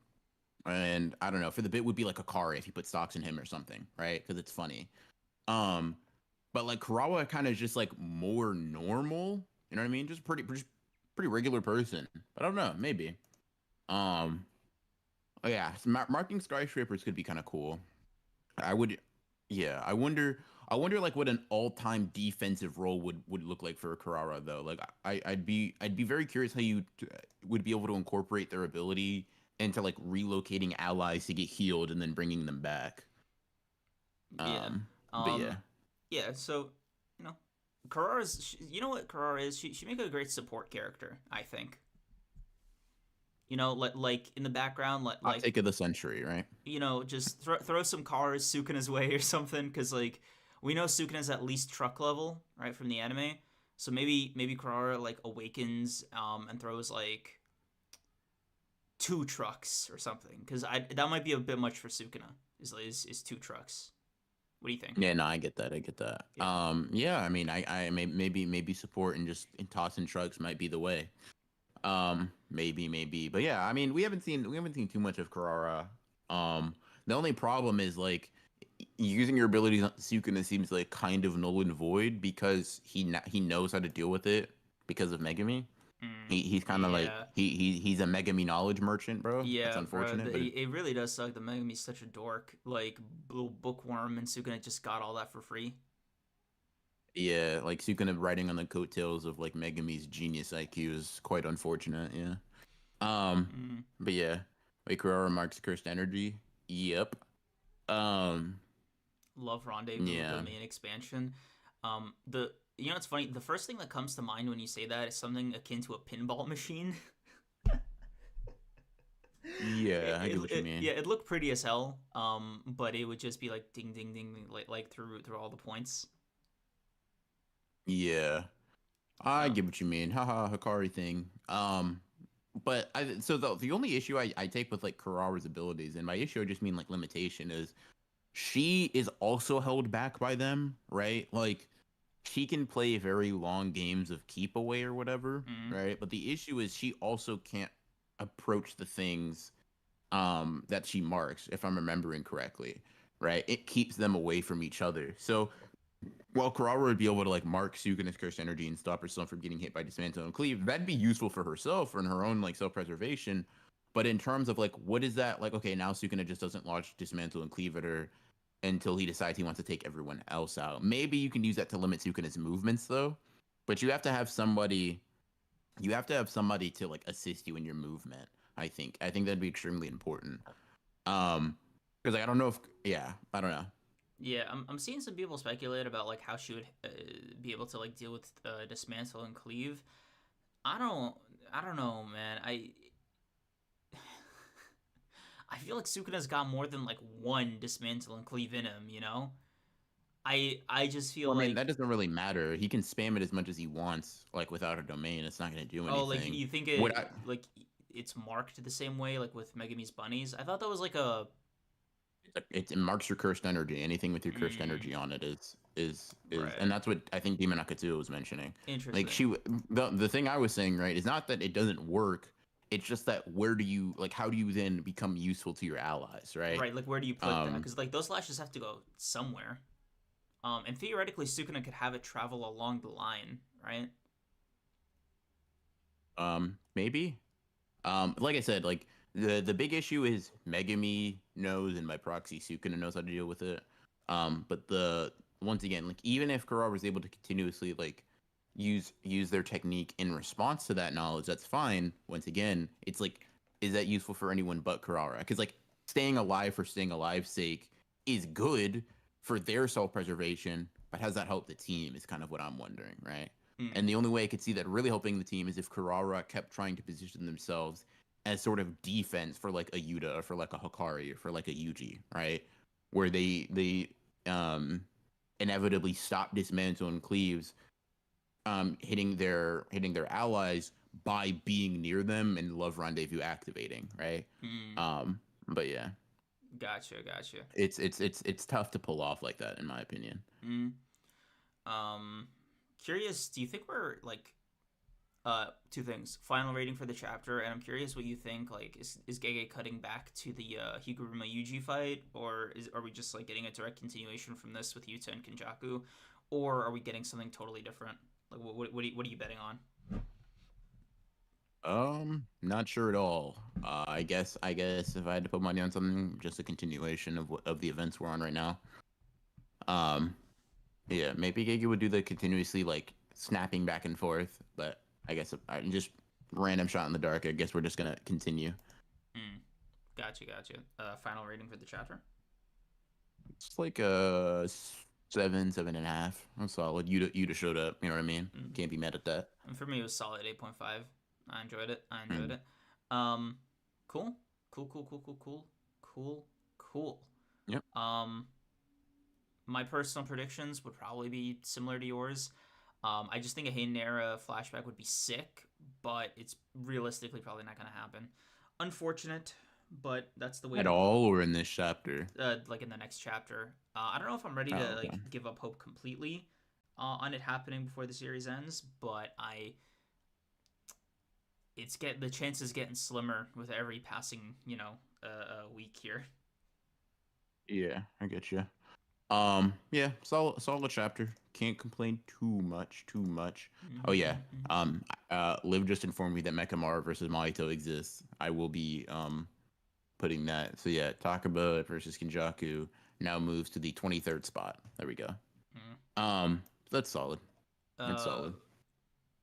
and I don't know, for the bit would be like Akari if you put stocks in him or something, right? Because it's funny. Um, but like Karawa kind of just like more normal, you know what I mean? Just pretty regular person. But I don't know, maybe. Um, oh yeah, marking skyscrapers could be kind of cool. I would, yeah. I wonder like what an all-time defensive role would look like for a Carrara though. Like I'd be very curious how you would be able to incorporate their ability into like relocating allies to get healed and then bringing them back. yeah, But yeah, um, yeah. So, you know, Carrara's. You know what Carrara is? She make a great support character. I think. You know, like in the background, hot take of the century, right? just throw some cars Sukuna's way or something, because like we know Sukuna's at least truck level, right, from the anime. So maybe Kurara like awakens and throws like two trucks or something, because I that might be a bit much for Sukuna. Is two trucks? What do you think? Yeah, no, I get that. I get that. Yeah. Yeah, I mean, maybe support and just tossing trucks might be the way. Maybe, but yeah, I mean, we haven't seen too much of Carrara. The only problem is like using your abilities on Sukuna seems like kind of null and void because he knows how to deal with it because of Megami. He's kind of like Yeah. he's a Megami knowledge merchant, bro. That's Yeah, bro. unfortunate, but It really does suck that Megami's such a dork. Like, little bookworm, and Sukuna just got all that for free. yeah, like Sukuna riding on the coattails of like Megami's genius IQ is quite unfortunate. Yeah. Mm. But yeah, wait, Carrara marks cursed energy. Yep. Um, Love Rendezvous, the yeah. main expansion. It's funny. The first thing that comes to mind when you say that is something akin to a pinball machine. Yeah, I get what you mean. Yeah, it looked pretty as hell. But it would just be like ding ding ding, ding like through all the points. Yeah, I So get what you mean. Haha, Hikari thing. But so the only issue I take with like Kurara's abilities, and by issue I just mean like limitation, is she is also held back by them, right? Like she can play very long games of keep away or whatever, mm, right? But the issue is she also can't approach the things that she marks, if I'm remembering correctly, right? It keeps them away from each other. So while Kurara would be able to like mark Sukuna's cursed energy and stop herself from getting hit by Dismantle and Cleave, that'd be useful for herself or in her own like self-preservation. But in terms of like what is that like, okay, now Sukuna just doesn't launch Dismantle and Cleave at her until he decides he wants to take everyone else out. Maybe you can use that to limit Sukuna's movements though. But you have to have somebody to like assist you in your movement. I think that'd be extremely important. Because like I don't know if yeah, I don't know. yeah, I'm seeing some people speculate about like how she would be able to like deal with dismantle and cleave. I don't I don't know, man. I feel like Sukuna's got more than like one dismantle and cleave in him, you know? I just feel Well, I mean, like that doesn't really matter. He can spam it as much as he wants, like without a domain. It's not going to do oh like anything. you think What I it like it's marked the same way like with Megami's bunnies. I thought that was like a it marks your cursed energy. Anything with your cursed mm, energy on it is, right. and that's what I think Demon Akatsuo was mentioning. Like Interesting. the thing I was saying right is not that it doesn't work. It's just that where do you like how do you then become useful to your allies, right? Right, like where do you put that? Um, Because like those lashes have to go somewhere. And theoretically, Sukuna could have it travel along the line, right? maybe. Like I said, like the big issue is Megami knows, and by proxy, Sukuna knows how to deal with it. But the once again, like even if Kurara was able to continuously like use their technique in response to that knowledge, that's fine. Once again, it's like, is that useful for anyone but Kurara? Because like staying alive for staying alive's sake is good for their self-preservation, but has that helped the team? Is kind of what I'm wondering, right? Mm, And the only way I could see that really helping the team is if Kurara kept trying to position themselves as sort of defense for like a Yuta or for like a Hikari or for like a Yuji, right? Where they um inevitably stop dismantle and cleaves hitting their allies by being near them and love rendezvous activating, right? mm, But yeah, gotcha, gotcha. it's tough to pull off like that in my opinion. Mm. Um, curious. Do you think we're like two things? Final rating for the chapter, and I'm curious what you think. Like, is Gege cutting back to the Higuruma Yuji fight, or are we just like getting a direct continuation from this with Yuta and Kenjaku, or are we getting something totally different? Like, what are you betting on? Not sure at all. I guess if I had to put money on something, just a continuation of the events we're on right now. Um, yeah, maybe Gege would do the continuously like snapping back and forth, but I guess I just random shot in the dark. I guess we're just gonna continue. Mm. Gotcha, gotcha. Final rating for the chapter. It's like seven, 7.5. That's solid. Yuta showed up. You know what I mean? Mm. Can't be mad at that. And for me, it was solid 8.5. I enjoyed it. I enjoyed Mm. it. Cool, cool, cool, cool, cool, cool, cool, cool. Yep. Um, my personal predictions would probably be similar to yours. I just think a Hayden era flashback would be sick, but it's realistically probably not going to happen. Unfortunate, but that's the way At to all, or in this chapter? like in the next chapter. I don't know if I'm ready to Oh, like okay. give up hope completely on it happening before the series ends, but it's get the chances getting slimmer with every passing week here. Yeah, I get you. Yeah, solid chapter. Can't complain too much, too much. Oh yeah. Mm-hmm. Liv just informed me that Mekamaru versus Mahito exists. I will be putting that. So yeah, Takaba versus Kenjaku now moves to the 23rd spot. There we go. Mm-hmm. That's solid. That's Uh, solid.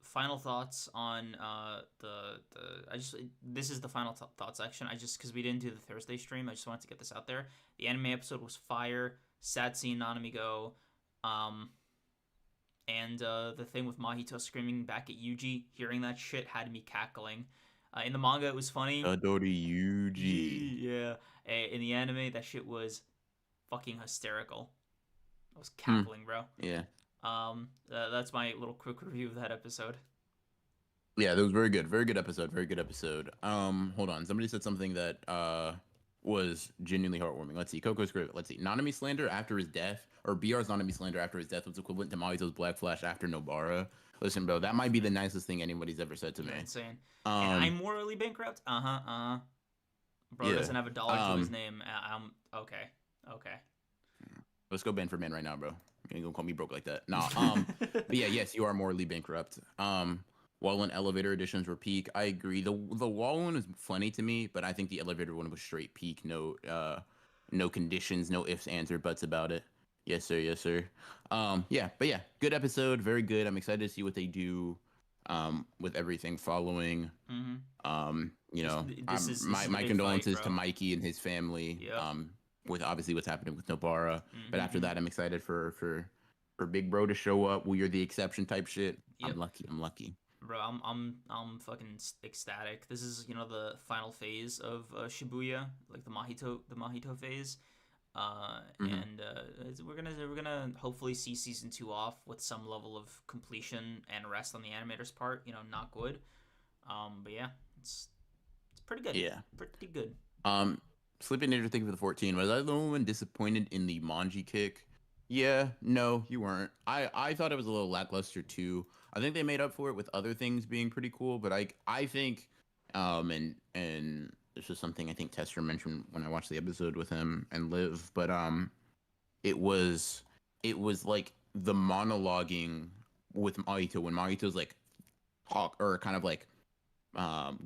Final thoughts on the I just this is the final thought section. I just because we didn't do the Thursday stream, I just wanted to get this out there. The anime episode was fire. Sad seeing Nanami go. Um, and the thing with Mahito screaming back at Yuji, hearing that shit had me cackling. In the manga, it was funny. Adori Yuji. Yeah. In the anime, that shit was fucking hysterical. I was Hmm. cackling, bro. Yeah. That's my little quick review of that episode. Yeah, that was very good. Very good episode. Very good episode. Hold on. Somebody said something that was genuinely heartwarming. Let's see. Coco's great. Let's see. Nanami slander after his death, or BR's Nanami slander after his death was equivalent to Mahito's Black Flash after Nobara. Listen, bro, that might be the nicest thing anybody's ever said to me. You're insane. And I'm Um, morally bankrupt. Bro yeah. doesn't have a dollar to his Um, name. I'm okay. Okay. let's go ban for man right now, bro. You ain't gonna call me broke like that. Nah. But yeah, yes, you are morally bankrupt. Wall and elevator editions were peak. I agree. The wall one is funny to me, but I think the elevator one was straight peak. No conditions, no ifs, ands, or buts about it. Yes, sir. Yes, sir. Yeah, but yeah, good episode. Very good. I'm excited to see what they do. With everything following. Mm-hmm. You know, This is the my big fight, condolences to bro. Mikey and his family. Yep. With obviously what's happening with Nobara. But after Mm-hmm. that, I'm excited for Big Bro to show up. We are the exception type shit. I'm Yep. lucky. I'm lucky. Bro, I'm fucking ecstatic. This is the final phase of Shibuya, like the Mahito phase. Hmm. And we're gonna hopefully see season two off with some level of completion and rest on the animator's part. Knock wood. But yeah, it's pretty good. Yeah. Pretty good. Um, Sleeping Ninja Thing for the 14. Was I the only one disappointed in the Manji kick? Yeah, no, you weren't. I thought it was a little lackluster too. I think they made up for it with other things being pretty cool, but I think and this is something I think Tester mentioned when I watched the episode with him and Liv, but it was it was like the monologuing with Mahito when Mahito's like talk or kind of like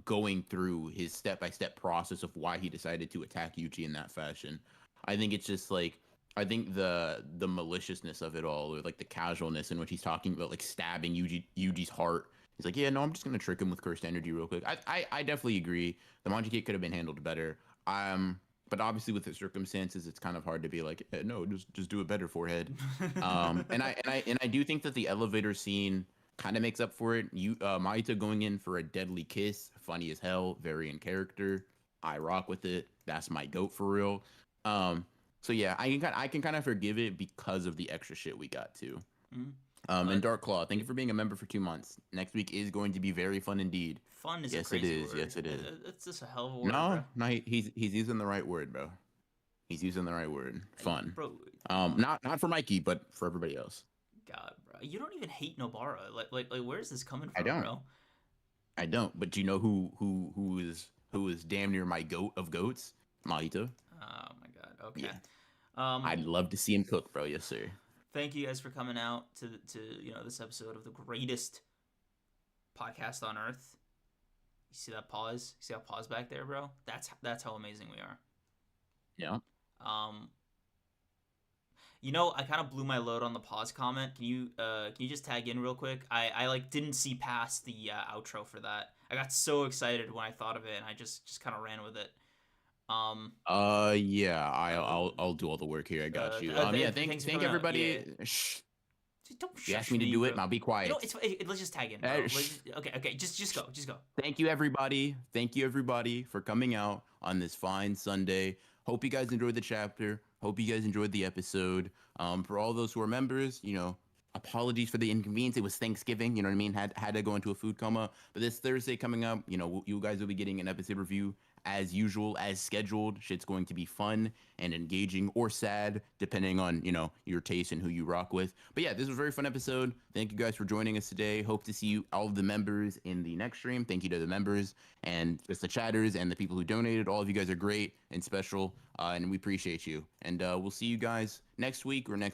going through his step by step process of why he decided to attack Yuji in that fashion. I think it's just like I think the maliciousness of it all, or like the casualness in which he's talking about like stabbing Yuji's heart. He's like, yeah, no, I'm just gonna trick him with cursed energy real quick. I definitely agree. The Manji could have been handled better. But obviously with the circumstances, it's kind of hard to be like, no, just do it better, forehead. And I do think that the elevator scene kind of makes up for it. Maita going in for a deadly kiss, funny as hell, very in character. I rock with it. That's my goat for real. Um, so yeah, I can kind of forgive it because of the extra shit we got too. Mhm. And But Dark Claw, thank you for being a member for 2 months. Next week is going to be very fun indeed. fun is a Yes, it crazy is. word. Yes, it is. It's just a hell of a word, No, bro. no, he's using the right word, bro. He's using the right word. Fun. Bro, Not for Mikey, but for everybody else. God, bro, you don't even hate Nobara. Like, where's this coming I from, don't. bro? I don't. But do you know who is damn near my goat of goats? Mahito. Oh my God. Okay. Yeah. Um, I'd love to see him cook, bro. Yes, sir. Thank you guys for coming out to this episode of the greatest podcast on earth. You see that pause? You see that pause back there, bro? That's how amazing we are. Yeah. Um, I kind of blew my load on the pause comment. Can you just tag in real quick? I like didn't see past the outro for that. I got so excited when I thought of it, and I just kind of ran with it. Um, Yeah. uh, I'll do all the work here. I got you. Yeah. Thanks for Thank coming out. Yeah, everybody. Shh. just don't You asked shush me to me, do it, bro. and I'll be quiet. Let's just tag in, bro. Shh. Okay. Just go. Just go. Thank you, everybody. Thank you, everybody, for coming out on this fine Sunday. Hope you guys enjoyed the chapter. Hope you guys enjoyed the episode. For all those who are members, apologies for the inconvenience. It was Thanksgiving, you know what I mean? Had to go into a food coma. But this Thursday coming up, you guys will be getting an episode review as usual, as scheduled. Shit's going to be fun and engaging or sad, depending on, your taste and who you rock with. But yeah, this was a very fun episode. Thank you guys for joining us today. Hope to see you, all of the members, in the next stream. Thank you to the members and just the chatters and the people who donated. All of you guys are great and special, and we appreciate you. And we'll see you guys next week or next